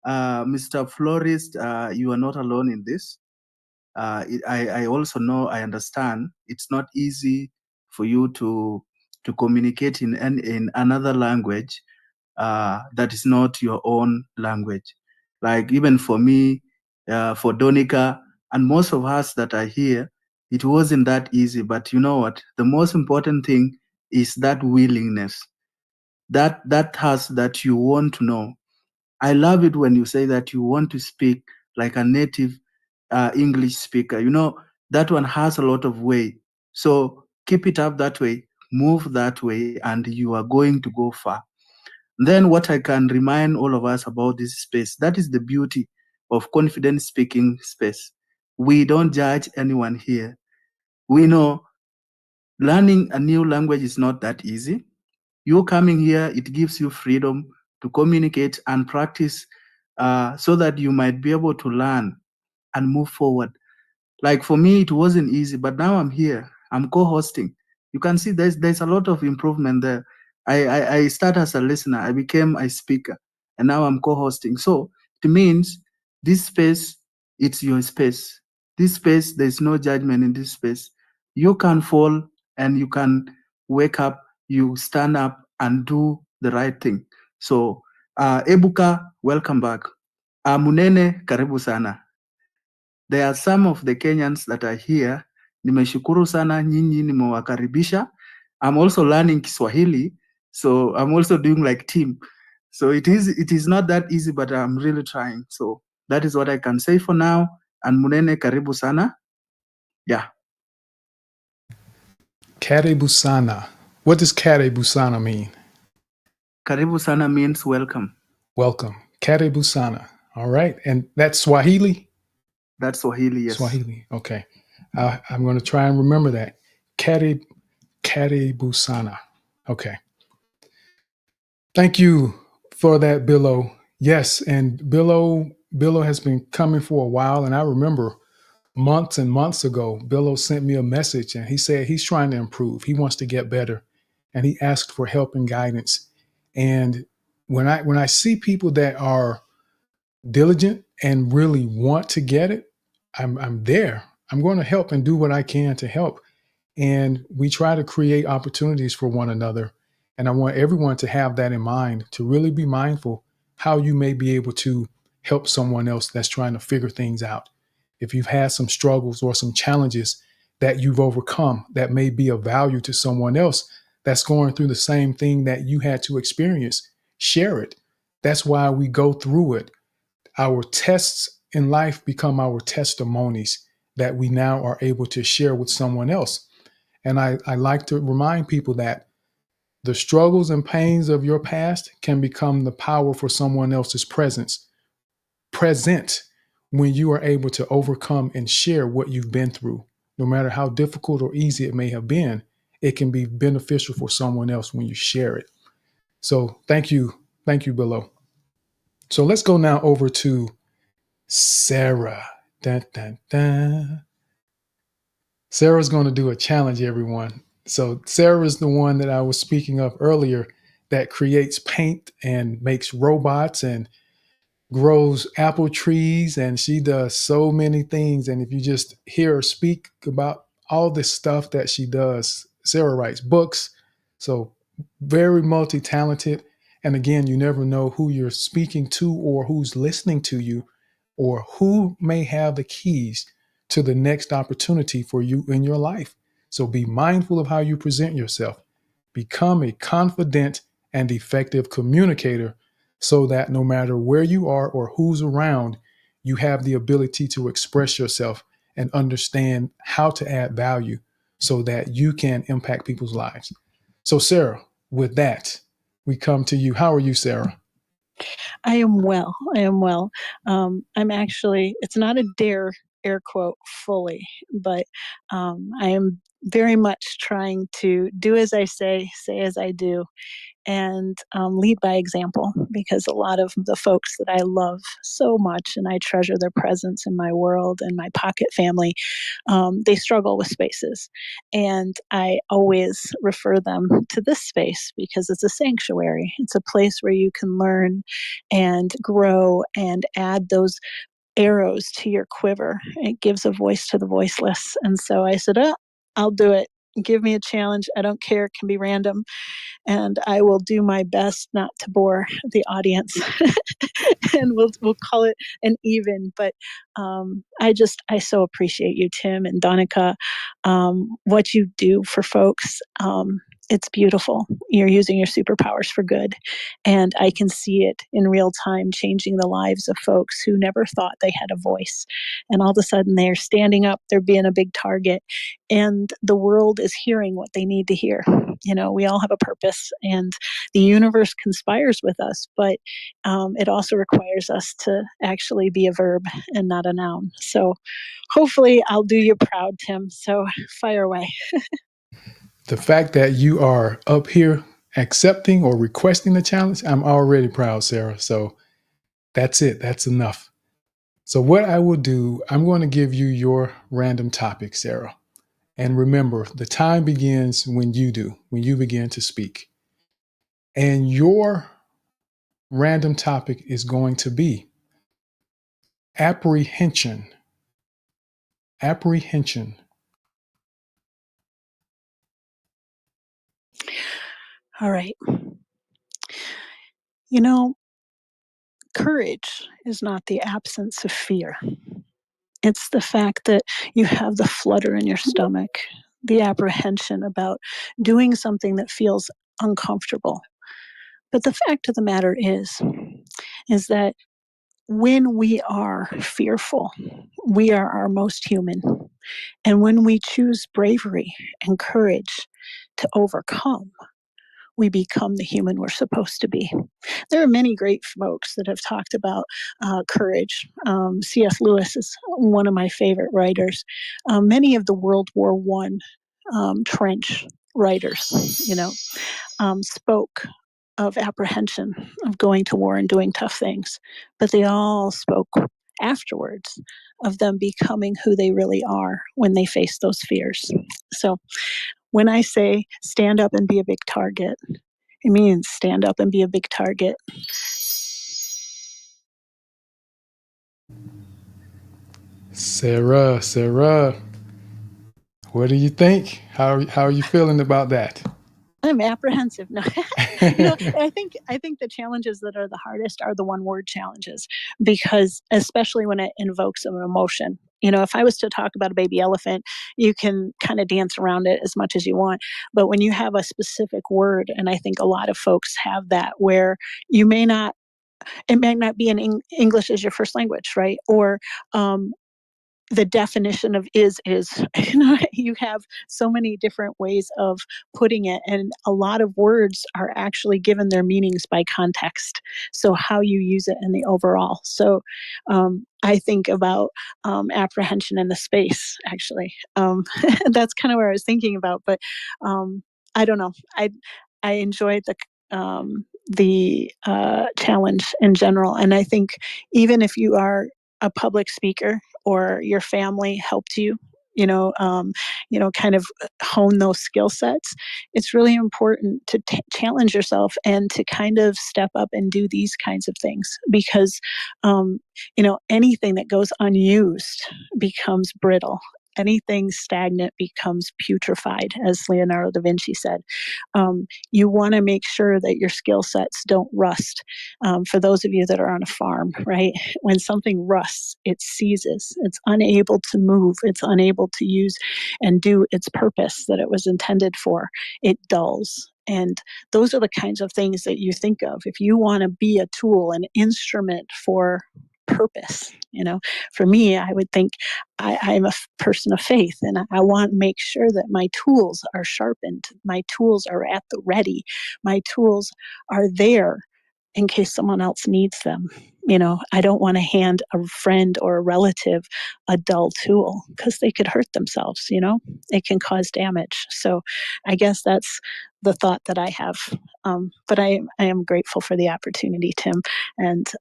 Mr. Flores, you are not alone in this. I also know, I understand, it's not easy for you to communicate in another language that is not your own language. Like even for me, for Donika, and most of us that are here, it wasn't that easy. But you know what? The most important thing is that willingness, that has that you want to know. I love it when you say that you want to speak like a native English speaker. You know, that one has a lot of weight. So keep it up that way, move that way, and you are going to go far. Then what I can remind all of us about this space, that is the beauty of confident speaking space. We don't judge anyone here. We know learning a new language is not that easy. You coming here, it gives you freedom to communicate and practice so that you might be able to learn and move forward. Like for me, it wasn't easy, but now I'm here. I'm co-hosting. You can see there's a lot of improvement there. I started as a listener. I became a speaker, and now I'm co-hosting. So it means this space, it's your space. This space, there's no judgment in this space. You can fall and you can wake up. You stand up and do the right thing. So Ebuka, welcome back. Munene, karibu sana. There are some of the Kenyans that are here. Nimeshukuru sana nyinyi nimewakaribisha. I'm also learning Kiswahili, so I'm also doing like team. So it is not that easy, but I'm really trying. So that is what I can say for now. And Munene, karibu sana. Yeah. Karibu sana. What does karibu sana mean? Karibu sana means welcome. Welcome. Karibu sana. All right. And that's Swahili? That's Swahili, yes. Swahili. Okay. I'm going to try and remember that. Karibu sana. Okay. Thank you for that, Billo. Yes, and Billo has been coming for a while, and I remember months and months ago, Billo sent me a message, and he said he's trying to improve. He wants to get better, and he asked for help and guidance. And when I see people that are diligent and really want to get it, I'm there. I'm going to help and do what I can to help. And we try to create opportunities for one another. And I want everyone to have that in mind, to really be mindful how you may be able to help someone else that's trying to figure things out. If you've had some struggles or some challenges that you've overcome that may be of value to someone else that's going through the same thing that you had to experience, share it. That's why we go through it. Our tests in life become our testimonies that we now are able to share with someone else. And I like to remind people that the struggles and pains of your past can become the power for someone else's present when you are able to overcome and share what you've been through. No matter how difficult or easy it may have been, it can be beneficial for someone else when you share it. So thank you, Billo. So let's go now over to Sarah. Dun, dun, dun. Sarah's going to do a challenge, everyone. So Sarah is the one that I was speaking of earlier that creates paint and makes robots and grows apple trees, and she does so many things. And if you just hear her speak about all this stuff that she does, Sarah writes books. So very multi-talented. And again, you never know who you're speaking to or who's listening to you or who may have the keys to the next opportunity for you in your life. So be mindful of how you present yourself. Become a confident and effective communicator so that no matter where you are or who's around, you have the ability to express yourself and understand how to add value so that you can impact people's lives. So Sarah, with that, we come to you. How are you, Sarah? I am well. I'm actually, it's not a dare air quote fully, but I am very much trying to do as I say as I do, and lead by example, because a lot of the folks that I love so much and I treasure their presence in my world and my pocket family, they struggle with spaces. And I always refer them to this space because it's a sanctuary. It's a place where you can learn and grow and add those arrows to your quiver. It gives a voice to the voiceless. And so I said, I'll do it. Give me a challenge. I don't care. It can be random. And I will do my best not to bore the audience. And we'll call it an even. But I so appreciate you, Tim and Donica, what you do for folks. It's beautiful. You're using your superpowers for good. And I can see it in real time changing the lives of folks who never thought they had a voice. And all of a sudden they're standing up, they're being a big target, and the world is hearing what they need to hear. You know, we all have a purpose and the universe conspires with us, but it also requires us to actually be a verb and not a noun. So hopefully I'll do you proud, Tim. So fire away. The fact that you are up here accepting or requesting the challenge, I'm already proud, Sarah. So that's it. That's enough. So what I will do, I'm going to give you your random topic, Sarah. And remember, the time begins when you begin to speak. And your random topic is going to be apprehension. Apprehension. All right. You know, courage is not the absence of fear. It's the fact that you have the flutter in your stomach, the apprehension about doing something that feels uncomfortable. But the fact of the matter is that when we are fearful, we are our most human. And when we choose bravery and courage to overcome, we become the human we're supposed to be. There are many great folks that have talked about courage. C.S. Lewis is one of my favorite writers. Many of the World War I trench writers, spoke of apprehension, of going to war and doing tough things, but they all spoke afterwards of them becoming who they really are when they face those fears. So when I say stand up and be a big target, it means stand up and be a big target. Sarah, what do you think? How are you feeling about that? I'm apprehensive. No, I think the challenges that are the hardest are the one-word challenges, because especially when it invokes an emotion. If I was to talk about a baby elephant, you can kind of dance around it as much as you want. But when you have a specific word, and I think a lot of folks have that, where it may not be in English as your first language, right? Or the definition of is, you have so many different ways of putting it. And a lot of words are actually given their meanings by context. So how you use it in the overall. So I think about apprehension in the space, actually. That's kind of where I was thinking about, but I don't know. I enjoyed the challenge in general. And I think even if you are a public speaker or your family helped you, kind of hone those skill sets, it's really important to challenge yourself and to kind of step up and do these kinds of things, because, anything that goes unused becomes brittle. Anything stagnant becomes putrefied, as Leonardo da Vinci said. You want to make sure that your skill sets don't rust. For those of you that are on a farm, right? When something rusts, it seizes. It's unable to move. It's unable to use and do its purpose that it was intended for. It dulls. And those are the kinds of things that you think of. If you want to be a tool, an instrument for purpose, for me, I would think I'm a person of faith, and I want to make sure that my tools are sharpened. My tools are at the ready. My tools are there in case someone else needs them. I don't want to hand a friend or a relative a dull tool because they could hurt themselves, it can cause damage. So I guess that's the thought that I have. But I am grateful for the opportunity, Tim, and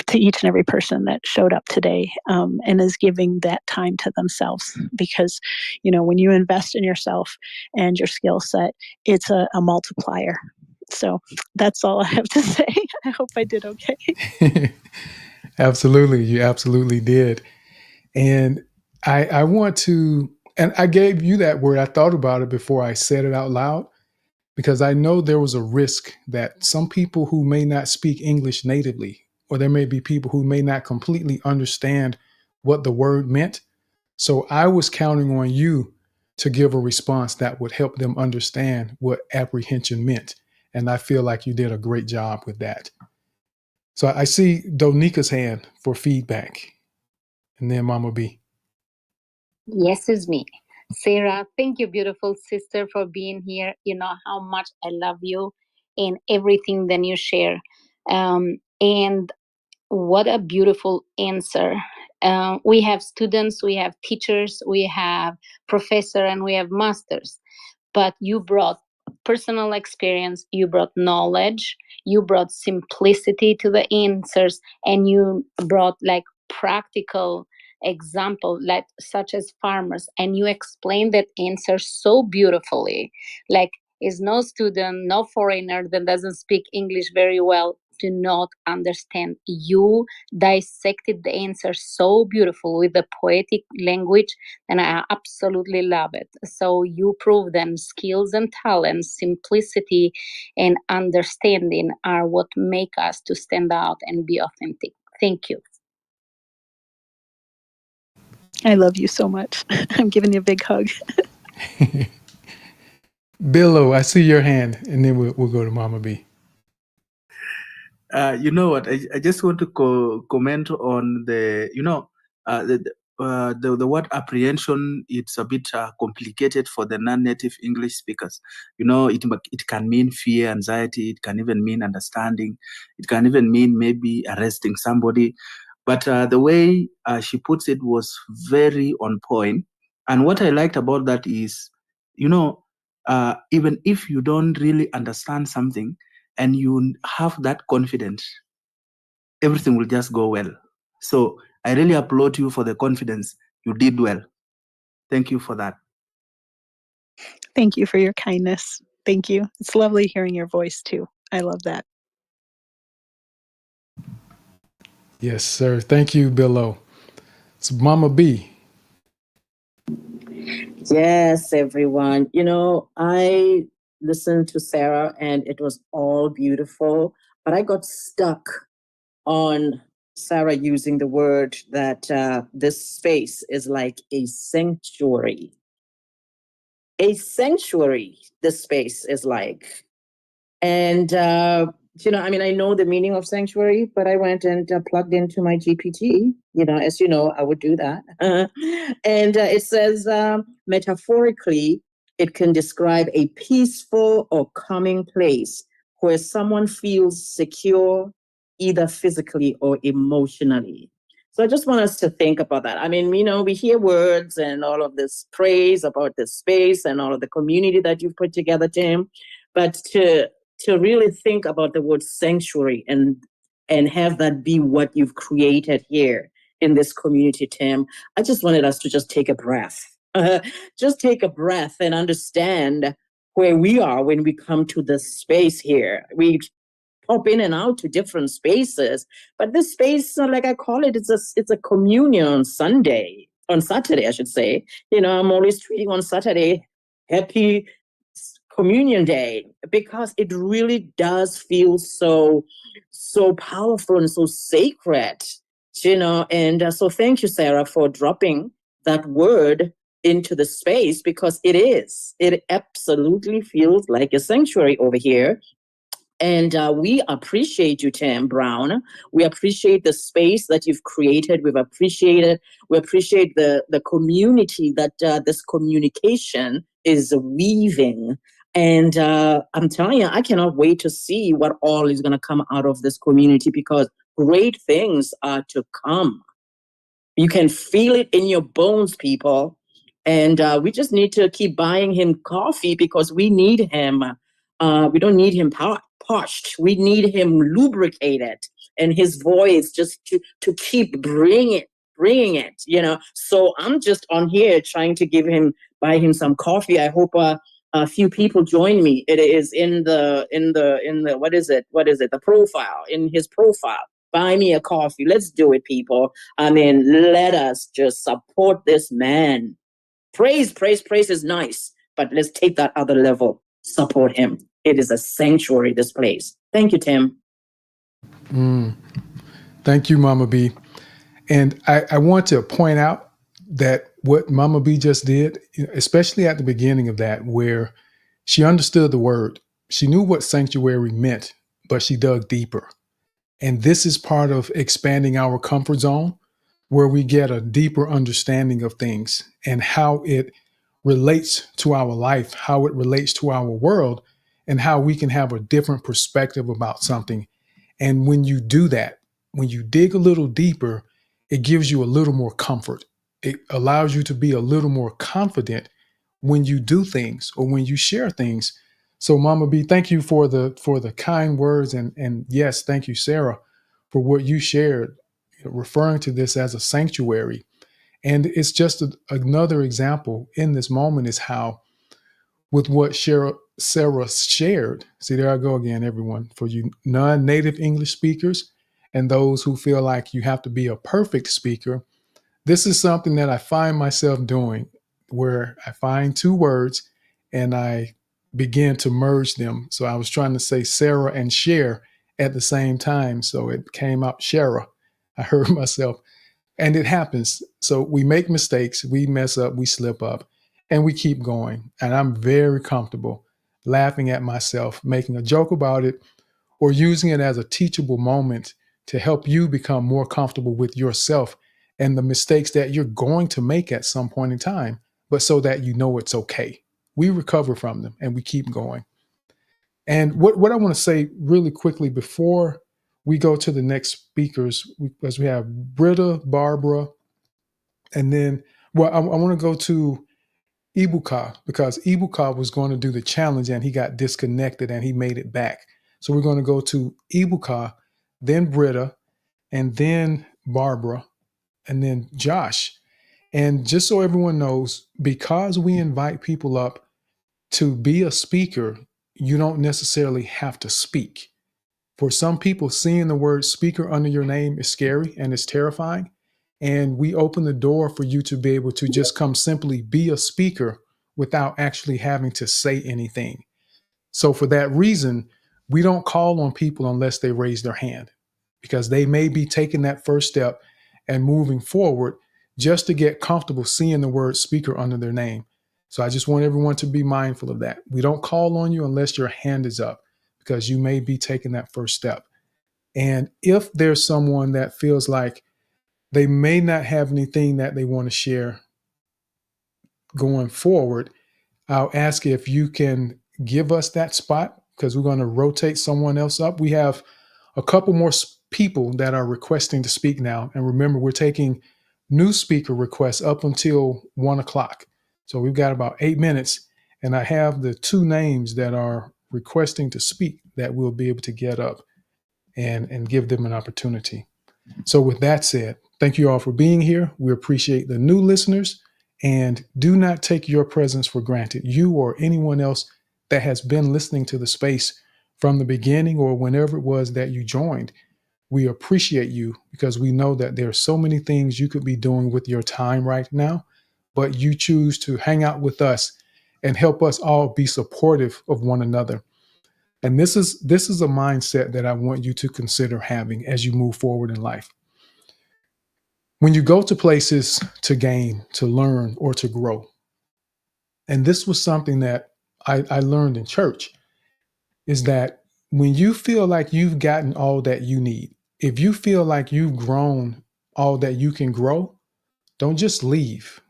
to each and every person that showed up today and is giving that time to themselves. Because, when you invest in yourself and your skill set, it's a multiplier. So that's all I have to say. I hope I did okay. Absolutely. You absolutely did. And I want to, and I gave you that word. I thought about it before I said it out loud, because I know there was a risk that some people who may not speak English natively, or there may be people who may not completely understand what the word meant. So I was counting on you to give a response that would help them understand what apprehension meant. And I feel like you did a great job with that. So I see Donika's hand for feedback, and then Mama B. Yes, it's me. Sarah, thank you, beautiful sister, for being here. You know how much I love you and everything that you share. And what a beautiful answer. We have students, we have teachers, we have professor, and we have masters. But you brought personal experience, you brought knowledge, you brought simplicity to the answers, and you brought like practical example, like such as farmers, and you explained that answer so beautifully. Like, is no student, no foreigner that doesn't speak English very well do not understand. You dissected the answer so beautiful with the poetic language, and I absolutely love it. So you prove them skills and talents, simplicity and understanding are what make us to stand out and be authentic. Thank you. I love you so much. I'm giving you a big hug. Billo, I see your hand, and then we'll go to Mama B. You know what? I just want to comment on the word apprehension. It's a bit complicated for the non-native English speakers. It can mean fear, anxiety. It can even mean understanding. It can even mean maybe arresting somebody. But the way she puts it was very on point. And what I liked about that is, even if you don't really understand something and you have that confidence, everything will just go well. So I really applaud you for the confidence. You did well. Thank you for that. Thank you for your kindness. Thank you. It's lovely hearing your voice too. I love that. Yes, sir. Thank you, Billo. So Mama B. Yes, everyone. I listened to Sarah and it was all beautiful, but I got stuck on Sarah using the word that this space is like a sanctuary. A sanctuary, this space is like. And, I know the meaning of sanctuary, but I went and plugged into my GPT. As you know, I would do that. And it says, metaphorically, it can describe a peaceful or calming place where someone feels secure, either physically or emotionally. So I just want us to think about that. We hear words and all of this praise about the space and all of the community that you've put together, Tim, but to really think about the word sanctuary and have that be what you've created here in this community, Tim, I just wanted us to just take a breath. Just take a breath and understand where we are when we come to this space here. We pop in and out to different spaces, but this space, like I call it, it's a communion on Saturday, I should say. I'm always treating on Saturday happy communion day, because it really does feel so powerful and so sacred, and so thank you, Sarah, for dropping that word into the space, because it absolutely feels like a sanctuary over here. And we appreciate you, Tim Brown. We appreciate the space that you've created. We appreciate the community that this communication is weaving. And I'm telling you, I cannot wait to see what all is going to come out of this community, because great things are to come. You can feel it in your bones, people. And we just need to keep buying him coffee because we need him. We don't need him parched. We need him lubricated, and his voice just to keep bringing it, you know. So I'm just on here trying to buy him some coffee. I hope a few people join me. It is in the what is it? The profile, in his profile. Buy me a coffee. Let's do it, people. I mean, let us just support this man. Praise is nice, but let's take that other level. Support him. It is a sanctuary, this place. Thank you, Tim. Thank you, Mama B. And I want to point out that what Mama B just did, especially at the beginning of that, where she understood the word, she knew what sanctuary meant, but she dug deeper. And this is part of expanding our comfort zone, where we get a deeper understanding of things and how it relates to our life, how it relates to our world, and how we can have a different perspective about something. And when you do that, when you dig a little deeper, it gives you a little more comfort. It allows you to be a little more confident when you do things or when you share things. So Mama B, thank you for the kind words. And yes, thank you, Sarah, for what you shared, referring to this as a sanctuary. And it's just another example in this moment is how, with what Sarah shared, see, there I go again, everyone, for you non-native English speakers and those who feel like you have to be a perfect speaker, this is something that I find myself doing, where I find two words and I begin to merge them. So I was trying to say Sarah and share at the same time. So it came out Shara. I heard myself. And it happens. So we make mistakes, we mess up, we slip up, and we keep going. And I'm very comfortable laughing at myself, making a joke about it, or using it as a teachable moment to help you become more comfortable with yourself and the mistakes that you're going to make at some point in time, but so that you know it's okay. We recover from them and we keep going. And what I want to say really quickly before we go to the next speakers, because we have Britta, Barbara, and then, I want to go to Ibuka, because Ibuka was going to do the challenge and he got disconnected and he made it back. So we're going to go to Ibuka, then Britta, and then Barbara, and then Josh. And just so everyone knows, because we invite people up to be a speaker, you don't necessarily have to speak. For some people, seeing the word speaker under your name is scary and it's terrifying. And we open the door for you to be able to just come simply be a speaker without actually having to say anything. So for that reason, we don't call on people unless they raise their hand, because they may be taking that first step and moving forward just to get comfortable seeing the word speaker under their name. So I just want everyone to be mindful of that. We don't call on you unless your hand is up, because you may be taking that first step. And if there's someone that feels like they may not have anything that they want to share going forward, I'll ask if you can give us that spot, because we're going to rotate someone else up. We have a couple more people that are requesting to speak now. And remember, we're taking new speaker requests up until 1 o'clock. So we've got about 8 minutes. And I have the two names that are requesting to speak that we'll be able to get up and give them an opportunity. So with that said, thank you all for being here. We appreciate the new listeners, and do not take your presence for granted. You or anyone else that has been listening to the space from the beginning or whenever it was that you joined, we appreciate you, because we know that there are so many things you could be doing with your time right now, but you choose to hang out with us and help us all be supportive of one another. And this is a mindset that I want you to consider having as you move forward in life. When you go to places to gain, to learn, or to grow, and this was something that I learned in church, is that when you feel like you've gotten all that you need, if you feel like you've grown all that you can grow, don't just leave.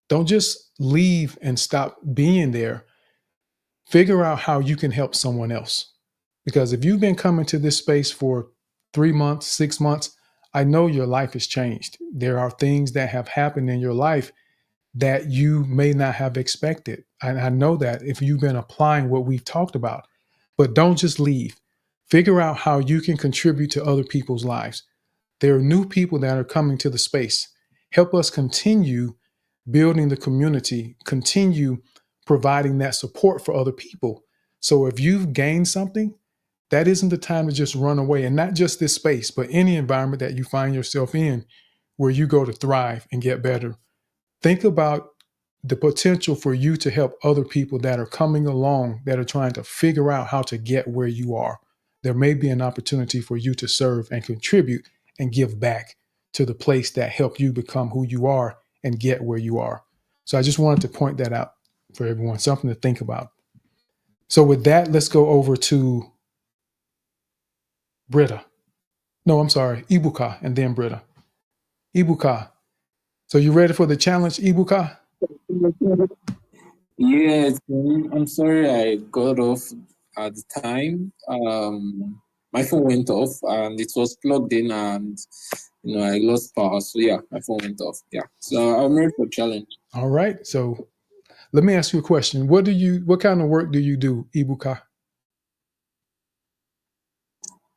Don't just leave and stop being there. Figure out how you can help someone else. Because if you've been coming to this space for 3 months, 6 months, I know your life has changed. There are things that have happened in your life that you may not have expected. And I know that if you've been applying what we've talked about, but don't just leave. Figure out how you can contribute to other people's lives. There are new people that are coming to the space. Help us continue building the community, continue providing that support for other people. So if you've gained something, that isn't the time to just run away, and not just this space, but any environment that you find yourself in where you go to thrive and get better. Think about the potential for you to help other people that are coming along, that are trying to figure out how to get where you are. There may be an opportunity for you to serve and contribute and give back to the place that helped you become who you are and get where you are. So I just wanted to point that out for everyone, something to think about. So with that, let's go over to Britta. No, I'm sorry, Ibuka, and then Britta. Ibuka. So you ready for the challenge, Ibuka? Yes, I'm sorry I got off at the time. My phone went off and it was plugged in, and I lost power. So yeah, my phone went off. Yeah. So I'm ready for challenge. All right. So let me ask you a question. What kind of work do you do, Ibuka?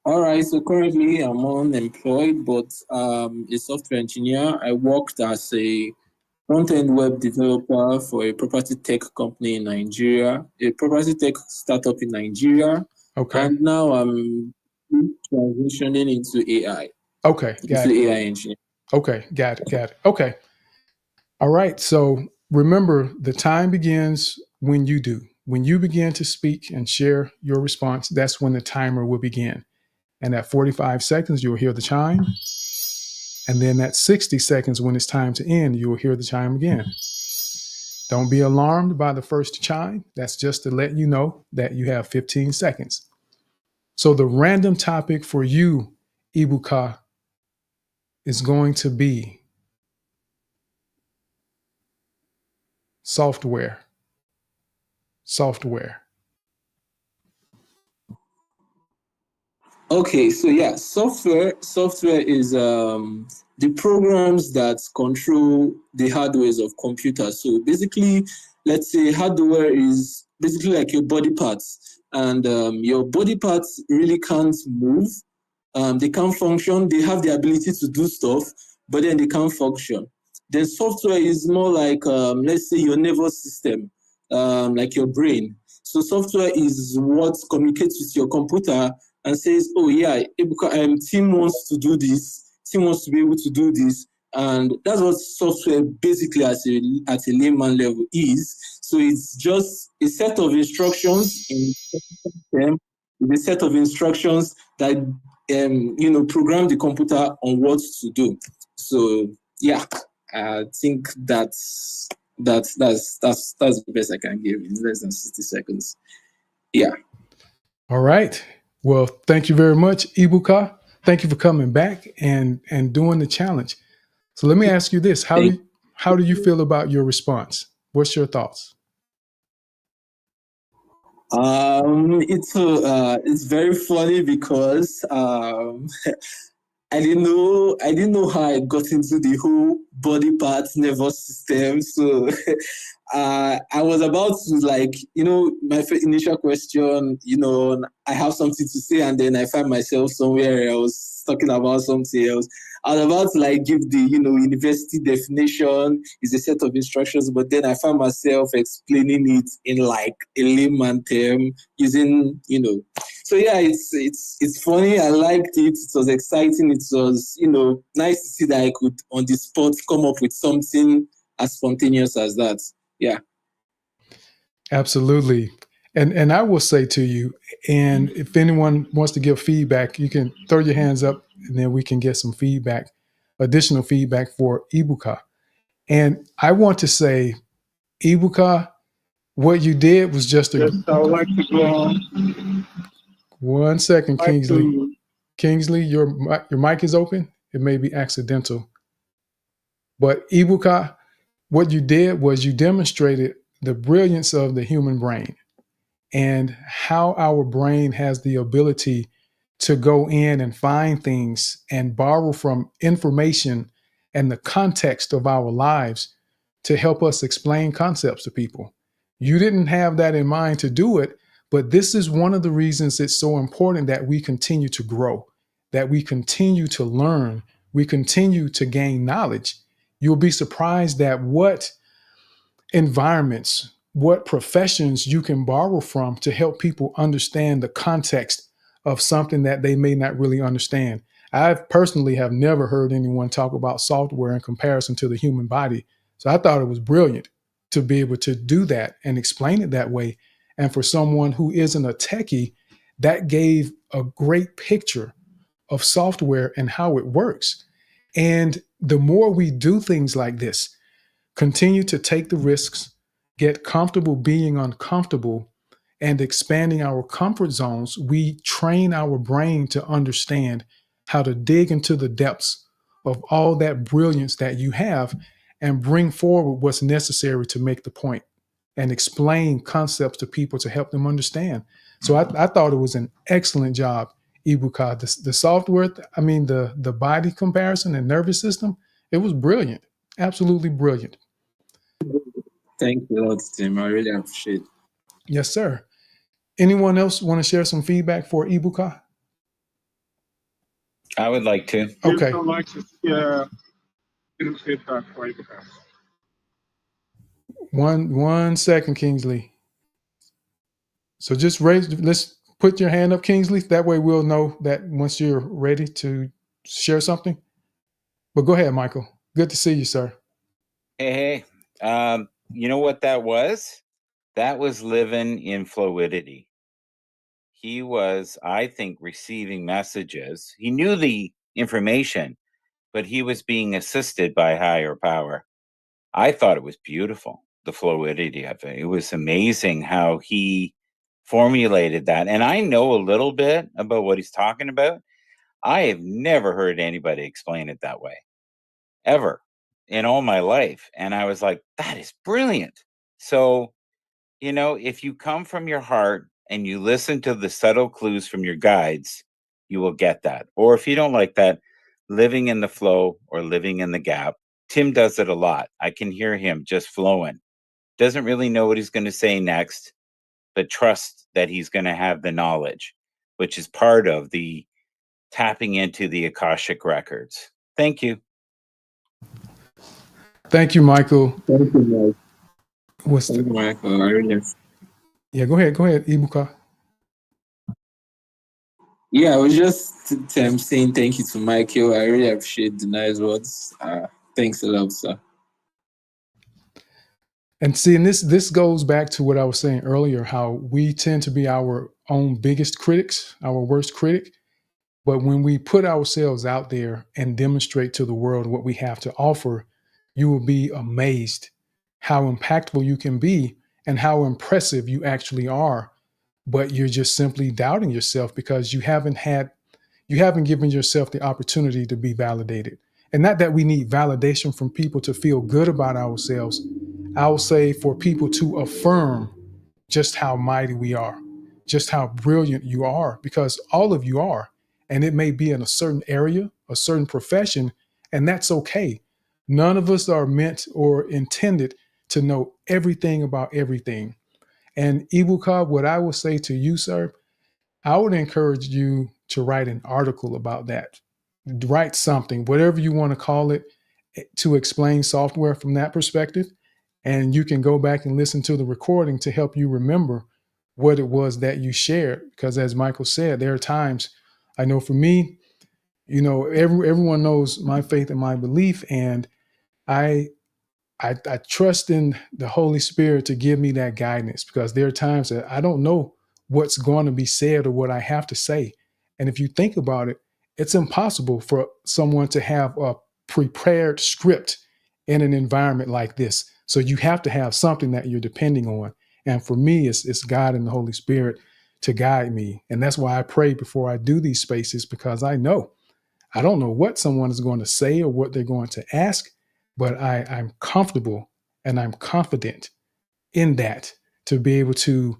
All right. So currently I'm unemployed, but a software engineer. I worked as a front-end web developer for a property tech company in Nigeria, a property tech startup in Nigeria. Okay. And now I'm transitioning into AI. Okay. Got it. AI engineer. Okay. Got it. Okay. All right. So remember, the time begins when you do. When you begin to speak and share your response, that's when the timer will begin. And at 45 seconds, you'll hear the chime. And then at 60 seconds, when it's time to end, you will hear the chime again. Don't be alarmed by the first chime. That's just to let you know that you have 15 seconds. So the random topic for you, Ibuka, is going to be software. Okay, so yeah, software is the programs that control the hardwares of computers. So basically, let's say hardware is basically like your body parts, and your body parts really can't move. They can't function. They have the ability to do stuff, but then they can't function. Then software is more like, let's say, your nervous system, like your brain. So software is what communicates with your computer and says, oh yeah, Tim wants to do this. Tim wants to be able to do this. And that's what software basically at a layman level is. So it's just a set of instructions a set of instructions that program the computer on what to do. So yeah, I think that's the best I can give in less than 60 seconds. Yeah. All right. Well, thank you very much, Ibuka. Thank you for coming back and doing the challenge. So let me ask you this: how do you feel about your response? What's your thoughts? It's very funny because I didn't know how I got into the whole body parts nervous system. So I was about to my initial question, I have something to say, and then I find myself somewhere else talking about something else. I was about to give the university definition is a set of instructions, but then I found myself explaining it in a layman term using So yeah, it's funny. I liked it. It was exciting. It was nice to see that I could on the spot come up with something as spontaneous as that. Yeah. Absolutely. And I will say to you, and if anyone wants to give feedback, you can throw your hands up and then we can get some feedback, additional feedback for Ibuka. And I want to say, Ibuka, what you did was just Yes, I would like to go on. 1 second, Kingsley. Kingsley, your mic is open. It may be accidental. But Ibuka, what you did was you demonstrated the brilliance of the human brain and how our brain has the ability to go in and find things and borrow from information and the context of our lives to help us explain concepts to people. You didn't have that in mind to do it, but this is one of the reasons it's so important that we continue to grow, that we continue to learn, we continue to gain knowledge. You'll be surprised at what environments, what professions you can borrow from to help people understand the context of something that they may not really understand. I personally have never heard anyone talk about software in comparison to the human body. So I thought it was brilliant to be able to do that and explain it that way. And for someone who isn't a techie, that gave a great picture of software and how it works. And the more we do things like this, continue to take the risks, get comfortable being uncomfortable, and expanding our comfort zones, we train our brain to understand how to dig into the depths of all that brilliance that you have and bring forward what's necessary to make the point and explain concepts to people to help them understand. So I thought it was an excellent job, Ibuka. The software, the body comparison and nervous system, it was brilliant. Absolutely brilliant. Thank you a lot, Tim. I really appreciate it. Yes, sir. Anyone else want to share some feedback for Ibuka? I would like to. Okay. I would like to give feedback for Ibuka. One second, Kingsley. So just let's put your hand up, Kingsley. That way we'll know that once you're ready to share something. But go ahead, Michael. Good to see you, sir. Hey. You know what that was? That was living in fluidity. He was, I think, receiving messages. He knew the information, but he was being assisted by higher power. I thought it was beautiful, the fluidity of it. It was amazing how he formulated that. And I know a little bit about what he's talking about. I have never heard anybody explain it that way, ever, in all my life. And I was like, that is brilliant. So, if you come from your heart and you listen to the subtle clues from your guides, you will get that. Or if you don't like that, living in the flow or living in the gap. Tim does it a lot. I can hear him just flowing. Doesn't really know what he's going to say next, but trust that he's going to have the knowledge, which is part of the tapping into the Akashic records. Thank you. Thank you, Michael. Thank you, Michael. Yeah, go ahead, Ibuka. Yeah, I was just saying thank you to Michael. I really appreciate the nice words. Thanks a lot, sir. And see, and this goes back to what I was saying earlier, how we tend to be our own biggest critics, our worst critic. But when we put ourselves out there and demonstrate to the world what we have to offer, you will be amazed how impactful you can be and how impressive you actually are. But you're just simply doubting yourself because you haven't given yourself the opportunity to be validated. And not that we need validation from people to feel good about ourselves. I will say for people to affirm just how mighty we are, just how brilliant you are, because all of you are. And it may be in a certain area, a certain profession, and that's okay. None of us are meant or intended to know everything about everything. And Ibuka, what I would say to you, sir, I would encourage you to write an article about that. Write something, whatever you want to call it, to explain software from that perspective. And you can go back and listen to the recording to help you remember what it was that you shared. Because as Michael said, there are times, I know for me, everyone knows my faith and my belief, and I trust in the Holy Spirit to give me that guidance, because there are times that I don't know what's going to be said or what I have to say. And if you think about it, it's impossible for someone to have a prepared script in an environment like this. So you have to have something that you're depending on. And for me, it's God and the Holy Spirit to guide me. And that's why I pray before I do these spaces, because I don't know what someone is going to say or what they're going to ask, but I'm comfortable and I'm confident in that to be able to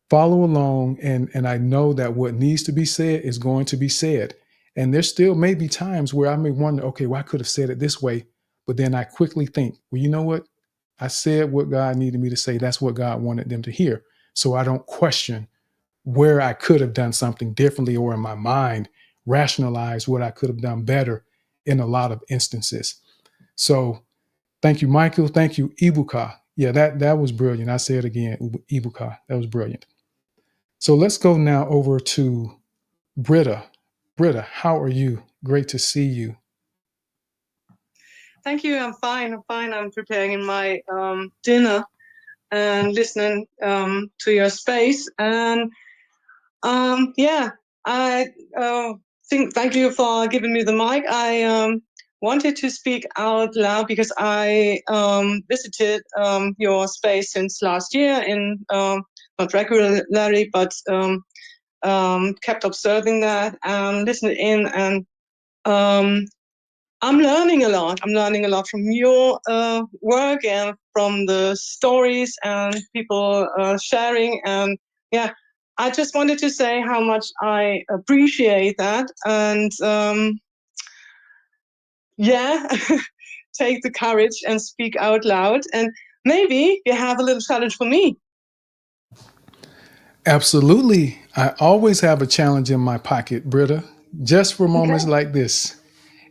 follow along, and I know that what needs to be said is going to be said. And there still may be times where I may wonder, okay, well, I could have said it this way, but then I quickly think, well, you know what? I said what God needed me to say. That's what God wanted them to hear. So I don't question where I could have done something differently, or in my mind rationalize what I could have done better in a lot of instances. So thank you, Michael. Thank you, Ibuka. Yeah, that was brilliant. I say it again, Ibuka. That was brilliant. So let's go now over to Britta. Britta, how are you? Great to see you. Thank you. I'm fine. I'm preparing my dinner and listening to your space. And yeah, I thank you for giving me the mic. I wanted to speak out loud because I visited your space since last year, in not regularly, but kept observing that and listening in, and I'm learning a lot. I'm learning a lot from your work and from the stories and people sharing. And yeah, I just wanted to say how much I appreciate that. And yeah, take the courage and speak out loud. And maybe you have a little challenge for me. Absolutely. I always have a challenge in my pocket, Britta, just for moments like this.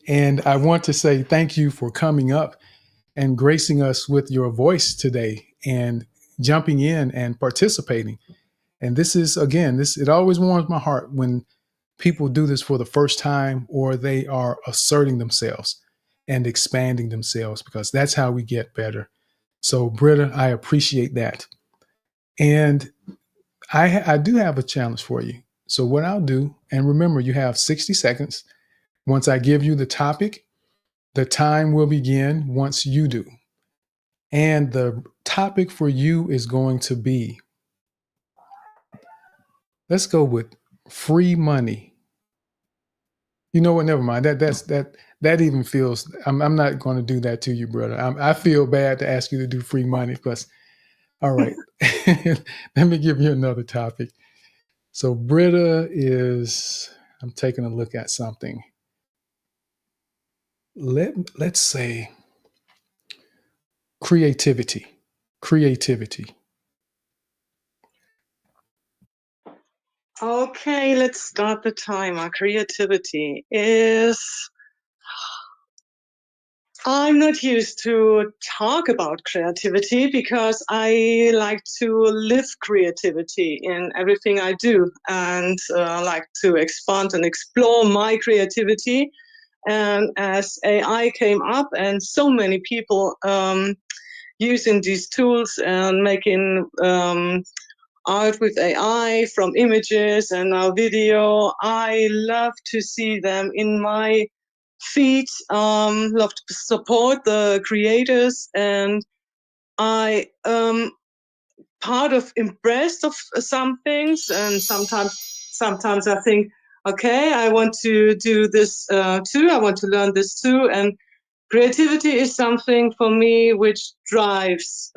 And I want to say thank you for coming up and gracing us with your voice today and jumping in and participating. And this is, again, it always warms my heart when people do this for the first time, or they are asserting themselves and expanding themselves, because that's how we get better. So, Britta, I appreciate that. And I do have a challenge for you. So what I'll do, and remember, you have 60 seconds. Once I give you the topic, the time will begin once you do. And the topic for you is going to be, let's go with free money. You know what? Never mind. That even feels. I'm not going to do that to you, brother. I feel bad to ask you to do free money, because. All right, let me give you another topic. So Britta is. I'm taking a look at something. Let's say creativity. Okay, let's start the timer. Creativity is, I'm not used to talk about creativity because I like to live creativity in everything I do, and like to expand and explore my creativity. And as AI came up and so many people using these tools and making art with AI, from images and now video, I love to see them in my feed, love to support the creators, and I part of impressed of some things, and sometimes I think, okay, I want to do this too, I want to learn this too. And creativity is something for me which drives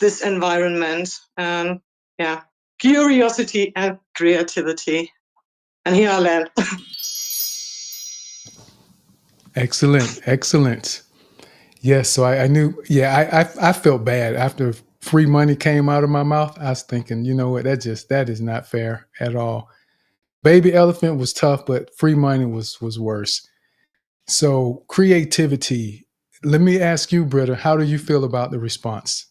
this environment. And yeah, curiosity and creativity. And here I land. Excellent. Yes, so I knew. Yeah, I felt bad after free money came out of my mouth. I was thinking, you know what? That is not fair at all. Baby elephant was tough, but free money was worse. So creativity. Let me ask you, Britta, how do you feel about the response?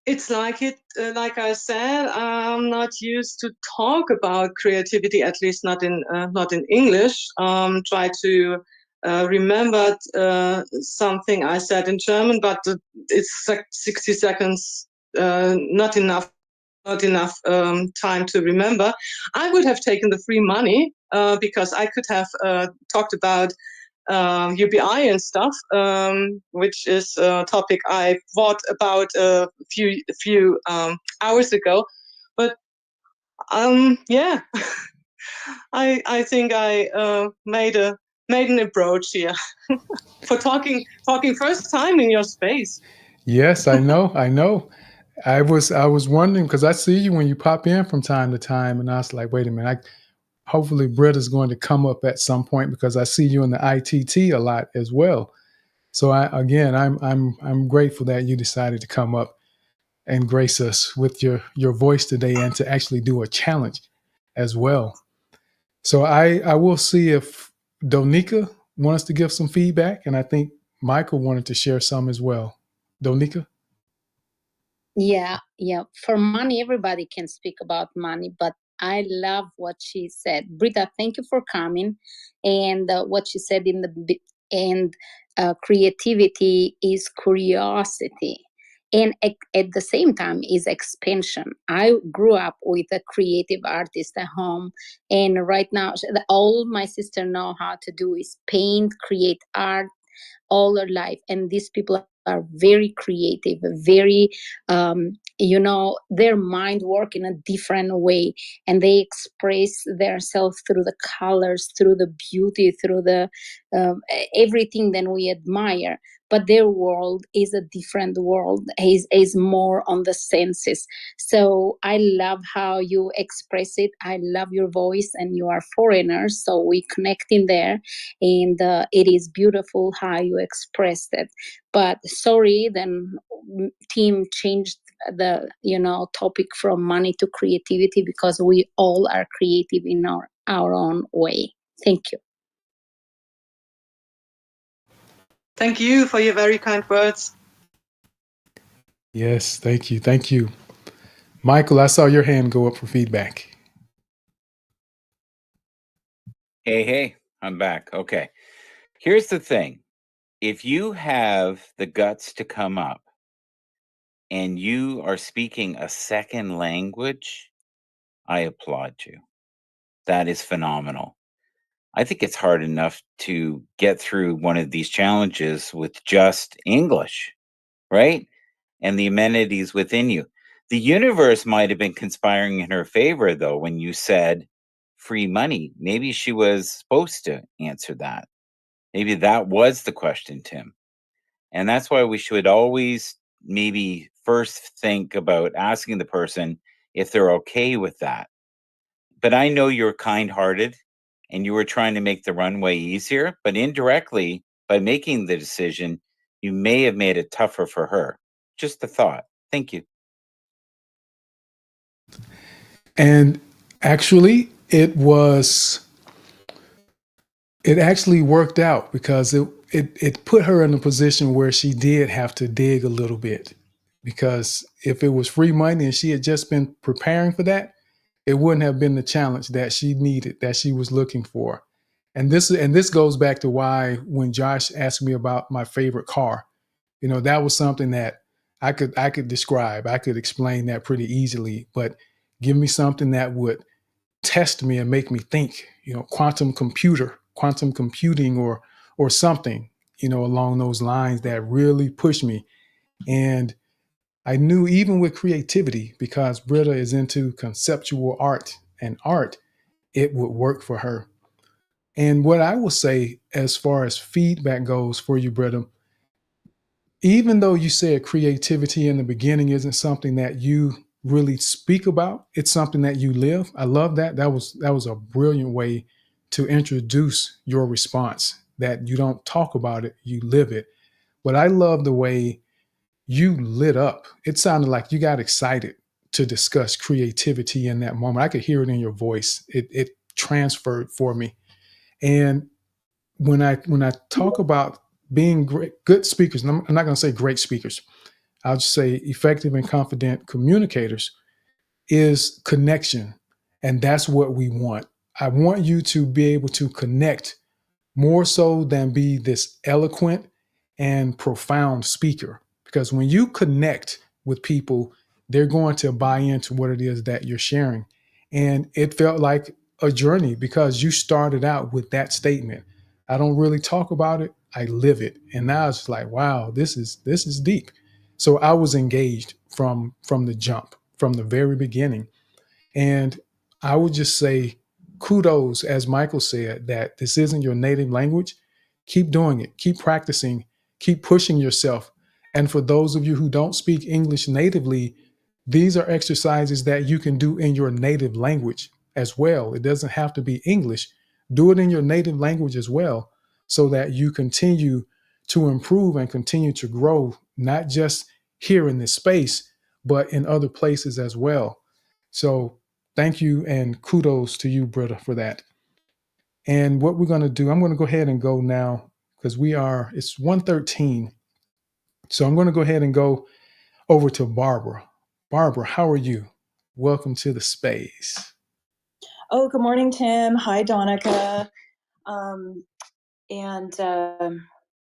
It's like I said, I'm not used to talk about creativity, at least not in English. Try to remember something I said in German, but it's like 60 seconds, not enough time to remember. I would have taken the free money because I could have talked about UBI and stuff, which is a topic I thought about a few hours ago. But yeah, I think I made an approach here for talking first time in your space. Yes, I know. I know. I was wondering because I see you when you pop in from time to time, and I was like, wait a minute. Hopefully, Britta's going to come up at some point because I see you in the ITT a lot as well. So I'm grateful that you decided to come up and grace us with your voice today and to actually do a challenge as well. So I will see if Donika wants to give some feedback, and I think Michael wanted to share some as well. Donika? Yeah, yeah. For money, everybody can speak about money, but I love what she said. Britta, thank you for coming. And what she said in the end, creativity is curiosity. And at the same time is expansion. I grew up with a creative artist at home. And right now, all my sister know how to do is paint, create art, all their life. And these people are very creative, very their mind work in a different way, and they express themselves through the colors, through the beauty, through the everything that we admire. But their world is a different world, is more on the senses. So I love how you express it. I love your voice, and you are foreigners, so we connect in there. And it is beautiful how you expressed it. But sorry, then team changed the topic from money to creativity, because we all are creative in our own way. Thank you. Thank you for your very kind words. Yes, thank you. Thank you. Michael, I saw your hand go up for feedback. Hey, I'm back. Okay. Here's the thing. If you have the guts to come up and you are speaking a second language, I applaud you. That is phenomenal. I think it's hard enough to get through one of these challenges with just English, right? And the amenities within you. The universe might have been conspiring in her favor, though, when you said free money. Maybe she was supposed to answer that. Maybe that was the question, Tim. And that's why we should always maybe first think about asking the person if they're okay with that. But I know you're kind-hearted and you were trying to make the runway easier, but indirectly, by making the decision, you may have made it tougher for her. Just a thought. Thank you. And actually, it actually worked out because it put her in a position where she did have to dig a little bit. Because if it was free money and she had just been preparing for that, it wouldn't have been the challenge that she needed, that she was looking for. And this goes back to why when Josh asked me about my favorite car, that was something that I could describe. I could explain that pretty easily, but give me something that would test me and make me think, quantum computing or something, along those lines that really pushed me. And I knew even with creativity, because Britta is into conceptual art and art, it would work for her. And what I will say as far as feedback goes for you, Britta, even though you said creativity in the beginning isn't something that you really speak about, it's something that you live. I love that. That was a brilliant way to introduce your response, that you don't talk about it, you live it. But I love the way you lit up. It sounded like you got excited to discuss creativity in that moment. I could hear it in your voice. It transferred for me. And when I talk about being good speakers, and I'm not going to say great speakers, I'll just say effective and confident communicators, is connection. And that's what we want. I want you to be able to connect more so than be this eloquent and profound speaker. Because when you connect with people, they're going to buy into what it is that you're sharing. And it felt like a journey because you started out with that statement. I don't really talk about it, I live it. And now it's like, wow, this is deep. So I was engaged from the jump, from the very beginning. And I would just say kudos, as Michael said, that this isn't your native language. Keep doing it. Keep practicing. Keep pushing yourself And for those of you who don't speak English natively, these are exercises that you can do in your native language as well. It doesn't have to be English. Do it in your native language as well, so that you continue to improve and continue to grow, not just here in this space, but in other places as well. So thank you and kudos to you, Britta, for that. And what we're going to do, I'm going to go ahead and go now because it's 1:13. So I'm going to go ahead and go over to Barbara. Barbara, how are you? Welcome to the space. Oh, good morning, Tim. Hi, Donica.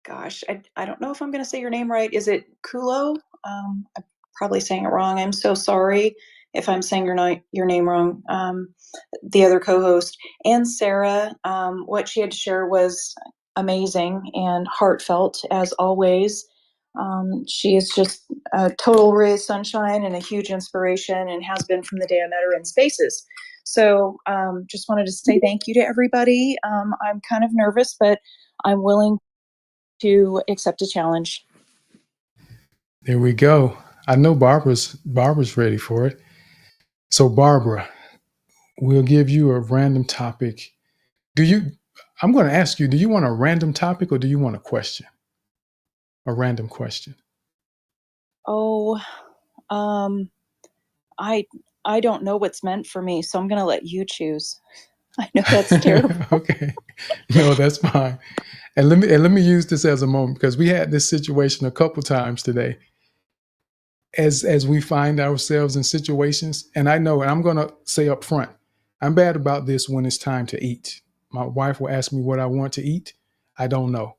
Gosh, I don't know if I'm going to say your name right. Is it Kulo? I'm probably saying it wrong. I'm so sorry if I'm saying your name wrong. The other co-host and Sarah, what she had to share was amazing and heartfelt as always. She is just a total ray of sunshine and a huge inspiration, and has been from the day I met her in Spaces. So just wanted to say thank you to everybody. I'm kind of nervous, but I'm willing to accept a challenge. There we go. I know Barbara's ready for it. So Barbara, we'll give you a random topic. I'm going to ask you, do you want a random topic or do you want a question? A random question. Oh, I don't know what's meant for me, so I'm going to let you choose. I know that's terrible. Okay. No, that's fine. And let me use this as a moment, because we had this situation a couple times today. As we find ourselves in situations, and I know, and I'm going to say up front, I'm bad about this when it's time to eat. My wife will ask me what I want to eat. I don't know.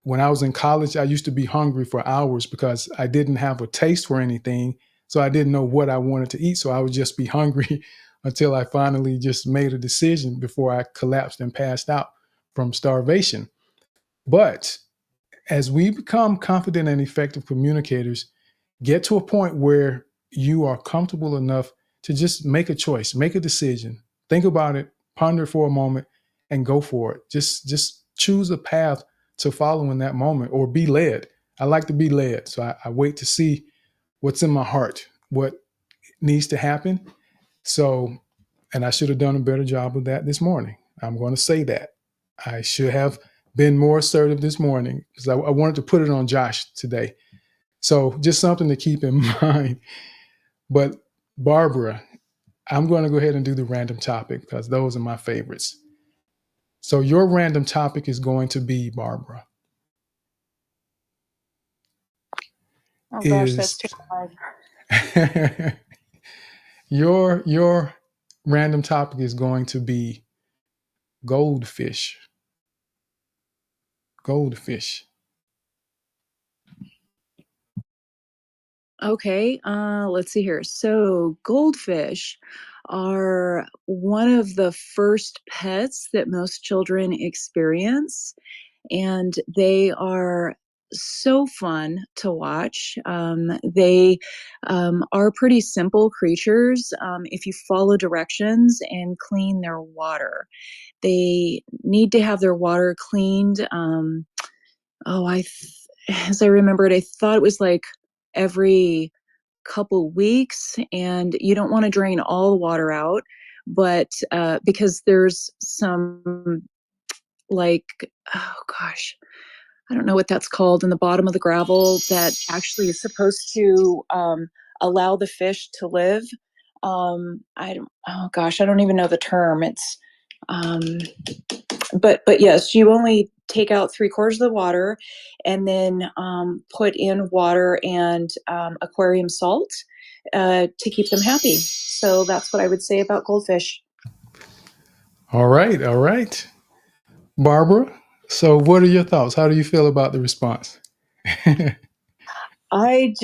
When I was in college, I used to be hungry for hours because I didn't have a taste for anything. So I didn't know what I wanted to eat. So I would just be hungry until I finally just made a decision before I collapsed and passed out from starvation. But as we become confident and effective communicators, get to a point where you are comfortable enough to just make a choice, make a decision, think about it, ponder for a moment, and go for it. Just choose a path to follow in that moment, or be led. I like to be led. So I wait to see what's in my heart, what needs to happen. So, and I should have done a better job of that this morning. I'm going to say that. I should have been more assertive this morning, because I wanted to put it on Josh today. So just something to keep in mind. But Barbara, I'm going to go ahead and do the random topic because those are my favorites. So your random topic is going to be, Barbara. Oh gosh, that's too hard. Your random topic is going to be goldfish. Goldfish. Okay, let's see here. So goldfish are one of the first pets that most children experience, and they are so fun to watch. They are pretty simple creatures if you follow directions and clean their water. They need to have their water cleaned. As I remembered, I thought it was like every couple weeks, and you don't want to drain all the water out, but because there's some I don't know what that's called in the bottom of the gravel that actually is supposed to allow the fish to live. I don't even know the term. It's but yes, you only take out 3/4 of the water, and then put in water and aquarium salt to keep them happy. So that's what I would say about goldfish. All right. Barbara, so what are your thoughts? How do you feel about the response? I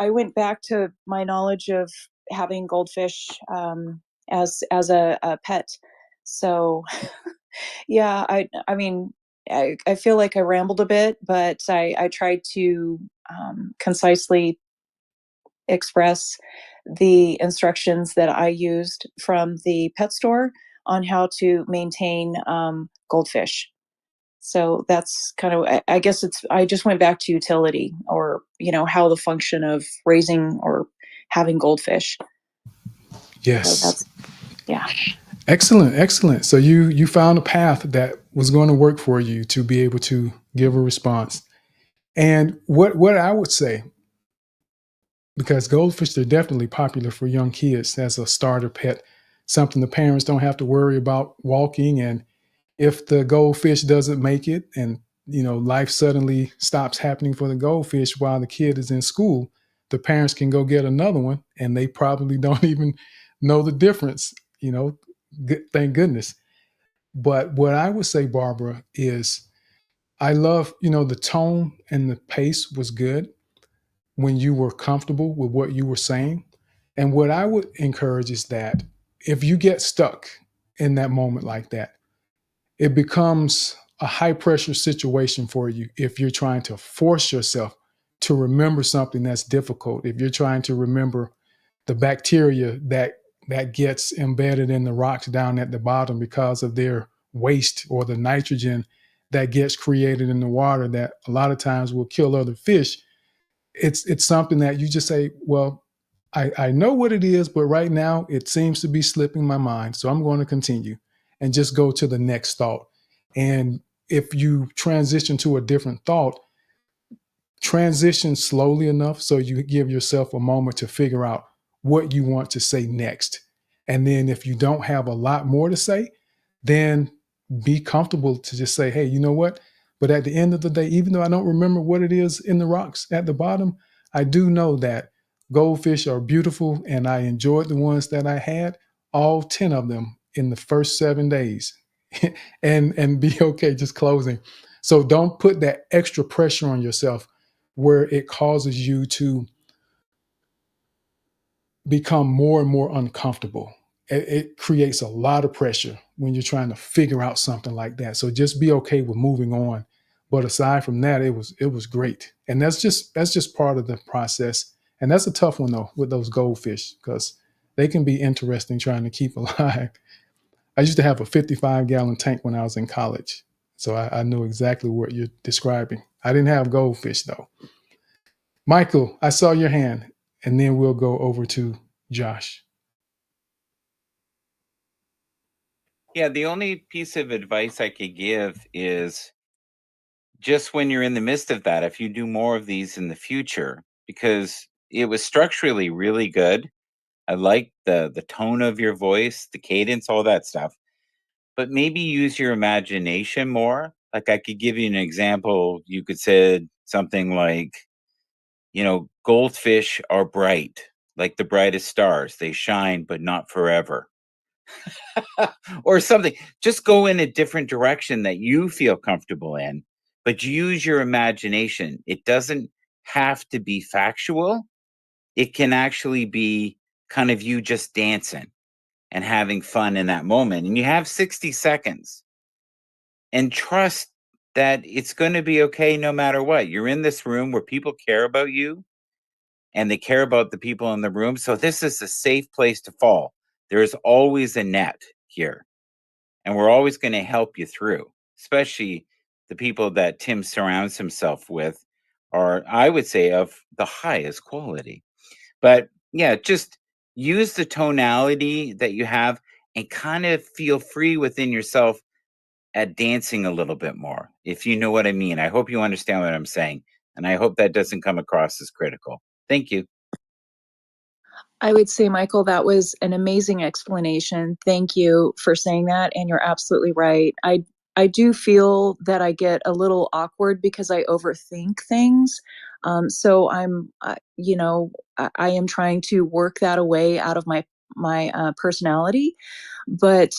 went back to my knowledge of having goldfish as a pet. So yeah, I feel like I rambled a bit, but I tried to concisely express the instructions that I used from the pet store on how to maintain goldfish. So that's kind of, I guess I just went back to utility, or, how the function of raising or having goldfish. Yes. So that's, yeah. Excellent, excellent. So you found a path that was going to work for you to be able to give a response. And what I would say, because goldfish are definitely popular for young kids as a starter pet, something the parents don't have to worry about walking. And if the goldfish doesn't make it, and life suddenly stops happening for the goldfish while the kid is in school, the parents can go get another one, and they probably don't even know the difference. Thank goodness. But what I would say, Barbara, is I love, the tone and the pace was good when you were comfortable with what you were saying. And what I would encourage is that if you get stuck in that moment like that, it becomes a high pressure situation for you if you're trying to force yourself to remember something that's difficult. If you're trying to remember the bacteria that gets embedded in the rocks down at the bottom because of their waste, or the nitrogen that gets created in the water that a lot of times will kill other fish. It's something that you just say, well, I know what it is, but right now it seems to be slipping my mind. So I'm going to continue and just go to the next thought. And if you transition to a different thought, transition slowly enough so you give yourself a moment to figure out what you want to say next. And then if you don't have a lot more to say, then be comfortable to just say, hey, you know what? But at the end of the day, even though I don't remember what it is in the rocks at the bottom, I do know that goldfish are beautiful, and I enjoyed the ones that I had, all 10 of them in the first 7 days. and be okay just closing. So don't put that extra pressure on yourself where it causes you to become more and more uncomfortable. It creates a lot of pressure when you're trying to figure out something like that. So just be okay with moving on. But aside from that, it was great. And that's just part of the process. And that's a tough one though with those goldfish, because they can be interesting trying to keep alive. I used to have a 55-gallon tank when I was in college. So I know exactly what you're describing. I didn't have goldfish though. Michael, I saw your hand, and then we'll go over to Josh. Yeah, the only piece of advice I could give is just when you're in the midst of that, if you do more of these in the future, because it was structurally really good. I like the tone of your voice, the cadence, all that stuff. But maybe use your imagination more. Like I could give you an example. You could say something like, goldfish are bright, like the brightest stars. They shine, but not forever. Or something. Just go in a different direction that you feel comfortable in, but use your imagination. It doesn't have to be factual. It can actually be kind of you just dancing and having fun in that moment. And you have 60 seconds, and trust that it's going to be okay no matter what. You're in this room where people care about you, and they care about the people in the room. So this is a safe place to fall. There is always a net here, and we're always going to help you through, especially the people that Tim surrounds himself with are, I would say, of the highest quality. But yeah, just use the tonality that you have and kind of feel free within yourself at dancing a little bit more, if you know what I mean. I hope you understand what I'm saying, and I hope that doesn't come across as critical. Thank you. I would say, Michael, that was an amazing explanation. Thank you for saying that. And you're absolutely right. I do feel that I get a little awkward because I overthink things. So I am trying to work that away out of my personality. But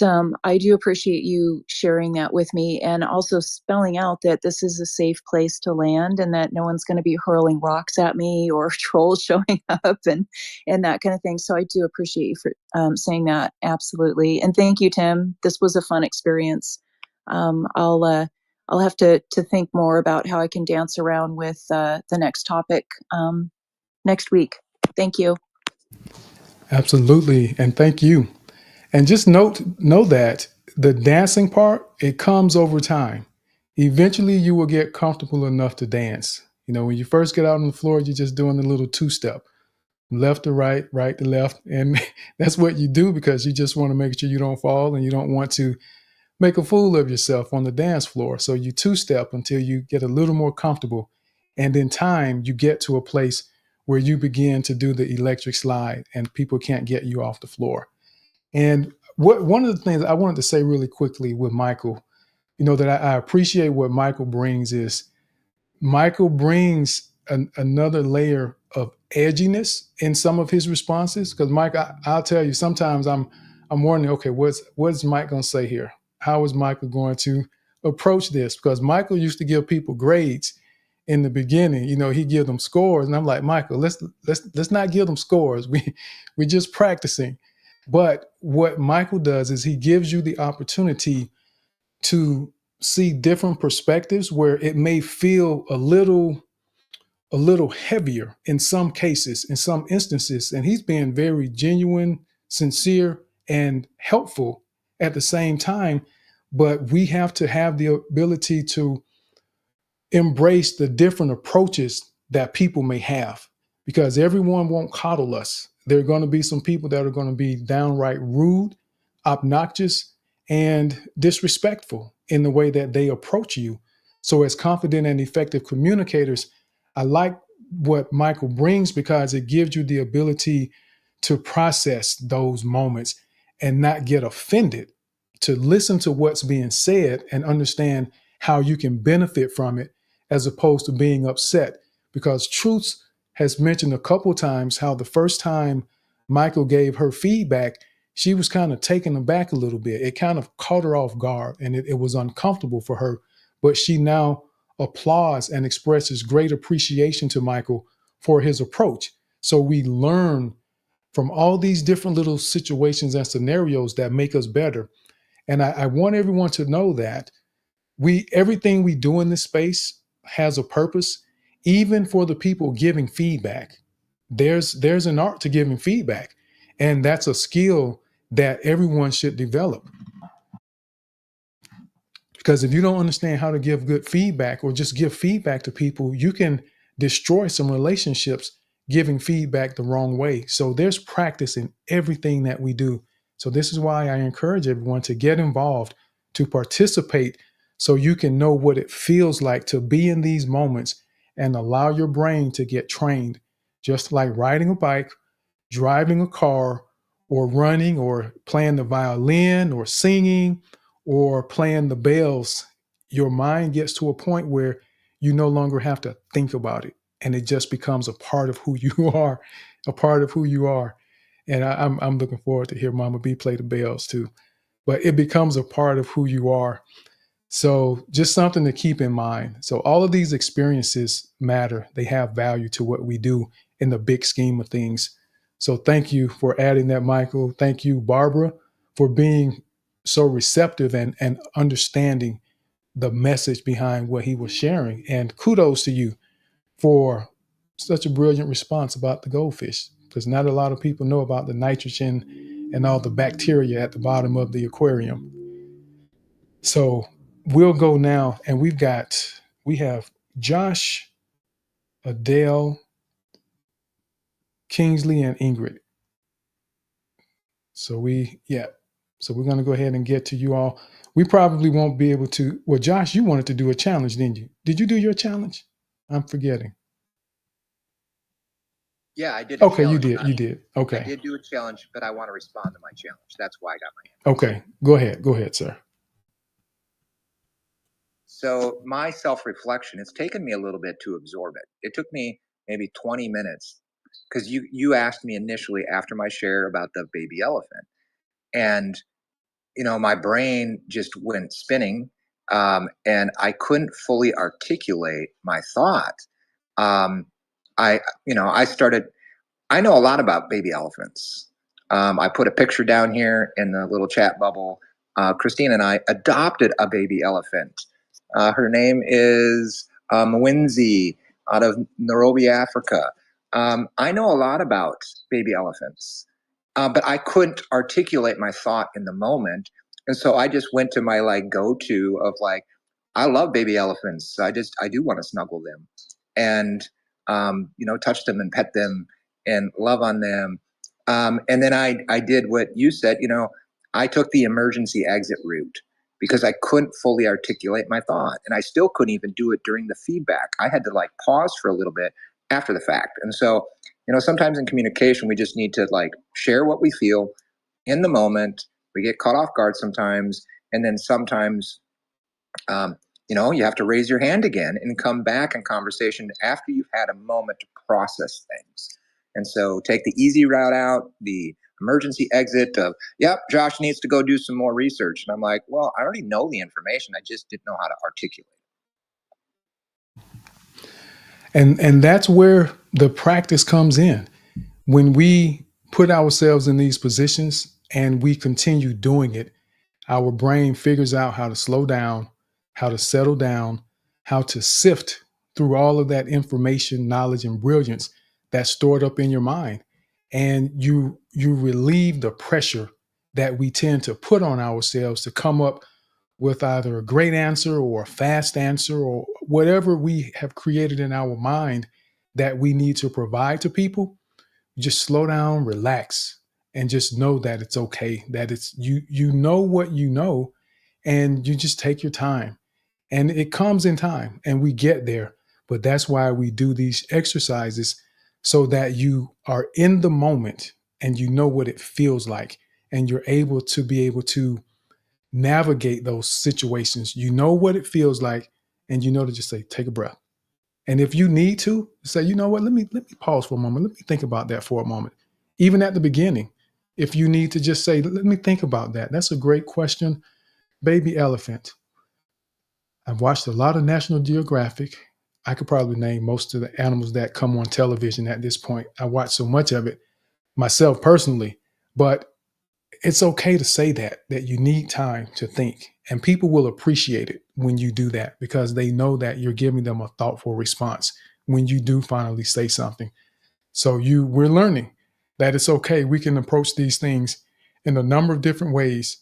I do appreciate you sharing that with me, and also spelling out that this is a safe place to land, and that no one's going to be hurling rocks at me or trolls showing up and that kind of thing. So I do appreciate you for saying that. Absolutely. And thank you, Tim. This was a fun experience. I'll have to think more about how I can dance around with the next topic next week. Thank you. Absolutely. And thank you. And just know that the dancing part, it comes over time. Eventually you will get comfortable enough to dance. You know, when you first get out on the floor, you're just doing the little two-step, left to right, right to left. And that's what you do because you just want to make sure you don't fall and you don't want to make a fool of yourself on the dance floor. So you two-step until you get a little more comfortable. And in time, you get to a place where you begin to do the electric slide and people can't get you off the floor. And one of the things I wanted to say really quickly with Michael, you know, that I appreciate what Michael brings is Michael brings another layer of edginess in some of his responses. Because Mike, I'll tell you, sometimes I'm wondering, okay, what's Mike going to say here? How is Michael going to approach this? Because Michael used to give people grades in the beginning. You know, he give them scores, and I'm like, Michael, let's not give them scores. We're just practicing. But what Michael does is he gives you the opportunity to see different perspectives where it may feel a little heavier in some cases, in some instances. And he's being very genuine, sincere, and helpful at the same time. But we have to have the ability to embrace the different approaches that people may have, because everyone won't coddle us. There are going to be some people that are going to be downright rude, obnoxious, and disrespectful in the way that they approach you. So as confident and effective communicators, I like what Michael brings because it gives you the ability to process those moments and not get offended, to listen to what's being said and understand how you can benefit from it, as opposed to being upset. Because Truth has mentioned a couple times how the first time Michael gave her feedback, she was kind of taken aback a little bit. It kind of caught her off guard and it was uncomfortable for her. But she now applauds and expresses great appreciation to Michael for his approach. So we learn from all these different little situations and scenarios that make us better. And I want everyone to know that everything we do in this space has a purpose, even for the people giving feedback. There's an art to giving feedback, and that's a skill that everyone should develop. Because if you don't understand how to give good feedback or just give feedback to people, you can destroy some relationships giving feedback the wrong way. So there's practice in everything that we do. So this is why I encourage everyone to get involved, to participate, so you can know what it feels like to be in these moments and allow your brain to get trained, just like riding a bike, driving a car, or running, or playing the violin, or singing, or playing the bells. Your mind gets to a point where you no longer have to think about it, and it just becomes a part of who you are, a part of who you are. And I'm looking forward to hear Mama B play the bells too. But it becomes a part of who you are. So just something to keep in mind. So all of these experiences matter. They have value to what we do in the big scheme of things. So thank you for adding that, Michael. Thank you, Barbara, for being so receptive and understanding the message behind what he was sharing. And kudos to you for such a brilliant response about the goldfish, because not a lot of people know about the nitrogen and all the bacteria at the bottom of the aquarium. So we'll go now, and we have Josh, Adele, Kingsley, and Ingrid. So we're going to go ahead and get to you all. We probably won't be able to. Well, Josh, you wanted to do a challenge, didn't you? Did you do your challenge? I'm forgetting. Yeah, I did. Okay, you did. You did. Okay. I did do a challenge, but I want to respond to my challenge. That's why I got my hand. Okay, go ahead. Go ahead, sir. So my self-reflection, it's taken me a little bit to absorb it. It took me maybe 20 minutes because you asked me initially after my share about the baby elephant. And, you know, my brain just went spinning and I couldn't fully articulate my thought. I know a lot about baby elephants. I put a picture down here in the little chat bubble. Christine and I adopted a baby elephant. Her name is Mwinzi out of Nairobi, Africa. I know a lot about baby elephants, but I couldn't articulate my thought in the moment. And so I just went to my go-to of I love baby elephants. I do want to snuggle them and, touch them and pet them and love on them. And then I did what you said, I took the emergency exit route because I couldn't fully articulate my thought, and I still couldn't even do it during the feedback. I had to like pause for a little bit after the fact. And so, sometimes in communication, we just need to like share what we feel in the moment. We get caught off guard sometimes. And then sometimes, you have to raise your hand again and come back in conversation after you've had a moment to process things. And so take the easy route out, the emergency exit of, yep, Josh needs to go do some more research. And I'm like, well, I already know the information. I just didn't know how to articulate it. And that's where the practice comes in. When we put ourselves in these positions and we continue doing it, our brain figures out how to slow down, how to settle down, how to sift through all of that information, knowledge, and brilliance that's stored up in your mind. And you relieve the pressure that we tend to put on ourselves to come up with either a great answer or a fast answer or whatever we have created in our mind that we need to provide to people. Just slow down, relax, and just know that it's okay, that it's you know what you know, and you just take your time. And it comes in time and we get there. But that's why we do these exercises, so that you are in the moment and you know what it feels like, and you're able to navigate those situations. You know what it feels like, and you know to just say, take a breath. And if you need to say, you know what, let me pause for a moment. Let me think about that for a moment. Even at the beginning, if you need to just say, let me think about that. That's a great question. Baby elephant. I've watched a lot of National Geographic. I could probably name most of the animals that come on television at this point. I watch so much of it myself personally, but it's okay to say that you need time to think, and people will appreciate it when you do that, because they know that you're giving them a thoughtful response when you do finally say something. So we're learning that it's okay. We can approach these things in a number of different ways.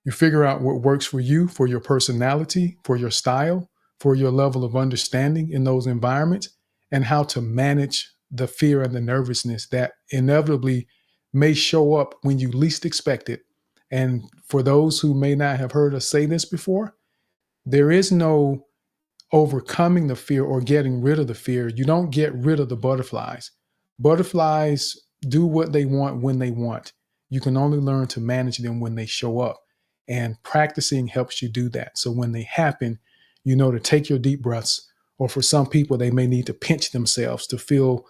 You figure out what works for you, for your personality, for your style, for your level of understanding in those environments, and how to manage the fear and the nervousness that inevitably may show up when you least expect it. And for those who may not have heard us say this before, there is no overcoming the fear or getting rid of the fear. You don't get rid of the butterflies. Butterflies do what they want when they want. You can only learn to manage them when they show up. And practicing helps you do that. So when they happen, you know to take your deep breaths, or for some people, they may need to pinch themselves to feel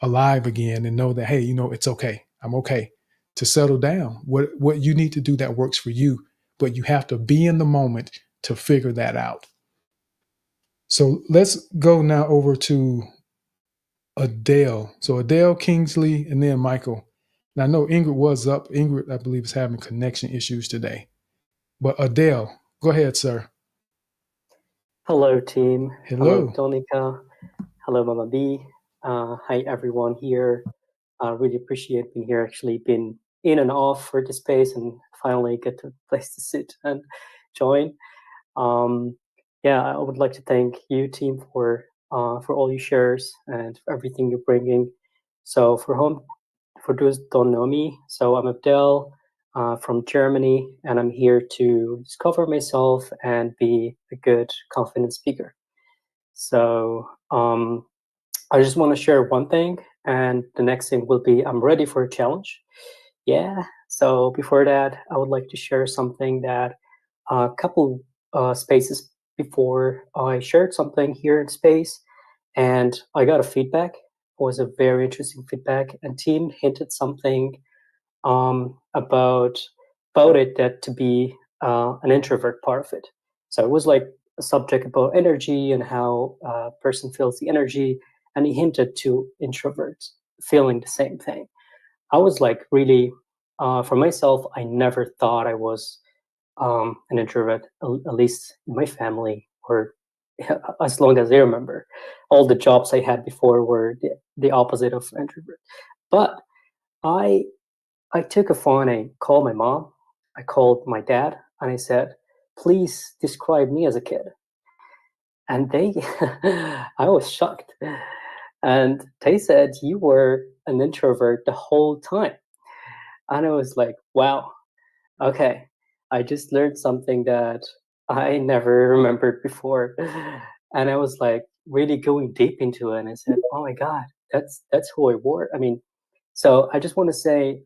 alive again and know that, hey, it's okay. I'm okay. To settle down. What you need to do that works for you, but you have to be in the moment to figure that out. So let's go now over to Adele. So Adele, Kingsley, and then Michael. Now I know Ingrid was up. Ingrid, I believe, is having connection issues today. But Adele, go ahead, sir. Hello, team. Hello. Hello, Donica. Hello, Mama B. Hi, everyone here. I really appreciate being here. Actually, been in and off for the space, and finally get to a place to sit and join. I would like to thank you, team, for all your shares and for everything you're bringing. So for those who don't know me, so I'm Abdel from Germany, and I'm here to discover myself and be a good, confident speaker. So I just want to share one thing, and the next thing will be I'm ready for a challenge. Yeah. So before that, I would like to share something that a couple spaces before I shared something here in space, and I got a feedback. It was a very interesting feedback, and team hinted something about it, that to be an introvert part of it. So it was like a subject about energy and how a person feels the energy, and he hinted to introverts feeling the same thing. I was like, really, for myself, I never thought I was an introvert, at least in my family, or as long as I remember. All the jobs I had before were the opposite of introvert. But I took a phone and I called my mom. I called my dad and I said, please describe me as a kid. And they, I was shocked. And they said you were an introvert the whole time. And I was like, wow, okay, I just learned something that I never remembered before. And I was like really going deep into it. And I said, oh my God, that's who I were. I mean, so I just want to say